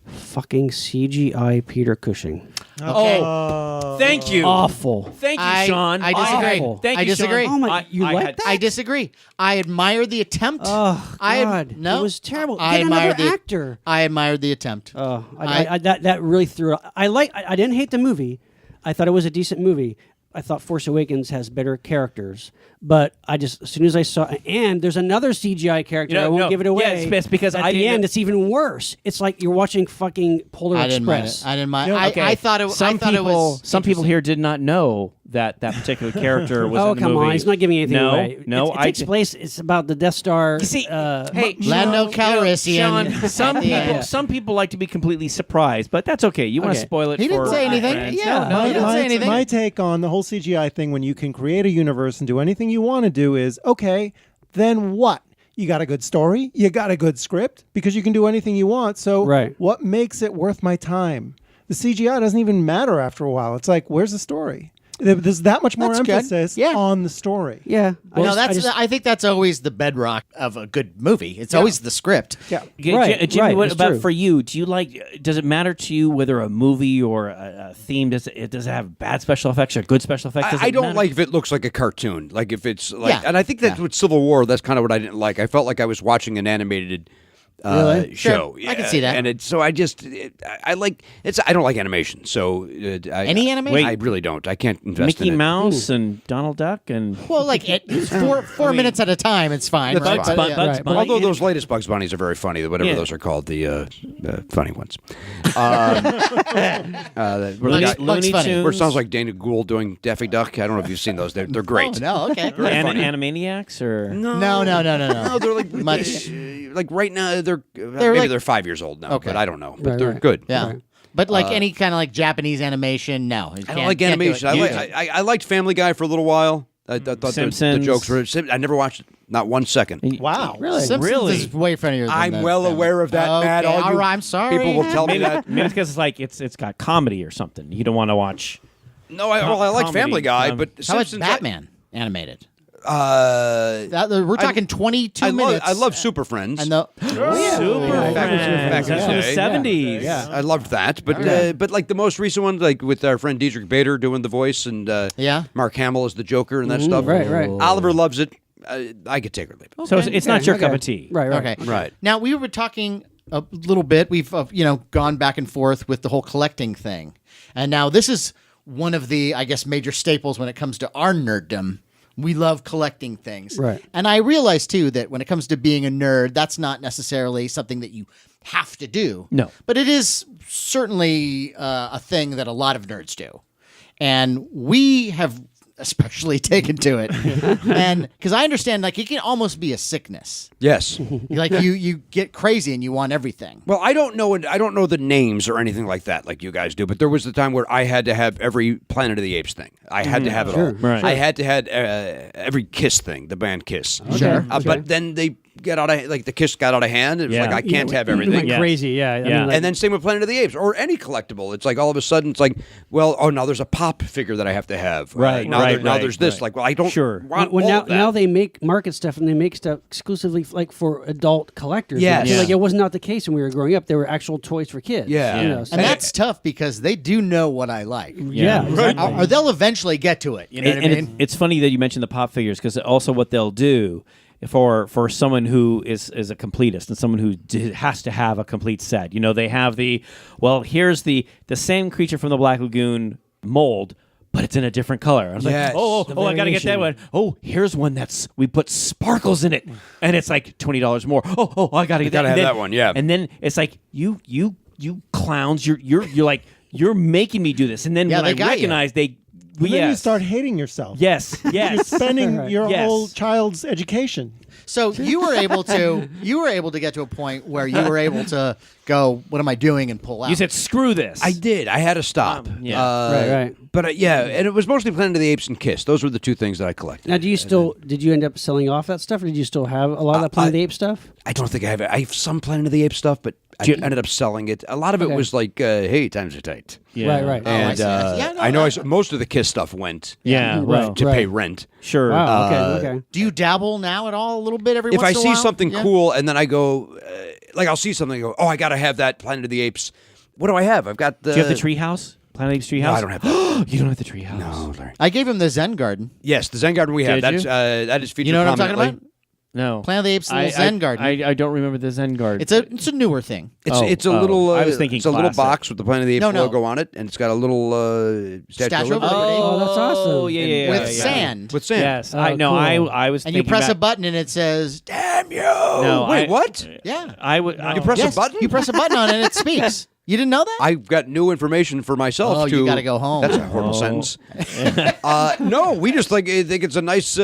fucking CGI Peter Cushing. Oh, thank you. Awful. Thank you, I- Sean. I disagree. Awful. Thank I you, disagree. Sean. Oh my- you like had- that? I disagree. I admire the attempt. Oh God! No, it was terrible. I Get admire another the actor. I admired the attempt. Oh, that really threw. I didn't hate the movie. I thought it was a decent movie. I thought Force Awakens has better characters, but I just as soon as I saw, and there's another CGI character. I won't give it away. Yeah, it's because at I the didn't- end, it's even worse. It's like you're watching fucking Polar I didn't mind it. Express. I didn't mind. No, I thought it. Some I thought people, it was some people interesting. here did not know that particular character was Oh in the come movie. on! He's not giving anything no, away. No, it takes place. It's about the Death Star. You see, hey, Lando Calrissian. Sean, some at the people, end. some people like to be completely surprised, but that's okay. You want to Okay. spoil it? He didn't for say our anything. friends. Yeah, no, he didn't say anything. My take on the whole CGI thing, when you can create a universe and do anything you want to do, is okay, then what? You got a good story, you got a good script, because you can do anything you want. So Right. what makes it worth my time? The CGI doesn't even matter after a while. It's like, where's the story? There's that much more That's good. emphasis Yeah. on the story. Yeah. I think that's always the bedrock of a good movie. It's always the script. Yeah. Right, Jimmy, right, what it's about true. for you? Do you like? Does it matter to you whether a movie or a theme does it have bad special effects or good special effects? Does I it don't matter? like if it looks like a cartoon. Like if it's like, Yeah. and I think that's with Civil War. That's kind of what I didn't like. I felt like I was watching an animated Really? show. Sure. I can see that. And so I just, I like it's. I don't like animation. So Any animation? I really don't. I can't invest Mickey in it. Mouse and Donald Duck and Well, like four minutes at a time, it's fine. That's right? fine. But, Bugs yeah. Bunny. right, but Although those latest Bugs Bunnies are very funny, whatever Yeah. those are called, the funny ones. Where, the Bugs guy- Bugs funny. where it sounds like Dana Gould doing Daffy Duck. I don't know if you've seen those. They're great. Oh, no, okay. Animaniacs or No, no, no, no, no. No, they're like Much. like right now maybe like- they're 5 years old now, Okay. but I don't know. But Right, they're right. good. Yeah. Right. But like any kind of like Japanese animation, no. I don't like animation. I liked Family Guy for a little while. I thought the Simpsons. jokes were. I never watched it, not 1 second. Wow. Really? Simpsons Really? is way funnier than I'm that well Family. aware of that, okay, Matt. All all you right, I'm sorry. People will tell me that. maybe it's because it's like it's got comedy or something. You don't want to watch. No, I like comedy. Family Guy, but How about Simpsons, Batman animated? I, We're talking 22 minutes. I love Super Friends. And the Super Back Friends. in That's the from the day. 70s. Yeah. I loved that, but like the most recent one, like with our friend Diedrich Bader doing the voice and Yeah. Mark Hamill as the Joker and that stuff. right, right. Oliver loves it. I could take or leave it. So it's not your Okay. cup of tea. Right, right. Okay. Right. Now we were talking a little bit. We've gone back and forth with the whole collecting thing, and now this is one of the major staples when it comes to our nerddom. We love collecting things, Right. And I realize too that when it comes to being a nerd, that's not necessarily something that you have to do. No. but it is certainly a thing that a lot of nerds do, and we have especially taken to it. And because I understand, like, it can almost be a sickness. Yes. Like you get crazy and you want everything. Well, I don't know the names or anything like that, like you guys do. But there was the time where I had to have every Planet of the Apes thing. I had to have it all. Right. I had to have every Kiss thing, the band Kiss. Sure. But then they get out of the Kiss got out of hand. It was Yeah. like I can't have It everything. went Yes. crazy, yeah. I Yeah. mean, like, And then same with Planet of the Apes or any collectible. It's like all of a sudden it's like, well, oh, now there's a Pop figure that I have to have. Right, Now, right, now right, there's this. right. Like, well, I don't Sure. want well, all now of that. now they market stuff and they make stuff exclusively like for adult collectors. Yes. So, Yeah. like it was not the case when we were growing up. There were actual toys for kids. Yeah. You Yeah. know, so- And that's tough because they do know what I like. yeah, exactly. Or they'll eventually get to it. You know what I mean? It's funny that you mentioned the Pop figures because also what they'll do for someone who is a completist and someone who has to have a complete set. You know, they have here's the same creature from the Black Lagoon mold, but it's in a different color. I was Yes. like, oh, I got to get that one. Oh, here's one we put sparkles in it, and it's like $20 more. Oh, I got to get that. gotta And have then- that one, yeah. And then it's like you clowns, you're like you're making me do this, and then Yeah, when they I got you. recognize they. And then you Yes. start hating yourself. Yes. You're spending Right. your Yes. whole child's education. So you were able to get to a point where you were able to go, what am I doing, and pull out. You said, "Screw this." I did. I had to stop. yeah. Right. But yeah, and it was mostly Planet of the Apes and Kiss. Those were the two things that I collected. Now, did you end up selling off that stuff, or did you still have a lot of that Planet of the Apes stuff? I don't think I have it. I have some Planet of the Apes stuff, but I ended up selling it. A lot of it Okay. was like, hey, times are tight. Yeah. Right. Oh, I And see. Yeah, no, I know no. most of the Kiss stuff went Yeah. Well, to Right. pay rent. sure. Wow. Okay. Do you dabble now at all a little bit every If once I in a see while? something Yeah. cool and then I go, like I'll see something and go, oh, I got to have that Planet of the Apes. What do I have? I've got the... Do you have the treehouse? Planet of the Apes treehouse? No, I don't have that. You don't have the treehouse. No, sorry. I gave him the Zen Garden. Yes, the Zen Garden we have. Did That's you? that is featured You know what I'm talking prominently. about? No. Planet of the Apes little Zen Garden. I don't remember the Zen Garden. It's a newer thing. It's a little. I was thinking it's a little classic. box with the Planet of the Apes No, no. logo on it, and it's got a little statue Statue of of Liberty. Liberty. Oh, that's awesome. Oh, yeah. with yeah. sand. With sand. Yes. Oh, I know. cool. I was And you thinking press a back- button and it says, Damn you! No, Wait, what? yeah. I would. You press Yes, a button? You press a button on it and it speaks. You didn't know that? I've got new information for myself. Oh, to, you gotta go home. That's a horrible sentence. No, we just think it's a nice.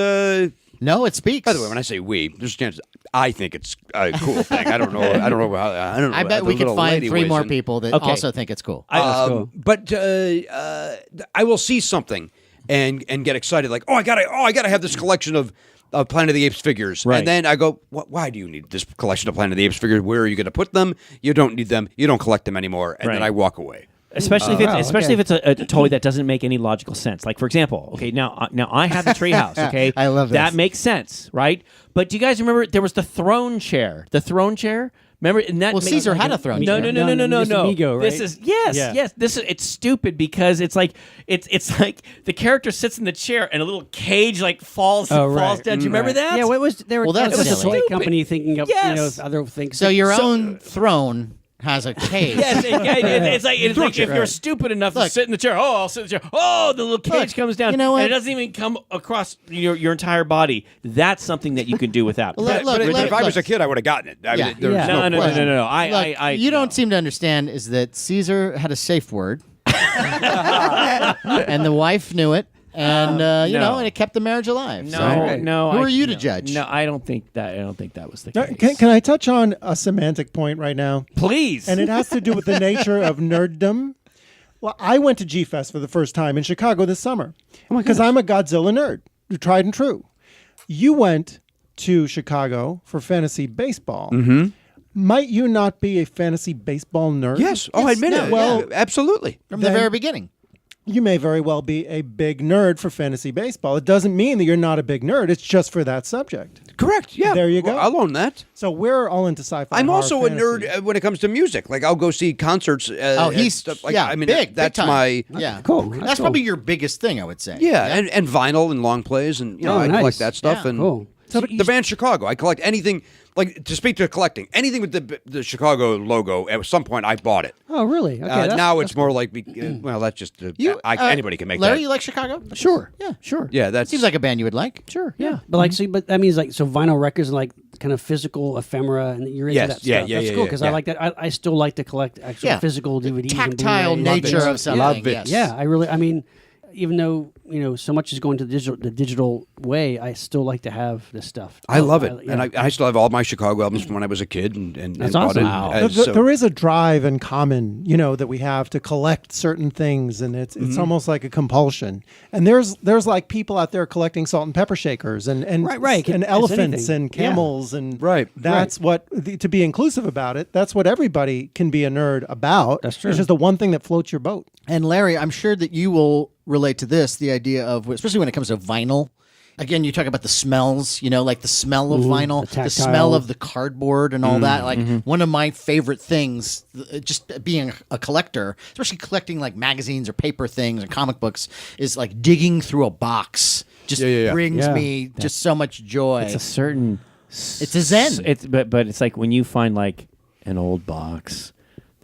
No, it speaks. By the way, when I say we, there's a chance I think it's a cool thing. I don't know. I don't know how. I don't know. I bet the we could little find lady 3 weighs more in. people that Okay. also think it's cool. cool. But I will see something and get excited, like, oh, I gotta have this collection of Planet of the Apes figures, Right. and then I go, why do you need this collection of Planet of the Apes figures? Where are you going to put them? You don't need them. You don't collect them anymore, and then Right. I walk away. Especially if it's a toy that doesn't make any logical sense. Like for example, okay, now I have the treehouse. Okay, I love this. That makes sense, right? But do you guys remember there was the throne chair? The throne chair. Remember? And that Well, Caesar had a throne No, chair. no. Mr. Migo, This right? is yes. Yeah. This is it's stupid because it's like the character sits in the chair and a little cage like falls Oh, right. falls down. Do you remember that? Yeah, what was there? Well, That that's was a silly. toy company thinking of Yes. other things. So your own throne has a cage. Yes, it's like if you're Right. stupid enough to Look. sit in the chair, I'll sit in the chair. Oh, the little cage Look, comes down. you know what? And it doesn't even come across your entire body. That's something that you can do without. Look, But if I was look. a kid, I would have gotten it. I mean, Yeah. there's Yeah. No. question. Look, I you don't seem to understand is that Caesar had a safe word, and the wife knew it, and you no. know, and it kept the marriage alive. No, So, no. Who I- are you to no. judge? No, I don't think that was the case. Can I touch on a semantic point right now? Please. And it has to do with the nature of nerddom. Well, I went to G-Fest for the first time in Chicago this summer because I'm a Godzilla nerd, tried and true. You went to Chicago for fantasy baseball. Mm-hmm. Might you not be a fantasy baseball nerd? Yes. Oh, I admit no, it. well- Yeah, absolutely. From the Then- very beginning. You may very well be a big nerd for fantasy baseball. It doesn't mean that you're not a big nerd. It's just for that subject. Correct. Yeah. There you go. Well, I'll own that. So we're all into sci-fi. I'm horror, also a fantasy. nerd when it comes to music. Like I'll go see concerts. Oh, and he's stuff. Like, yeah, I mean, big. That's big time. my yeah. Cool. That's That's probably your biggest thing, I would say. yeah, and vinyl and long plays and Oh, I nice. collect that stuff Yeah. and Cool. So the band Chicago. I collect anything like to speak to collecting anything with the Chicago logo. At some point, I bought it. Oh, really? Okay. Now it's more like well, that's just anybody can make Larry, that. you like Chicago? Sure. Yeah. Sure. Yeah, that Seems like a band you would like. Sure. Yeah, but like, but that means like, so vinyl records and like kind of physical ephemera, and you're into Yes, that yeah, stuff. yeah, That's yeah, cool yeah, because yeah. I like that. I still like to collect actual Yeah. physical DVDs, Tactile and Blu-rays. nature of something. Love it. Yes. Yeah, I mean, even though so much is going to the digital way, I still like to have this stuff. I love it, yeah. and I still have all my Chicago albums from when I was a kid, and That's bought awesome. it. Wow. So- There is a drive in common, that we have to collect certain things, and it's almost like a compulsion. And there's like people out there collecting salt and pepper shakers and Right. and It's elephants anything. and camels and Right. That's what to be inclusive about it. That's what everybody can be a nerd about. That's true. It's just the one thing that floats your boat. And Larry, I'm sure that you will relate to this, the idea of, especially when it comes to vinyl. Again, you talk about the smells, like the smell of vinyl, the the smell tactile. of the cardboard and all that. Like one of my favorite things, just being a collector, especially collecting like magazines or paper things and comic books, is like digging through a box. Just brings Yeah. me just so much joy. It's a certain. It's a zen. But it's like when you find like an old box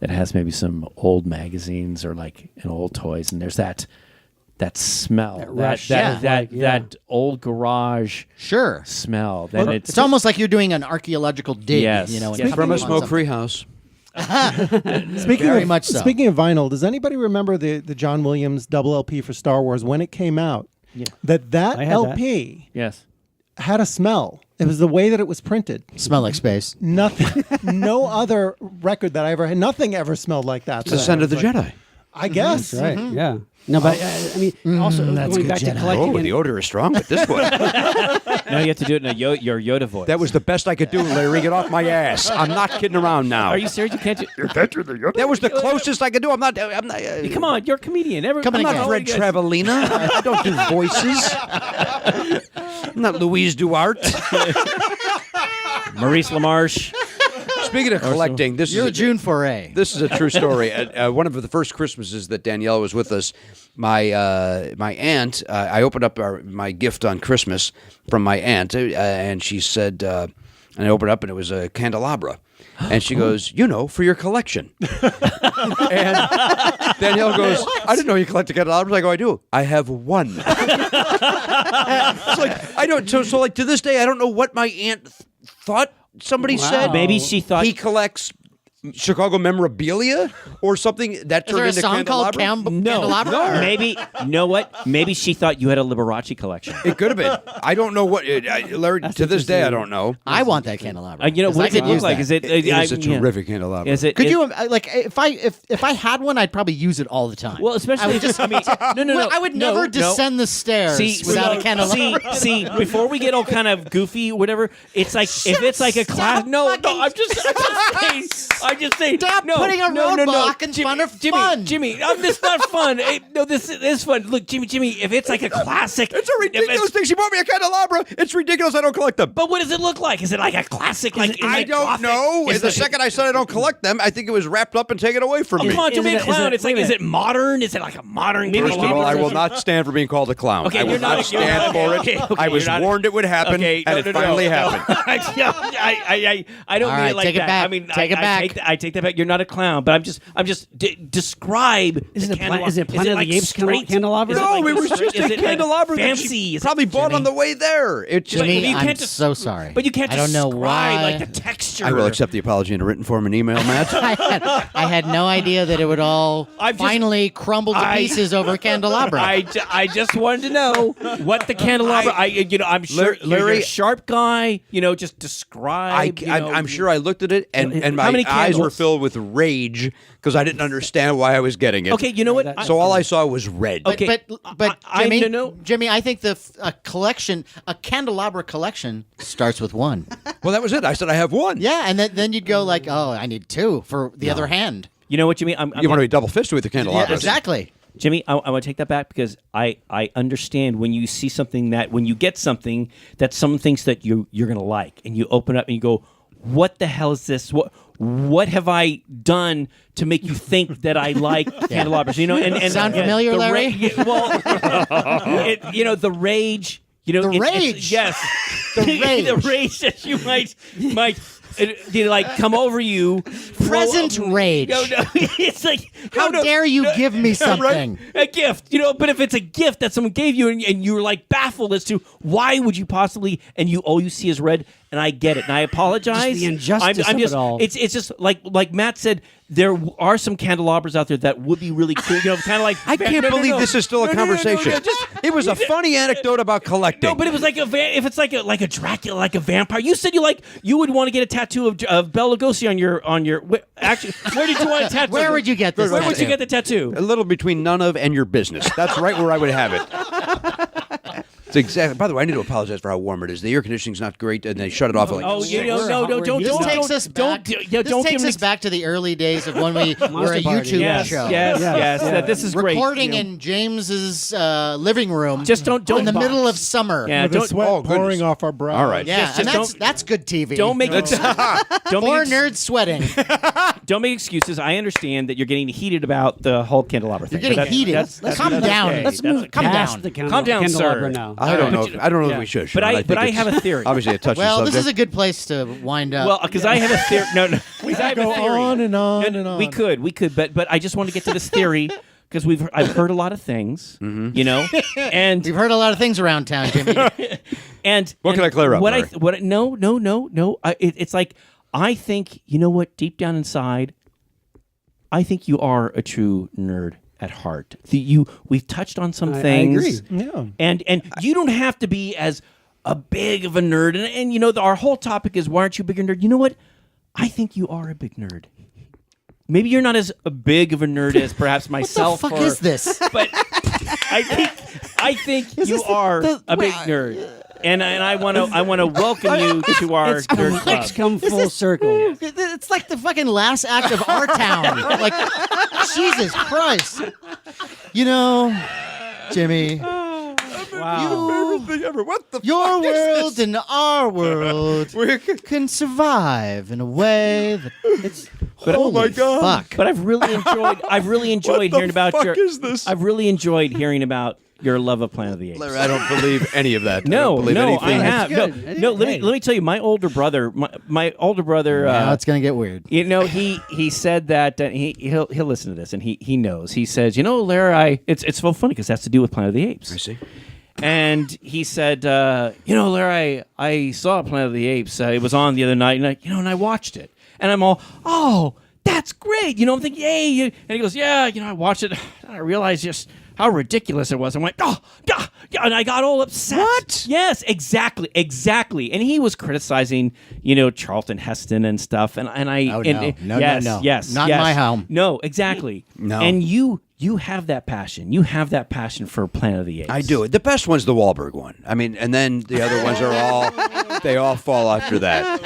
that has maybe some old magazines or like an old toys, and there's that smell, that rush, that old garage Sure. smell. Then It's almost like you're doing an archaeological dig. Yes. and Yes. coming from a upon smoke-free house. Very much so. Speaking of vinyl, does anybody remember the John Williams double LP for Star Wars when it came out? Yeah. That I had LP yes. had a smell. It was the way that it was printed. Smell like space. Nothing, no other record that I ever had. Nothing ever smelled like that. It's the scent of the Jedi. I guess. Right. Yeah. No, but I mean, also going back to collecting. Oh, the odor is strong with this one. No, you have to do it in your Yoda voice. That was the best I could do, Larry. Get off my ass. I'm not kidding around now. Are you serious? You can't do. That was the closest I could do. I'm not. Come on, you're a comedian. I'm not Fred Travellina. I don't do voices. I'm not Louise Duarte. Maurice LaMarche. Speaking of collecting, this You're a is June foray. This is a true story. One of the first Christmases that Danielle was with us, my aunt, I opened up my gift on Christmas from my aunt, and she said, and I opened up, and it was a candelabra. And she goes, for your collection. And Danielle goes, I didn't know you collected candelabras. I go, I do. I have one. It's like, I don't, so like to this day, I don't know what my aunt thought somebody said. Maybe she thought he collects Chicago memorabilia or something that Is turned there a into song called candelabra. Candelabra? Maybe you know what? Maybe she thought you had a Liberace collection. It could have been. I don't know what. Larry, to this day, I don't know. I want that candelabra. You know 'Cause what I does it could look use like? that. Is it? It is a terrific candelabra. Is it? Could you like if I had one, I'd probably use it all the time. Well, especially I would just. I mean, no. I would never descend the stairs without a candelabra. See, before we get all kind of goofy, or whatever, it's like if it's like a class. No, I'm just saying. Stop putting a roadblock in front of fun. Jimmy, this is not fun. No, this is fun. Look, Jimmy, if it's like a classic, It's a ridiculous thing. She bought me a candelabra. It's ridiculous. I don't collect them. But what does it look like? Is it like a classic? Like I don't know. The second I said I don't collect them, I think it was wrapped up and taken away from me. Come on, don't be a Is it- clown. is It's like, it- is it modern? Is it like a modern First of all, I will not stand for being called a clown. Okay, I will you're not- not you're stand not- for okay, it. okay, I was you're not- warned it would happen, Okay, and it finally happened. I don't All mean right, it like take it that. back. I mean, Take it back. I take that back. You're not a clown, but I'm just describe. Is the it candelabra. is it Planet of like the Apes straight? candelabra? Is it No, like it was straight? just Is a it like candelabra that fancy. she Is it probably bought Jimmy? on the way there. It just. Like, Jimmy, you can't I'm just- so sorry. But you can't. I don't know describe, why. like the texture. I will accept the apology in a written form and email, Matt. I had no idea that it would all I've just- finally crumble to pieces over candelabra. I just wanted to know what the candelabra. I'm sure you're Larry- a sharp guy. Just describe. I'm sure I looked at it and How my many eyes were candles? filled with rage because I didn't understand why I was getting it. Okay, you know what? So all I saw was red. Okay. But I- Jimmy, no. Jimmy, I think a candelabra collection starts with one. Well, that was it. I said I have one. Yeah, and then you'd go like, oh, I need two for the other hand. You know what you mean? You want to be double fisted with the candelabras. Yeah, exactly. Jimmy, I want to take that back because I understand when you see something when you get something that someone thinks that you're going to like, and you open up and you go, what the hell is this? What have I done to make you think that I like candelabras? And Sound familiar, the Larry? The rage. The rage? Yes. The rage. The rage that you might they like come over you. Present rage. No, it's like How dare you give me something? A gift, but if it's a gift that someone gave you and you're like baffled as to why would you possibly, and all you see is red, and I get it, and I apologize. Just the injustice I'm of just, it all. It's just like Matt said, there are some candelabras out there that would be really cool. Kind of like I can't believe this is still a conversation. It was a funny anecdote about collecting. No, but it was like if it's like a Dracula, like a vampire. You said you would want to get a tattoo of Bela Lugosi on your. Actually, where did you want a tattoo? Where would you get this? Where would you tattoo? get the tattoo? A little between none of and your business. That's right where I would have it. It's exactly. By the way, I need to apologize for how warm it is. The air conditioning's not great, and they shut it off. Like, Oh, don't. This takes us back. This takes us back to the early days of when we were a Party. YouTube Yes, show. yes. This is great. Recording in James's living room. Just don't in the box. middle of summer. Yeah, With the don't sweat pouring goodness. off our brow. All right. Yeah, Just and don't- that's good TV. Don't make don't Four make nerds sweating. don't make excuses. I understand that you're getting heated about the whole candelabra thing. You're getting but that's- heated. that's- Calm that's down. okay. Let's That's move okay. Calm past down. the Calm down, candelabra sir. now. I don't know. I don't know Yeah. if we should. But Sean. I think have it's a theory. Obviously, a touchy Well, subject. this is a good place to wind up. Well, because I have a theory. No. Because I have Go a theory. on and on No, and on. We could, but I just want to get to this theory because I've heard a lot of things, and We've heard a lot of things around town, Jimmy. and What can I clear up, What Larry? no. It's like I think what deep down inside, I think you are a true nerd at heart. We've touched on some things. I agree. Yeah. And you don't have to be as a big of a nerd. And our whole topic is why aren't you a bigger nerd? You know what? I think you are a big nerd. Maybe you're not as big of a nerd as perhaps myself. What the fuck is this? But I think you are a big nerd. And I want to welcome you to our nerd club. It's come full circle. It's like the fucking last act of Our Town. Like, Jesus Christ. Jimmy, Wow. Everything ever. What the your fuck is world this? and our world can survive in a way that it's. Oh my God. Fuck. But I've really enjoyed the hearing about fuck your. is this? I've really enjoyed hearing about your love of Planet of the Apes. Larry, I don't believe any of that. No, I don't believe anything. I have. No, good. no. Let me tell you, my older brother, my older brother. Now it's gonna get weird. He said that he'll listen to this and he knows. He says, Larry, it's so funny because it has to do with Planet of the Apes. I see. And he said, Larry, I saw Planet of the Apes. It was on the other night, and I watched it. And I'm all, oh, that's great. I'm thinking, yay. And he goes, yeah, I watched it. And I realized just how ridiculous it was. I'm like, oh, yeah. And I got all upset. What? Yes, exactly. And he was criticizing, Charlton Heston and stuff. And I, Oh, and, no. No. yes, Not in my home. No, exactly. No. And you have that passion. You have that passion for Planet of the Apes. I do. The best one's the Wahlberg one. I mean, and then the other ones they all fall after that.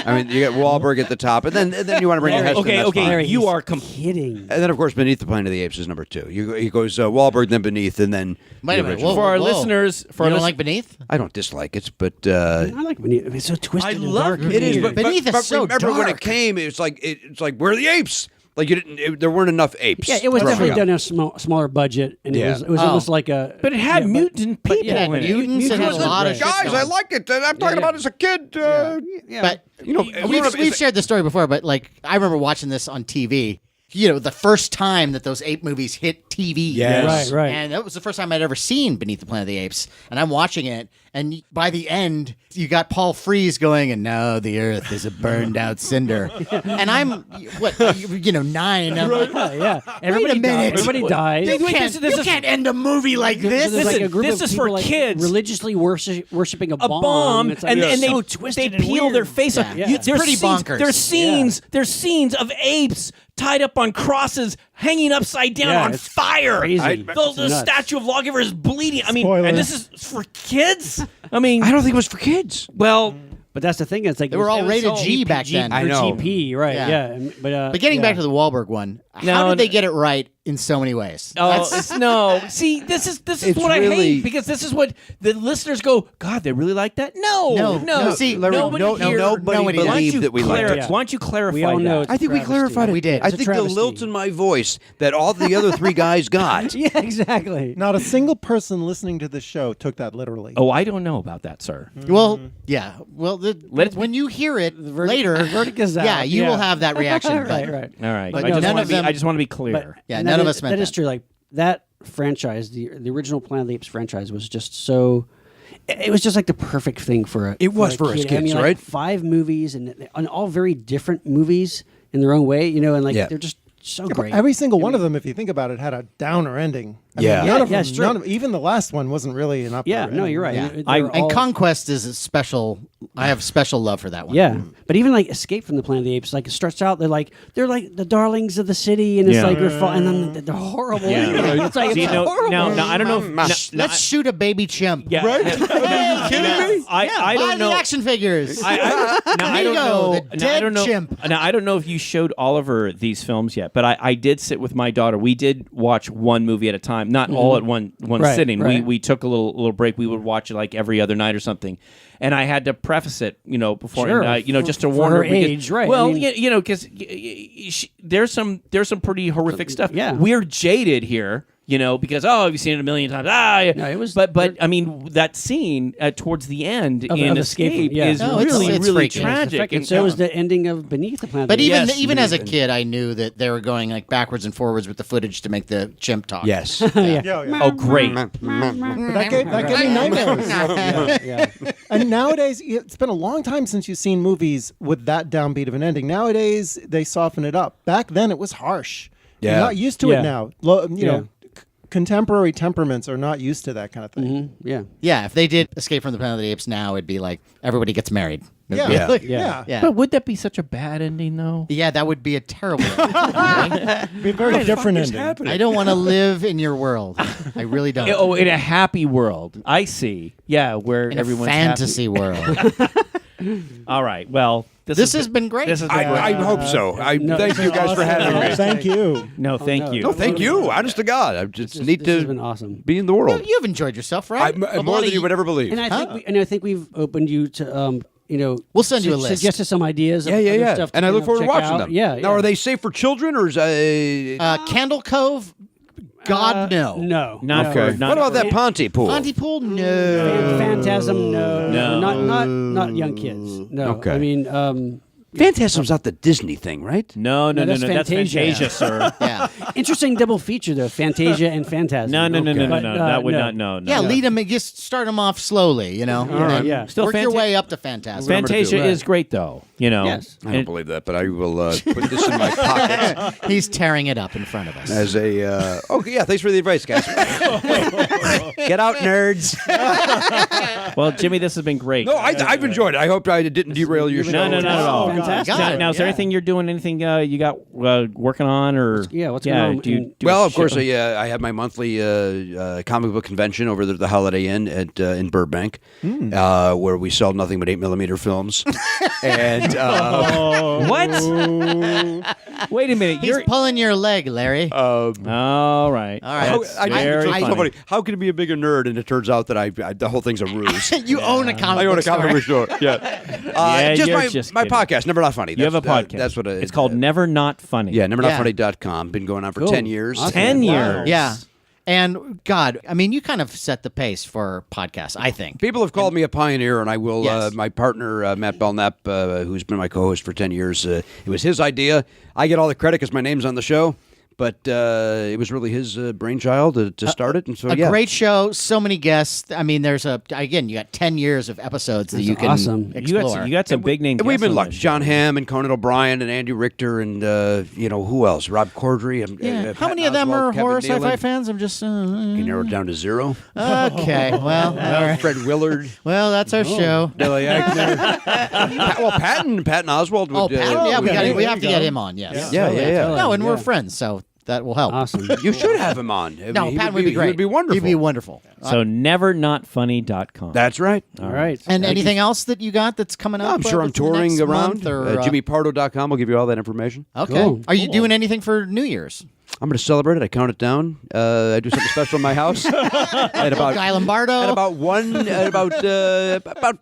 I mean, you get Wahlberg at the top, and then you want to bring in Heston. Okay, that's okay. fine. You are Kidding. And then, of course, Beneath the Planet of the Apes is number 2. He goes Wahlberg, then Beneath, and then Wait the a minute. original. For our listeners, you don't like Beneath? I don't dislike it, but I like when it's so twisted and dark. it is. But Beneath is so remember when it dark. came, it's like where are the apes? Like you didn't. There weren't enough apes. Yeah, it was growing definitely up. done a smaller budget, and Yeah. it was almost like a. But it had mutant people It had in it. mutants and had a lot of shit Guys, going. I like it. I'm talking about as a kid. But We've we've shared this story before, but like I remember watching this on TV. The first time that those ape movies hit TV. Yes. Right. And that was the first time I'd ever seen Beneath the Planet of the Apes. And I'm watching it, and by the end, you got Paul Frees going, and now the Earth is a burned out cinder. And I'm, 9. I'm like, Yeah, everybody died. Everybody died. You can't end a movie like So this. there's like a group this of is people for like kids. religiously worshiping a A bomb, It's like, and it's they so twisted and peel weird. their face off. Yeah. It's pretty bonkers. There's scenes of apes tied up on crosses, hanging upside down Yeah, on it's fire. crazy. The It's nuts. statue of Lawgiver is bleeding. I mean, Spoilers. and this is for kids. I mean, I don't think it was for kids. well, But that's the thing. It's like They were all it was rated so G back PG then. I know. GP, right? Yeah. Yeah. But But getting yeah. back to the Wahlberg one, How did they get it right in so many ways? No. See, this is what I hate because this is what the listeners go. God, they really like that. No. See, nobody here. Nobody believed that we liked it. Why don't you clarify We all know that? it's I think we clarified it. We did. I It's a think the travesty. lilt in my voice that all the other three guys got. Yeah, exactly. Not a single person listening to the show took that literally. Oh, I don't know about that, sir. Well, yeah. Well, Let it when you hear it later, the verdict is out. yeah, you Yeah. will have that reaction. right, but- right. All right. But I just none want of to be. them- I just want to be clear. Yeah, And none that of is- us meant That is that. true. Like that franchise, the original Planet of the Apes franchise was just so. It was just like the perfect thing for a. It was for us kid. I kids, mean, like, right? 5 movies and all very different movies in their own way, and like Yeah. they're just so But great. every single one of them, if you think about it, had a downer ending. I Yeah. mean, none of Yeah, them, it's true. none of, even the last one wasn't really an upper Yeah, no, ending. you're right. Yeah. They were And all- Conquest is a special. I have special love for that one. Yeah, but even like Escape from the Planet of the Apes, like it starts out, they're like the darlings of the city, and it's Yeah. like and then they're horrible. Yeah. It's like See, it's no, horrible. no, I don't know. If, Let's shoot a baby chimp. Yeah. Right? I Buy don't know. the action figures. I don't Here you go, know. the Now, I dead don't know. chimp. Now, I don't know if you showed Oliver these films yet, but I did sit with my daughter. We did watch one movie at a time, not all at one Right, sitting. right. We took a little break. We would watch it like every other night or something. And I had to preface it, before, Sure. just to For warn her because- age, right. Well, I mean- because there's some pretty horrific stuff. Yeah. We're jaded here. Because you've seen it a million times. No, it was- but I mean that scene towards the end in of Escape yeah. is No, it's- really it's really freaking. tragic. And so was the ending of Beneath the Planet. But of the Apes. even Yes. as a kid, I knew that they were going like backwards and forwards with the footage to make the chimp talk. Yes. Yeah, yeah. Oh, great! But that gave me nightmares. yeah. And nowadays, it's been a long time since you've seen movies with that downbeat of an ending. Nowadays, they soften it up. Back then, it was harsh. Yeah. You're not used to Yeah. it now. You know, contemporary temperaments are not used to that kind of thing. Yeah. Yeah, if they did Escape from the Planet of the Apes now, it'd be like everybody gets married. It'd Yeah. be Yeah. like- Yeah. yeah. But would that be such a bad ending, though? Yeah, that would be a terrible ending. It'd be a very different ending. I don't want to live in your world. I really don't. Oh, in a happy world, I see. Yeah, where in everyone's a fantasy world. happy. All right. Well, This has been great. This has been great. I hope so. Thank you guys for having me. Thank you. No, thank you. No, thank you. Honest to God, I'm just need This has to been awesome. be in the world. You've enjoyed yourself, right? More than you would ever believe. And I think we've opened you to We'll send you a list. Suggested some ideas. Of Yeah, yeah, other yeah. Stuff And I look forward to check watching out. them. Yeah. Now, are they safe for children or is Candle Cove? God, no. No. Not no. for. Not what about for- that Ponte pool? Pontypool? No. Phantasm? No. No. Not young kids. No. Okay. I mean, Phantasm's not the Disney thing, right? No. that's That's Fantasia. Fantasia, sir. Yeah. interesting double feature though. Fantasia and Phantasm. No. But, That would no. not. No. Yeah, lead them. Just start them off slowly, And then yeah. Still work your Fanta- way up to Phantasm. Fantasia Right. is great, though. Yes. I don't believe that, but I will put this in my pocket He's tearing it up in front of us. as a. Okay, yeah. Thanks for the advice, guys. Get out, nerds. Well, Jimmy, this has been great. No, I've enjoyed it. I hope I didn't derail your show. No, not at all. Fantastic. Now, is there anything you're doing? Anything you got working on, or What's going on? Do you Well, of ship course, them? I have my monthly comic book convention over at the Holiday Inn in Burbank, where we sell nothing but 8mm films. And What? Wait a minute. He's pulling your leg, Larry. All right. All right. That's very I- funny. somebody, how can it be a bigger nerd? And it turns out that the whole thing's a ruse. You own a comic I own a book comic store. book store. Yeah, Yeah, just you're my just my kidding. podcast, Never Not Funny. You have a podcast. That's what it's called. Never Not Funny. Yeah, nevernotfunny.com. Been going on for 10 years. 10 years. Yeah. And God, I mean, you kind of set the pace for podcasts, I think. People have called me a pioneer, and I will. Yes. My partner, Matt Belknap, who's been my co-host for 10 years, it was his idea. I get all the credit because my name's on the show, but it was really his brainchild to start it. And so, A great show, so many guests. I mean, there's you got 10 years of episodes that you can awesome. explore. You got some big name. And we've guests been on lucky. this show. John Hamm and Conan O'Brien and Andy Richter and who else? Rob Corddry. And, Yeah. How Pat many of them Oswald, are Kevin horror Nealon. sci-fi fans? I'm just Can you narrow it down to 0. okay. Well, all right. Fred Willard, Well, that's our show. Billy Eichner. Patton Oswald. Would, Oh, Patton. Yeah, we have to go. get him on. Yes. Yeah. No, and we're friends, so that will help. Awesome. You should have him on. No, Pat would be great. He would be wonderful. He'd be wonderful. So nevernotfunny.com. That's right. All right. And anything else that you got that's coming up? I'm sure I'm within the touring next around. month or, JimmyPardo.com will give you all that information. Okay. Cool. Are you doing anything for New Year's? I'm going to celebrate it. I count it down. I do something special in my house. At about Guy Lombardo? At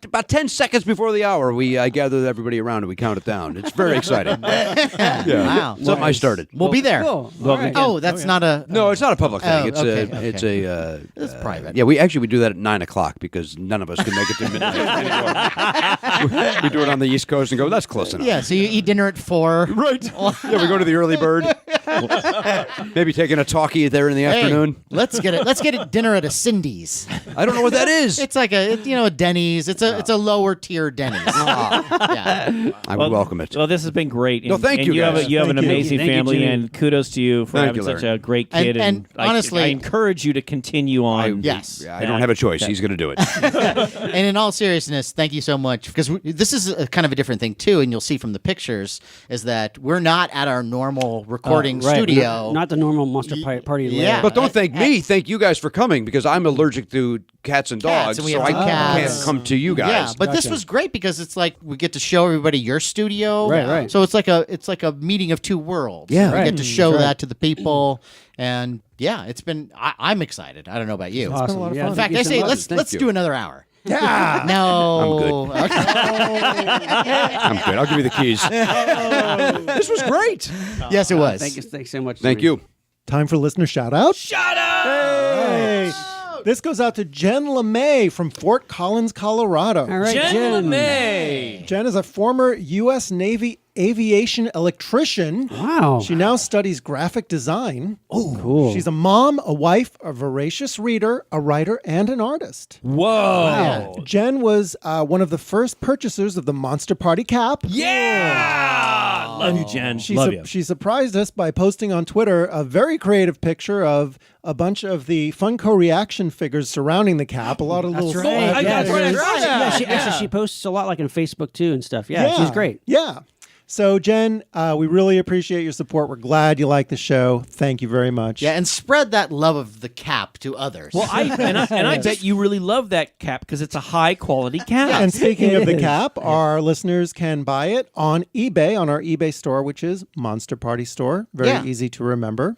about 10 seconds before the hour, I gather everybody around and we count it down. It's very exciting. Wow. Something I started. We'll be there. Cool. All right. Oh, that's not a... No, it's not a public thing. Oh, It's okay, it's a It's private. Yeah, we do that at 9 o'clock because none of us can make it to midnight anymore. We do it on the East Coast and go, that's close enough. Yeah, so you eat dinner at 4. Right. Yeah, we go to the early bird. Maybe taking a talkie there in the afternoon. Let's get it dinner at a Cindy's. I don't know what that is. It's like a Denny's. It's a lower tier Denny's. Yeah. I would welcome it. Well, this has been great. No, thank you, You have guys. you have an Thank you. amazing Thank you, family, Jimmy. and kudos to you for Thank having you, such Larry. a great kid. And honestly- I encourage you to continue on. Yes. I don't have a choice. He's going to do it. And in all seriousness, thank you so much because this is a kind of a different thing too, and you'll see from the pictures is that we're not at our normal recording Right. studio. Not the normal Monster Party. yeah. lair. But don't thank me. Thank you guys for coming because I'm allergic to cats and Cats, dogs, and we so have I two cats. can't come to you guys. Yeah, but this was great because it's like we get to show everybody your studio. Right, right. So it's like a meeting of two worlds. Yeah. we Right. get to show That's right. that to the people, and yeah, it's been. I'm excited. I don't know about you. Awesome. a lot of Yeah, fun. In fact, I thank you say so much. let's you. do another hour. Yeah. No, I'm good. I'm good. I'll give you the keys. This was great. Yes, it was. Thanks so much. Thank Jimmy. you. Time for listener shout out. Hey. This goes out to Jen LeMay from Fort Collins, Colorado. All right, Jen. May. Jen is a former U.S. Navy aviation electrician. Wow. She now studies graphic design. Oh, cool. She's a mom, a wife, a voracious reader, a writer, and an artist. Whoa. Jen was one of the first purchasers of the Monster Party cap. Yeah. Love you, Jen. Love you. She surprised us by posting on Twitter a very creative picture of a bunch of the Funko reaction figures surrounding the cap. A lot of little. That's right. That's right. Yeah, actually, she posts a lot like on Facebook too and stuff. Yeah, she's great. Yeah. So, Jen, we really appreciate your support. We're glad you like the show. Thank you very much. Yeah, and spread that love of the cap to others. Well, I bet you really love that cap because it's a high quality cap. And speaking of the is. cap, our listeners can buy it on eBay, on our eBay store, which is Monster Party Store. Very Yeah. easy to remember.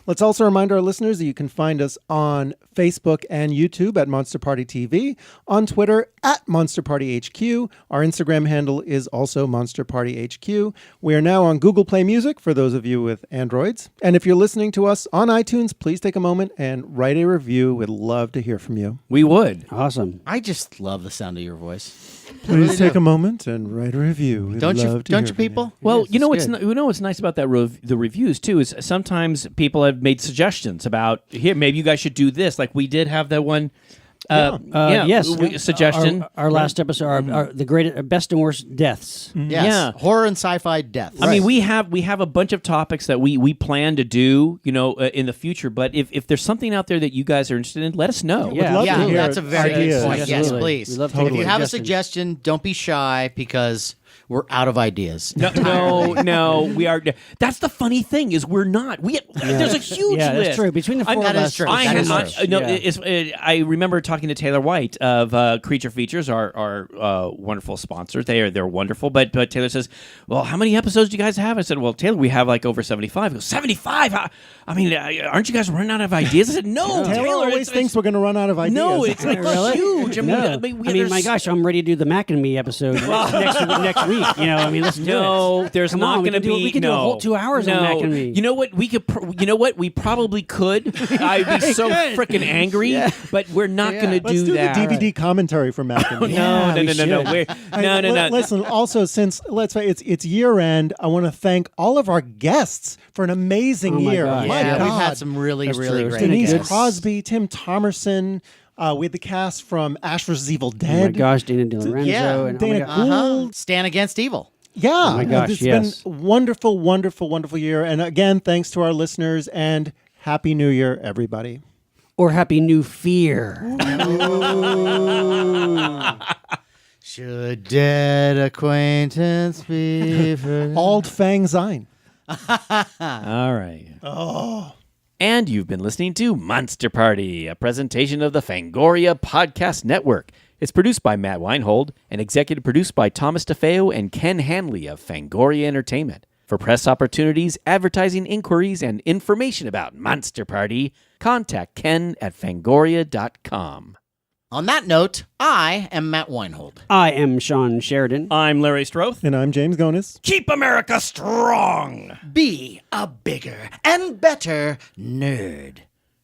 Let's also remind our listeners that you can find us on Facebook and YouTube at Monster Party TV, on Twitter at Monster Party HQ. Our Instagram handle is also Monster Party HQ. We are now on Google Play Music for those of you with Androids. And if you're listening to us on iTunes, please take a moment and write a review. We'd love to hear from you. We would. Awesome. I just love the sound of your voice. Please take a moment and write a review. We'd Don't love you? to Don't hear you, from people? Well, Yes, you know it's what's good. what's nice about that the reviews too is sometimes people have made suggestions about here maybe you guys should do this. Like we did have that one. Yes. Suggestion. Our last episode, our the great, best and worst deaths. Yes. Yeah. Horror and sci-fi deaths. I mean, we have a bunch of topics that we plan to do, in the future. But if there's something out there that you guys are interested in, let us know. Yeah. love Yeah, to hear that's a very good ideas. point. Yes, Absolutely. please. We love If taking you have a suggestions. suggestion, don't be shy because we're out of ideas. No, we are. That's the funny thing is we're not. There's a huge Yeah, list. that's true. Between the four That of is us, true. I That have is not. true. I remember talking to Taylor White of Creature Features, our wonderful sponsor. They're wonderful. But Taylor says, "Well, how many episodes do you guys have?" I said, "Well, Taylor, we have like over 75." He goes, 75? I mean, aren't you guys running out of ideas? I said, "No, Taylor always thinks we're going to run out of ideas. no, it's like Really? huge. I mean, No. I mean, my gosh, I'm ready to do the Mac and Me episode next week. Let's do it. No, there's Come not on, we going to can do- be. we can do a whole 2 hours on Mac and Me. You know what? We could. We probably could. I'd be so freaking angry. But we're not going to Let's do that. the DVD commentary for Mac and Me. No. No. Listen, also, since it's year end, I want to thank all of our guests for an amazing Oh my year. gosh. My Yeah, God. we've had some really, really true. great Denise guests. Crosby, Tim Thomerson. We had the cast from Ash vs. Evil Oh my Dead. gosh, Dana DeLorenzo. Yeah, and Dana oh my God. Gould. Stand Against Evil. Yeah. Oh my gosh, it's yes. been a wonderful, wonderful, wonderful year. And again, thanks to our listeners and Happy New Year, everybody. Or Happy New Fear. Should dead acquaintance be for... Auld Fang Syne. All right. Oh. And you've been listening to Monster Party, a presentation of the Fangoria Podcast Network. It's produced by Matt Weinhold and executive produced by Thomas DeFeo and Ken Hanley of Fangoria Entertainment. For press opportunities, advertising inquiries, and information about Monster Party, contact Ken at fangoria.com. On that note, I am Matt Weinhold. I am Shawn Sheridan. I'm Larry Stroth. And I'm James Gonis. Keep America strong! Be a bigger and better nerd.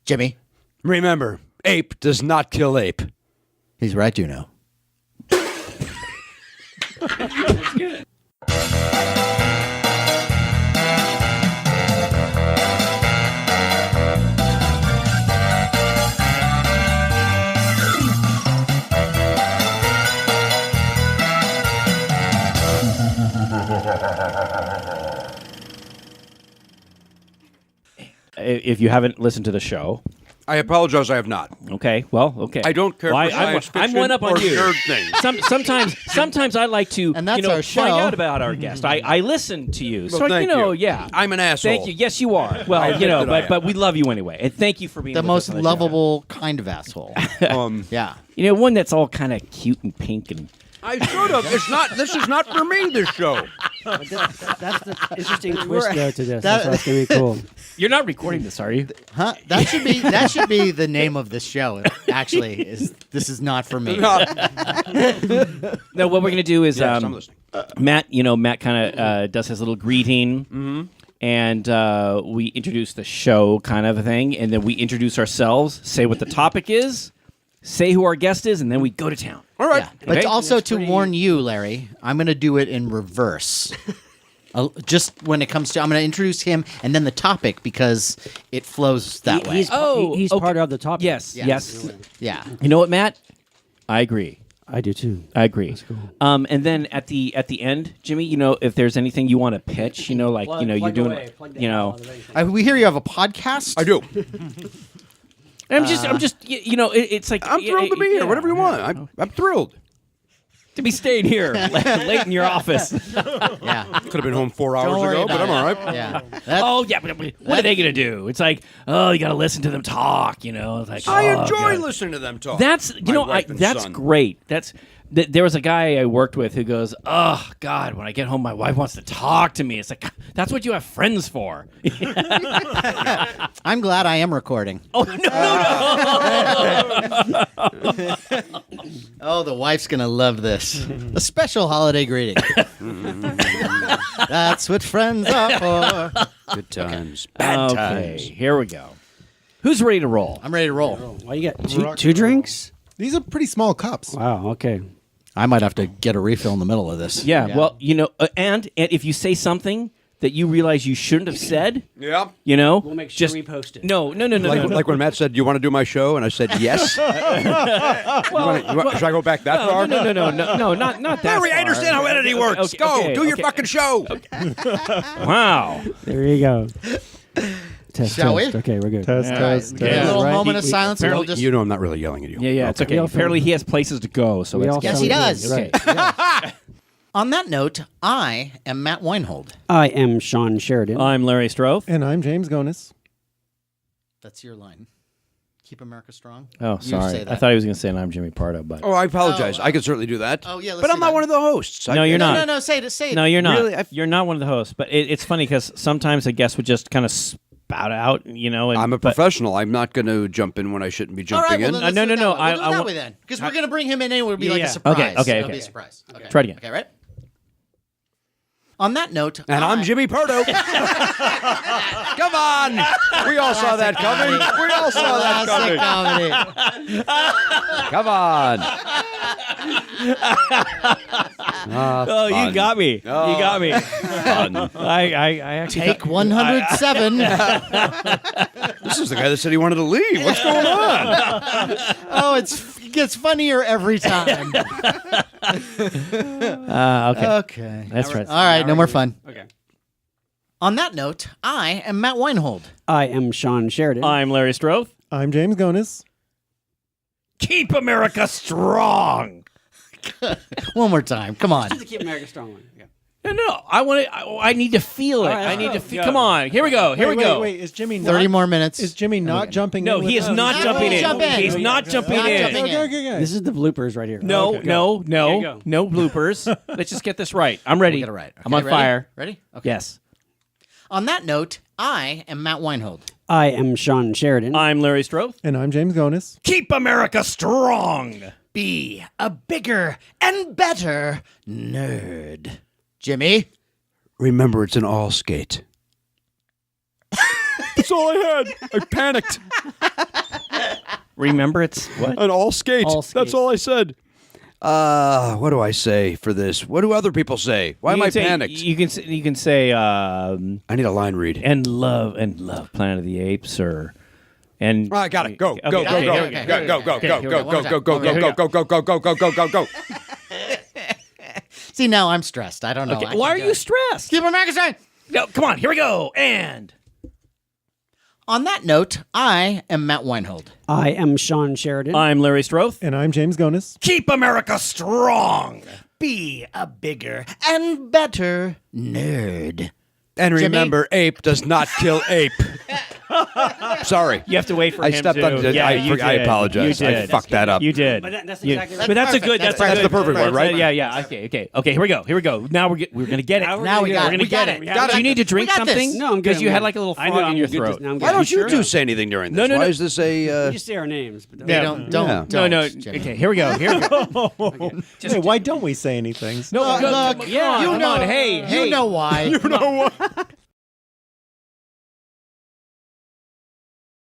Jimmy? Remember, ape does not kill ape. He's right, you know. If you haven't listened to the show, I apologize, I have not. okay, well, okay. I don't care Well, for I'm science I'm one up on fiction you. or nerd things. Sometimes I like to And that's our show. find out about our guest. I listen to you, Well, so thank you. yeah. I'm an asshole. Thank you. Yes, you are. I Well, admit that I am. but we love you anyway, and thank you for being The with most us on the lovable kind of asshole. Yeah. show. One that's all kind of cute and pink and. I should have. It's not. This is not for me. This show. That's the interesting twist though to this. That- That's going to be cool. You're not recording this, are you? Huh? That should be the name of this show. Actually, this is not for me. No, what we're gonna do is Yes, I'm listening. Matt kind of does his little greeting, and we introduce the show kind of a thing, and then we introduce ourselves, say what the topic is, say who our guest is, and then we go to town. All right. Yeah. But Okay. also to warn you, Larry, I'm going to do it in reverse. Just when it comes to, I'm going to introduce him and then the topic because it flows that way. He's okay. part of the topic. Yes. Yeah. You know what, Matt? I agree. I do too. I agree. That's cool. And then at the end, Jimmy, if there's anything you want to pitch, you're doing, We hear you have a podcast. I do. I'm just, it's like I'm thrilled to be here. Whatever you want. I'm thrilled. to be staying here late in your office. Yeah. Could have been home 4 hours Don't worry ago, but about I'm all it. right. Yeah. Oh yeah, but what are they gonna do? It's like, you gotta listen to them talk. It's like I oh, enjoy God. listening to them talk. That's My wife and that's son. great. There was a guy I worked with who goes, "Oh God, when I get home, my wife wants to talk to me." It's like that's what you have friends for. I'm glad I am recording. Oh no! Oh, the wife's going to love this. A special holiday greeting. That's what friends are for. Good times. Bad Okay, times. here we go. Who's ready to roll? I'm ready to roll. Why you got two drinks? These are pretty small cups. Wow. Okay. I might have to get a refill in the middle of this. Yeah. Well, and if you say something that you realize you shouldn't have said, Yeah. We'll make sure just we post it. No. Like when Matt said, "Do you want to do my show?" and I said, "Yes." Should I go back that far? No, not that. Larry, I far. understand how editing works. Okay, Go, okay, do your okay. fucking show. Wow. There you go. Test, Shall test. we? Okay, we're good. Test, test, Get a test. little Right. moment of silence and we'll just... You know I'm not really yelling at you. Yeah, it's okay. Apparently, he has places to go. So We it's all Yes, he sound does. good. Okay. Right. On that note, I am Matt Weinhold. I am Shawn Sheridan. I'm Larry Stroth. And I'm James Gonis. That's your line. Keep America strong. Oh, You sorry. say that. I thought he was going to say, and I'm Jimmy Pardo, but Oh, I apologize. Oh, I could certainly do that. Oh, yeah, let's but I'm do not that. one of the hosts. No, you're not. No, say it. no, you're not. Really? You're not one of the hosts. But it's funny because sometimes a guest would just kind of spout out, And, I'm a professional. I'm not going to jump in when I shouldn't be All right, jumping well, in. then let's No, do it no, that way. We'll I do it that want- way then. Because we're going to bring him in anyway. It'll be like Yeah. a surprise. Okay. It'll be a surprise. Okay. Try it again. Okay, right? On that note... And I'm Jimmy Pardo. Come on. We all saw that coming. We all saw that Classic coming. comedy. Come on. Oh, you got me. You got me. I actually Take 107. This is the guy that said he wanted to leave. What's going on? Oh, it gets funnier every time. okay. Okay. That's right. All right, no more fun. Okay. On that note, I am Matt Weinhold. I am Shawn Sheridan. I'm Larry Stroth. I'm James Gonis. Keep America strong. One more time. Come on. Keep America strong. Yeah. No. I need to feel it. All right, I need to let's feel. go. Come on. Here we go. Here we go. Wait, is Jimmy 30 not, more minutes. Is Jimmy not jumping No, in? he is not No, jumping in. jump in. He's not jumping Not in. jumping in. Okay. This is the bloopers right here. No, Okay, go. no, Here you no, go. no bloopers. Let's just get this right. I'm ready. Get it right. I'm Okay, on fire. Ready? Okay. Yes. On that note, I am Matt Weinhold. I am Shawn Sheridan. I'm Larry Stroth. And I'm James Gonis. Keep America strong. Be a bigger and better nerd. Jimmy? Remember, it's an all skate. That's all I had. I panicked. Remember, it's what? An all skate. All skate. That's all I said. What do I say for this? What do other people say? Why am I panicked? You can say I need a line read. and love Planet of the Apes or and I got it. Go, Okay, go, okay, go, here we go, go. go, go, Okay, go, here we go, go. go, go, Here we go, go, go, go, go, go, go, go. See, now I'm stressed. I don't know. Okay, why are you stressed? Keep America strong. No, come on, here we go. And On that note, I am Matt Weinhold. I am Shawn Sheridan. I'm Larry Stroth. And I'm James Gonis. Keep America strong. Be a bigger and better nerd. And remember, ape does not kill ape. Sorry. You have to wait for I him stepped to. on it. Yeah, I you I did. apologize. You I did. fucked that up. You did. But that's You- exactly right. But that's a Perfect. good. That's That's a the good. perfect one, right? Yeah. Okay. Here we go. Now we're gonna get it. Now we got We're it. gonna We got get it. it. We got Do you it. need to drink We got this. something? No, I'm good. Because you I'm had good. like a little I know, frog in I'm your good. throat. Now I'm good. Why don't you sure? two say anything during this? No. Why is this a... You just say our names. But Yeah. Don't. Yeah. No. Jimmy. Okay, here we go. Hey, why don't we say anything? No, Look, come on. you know. Hey. You know why. You know what?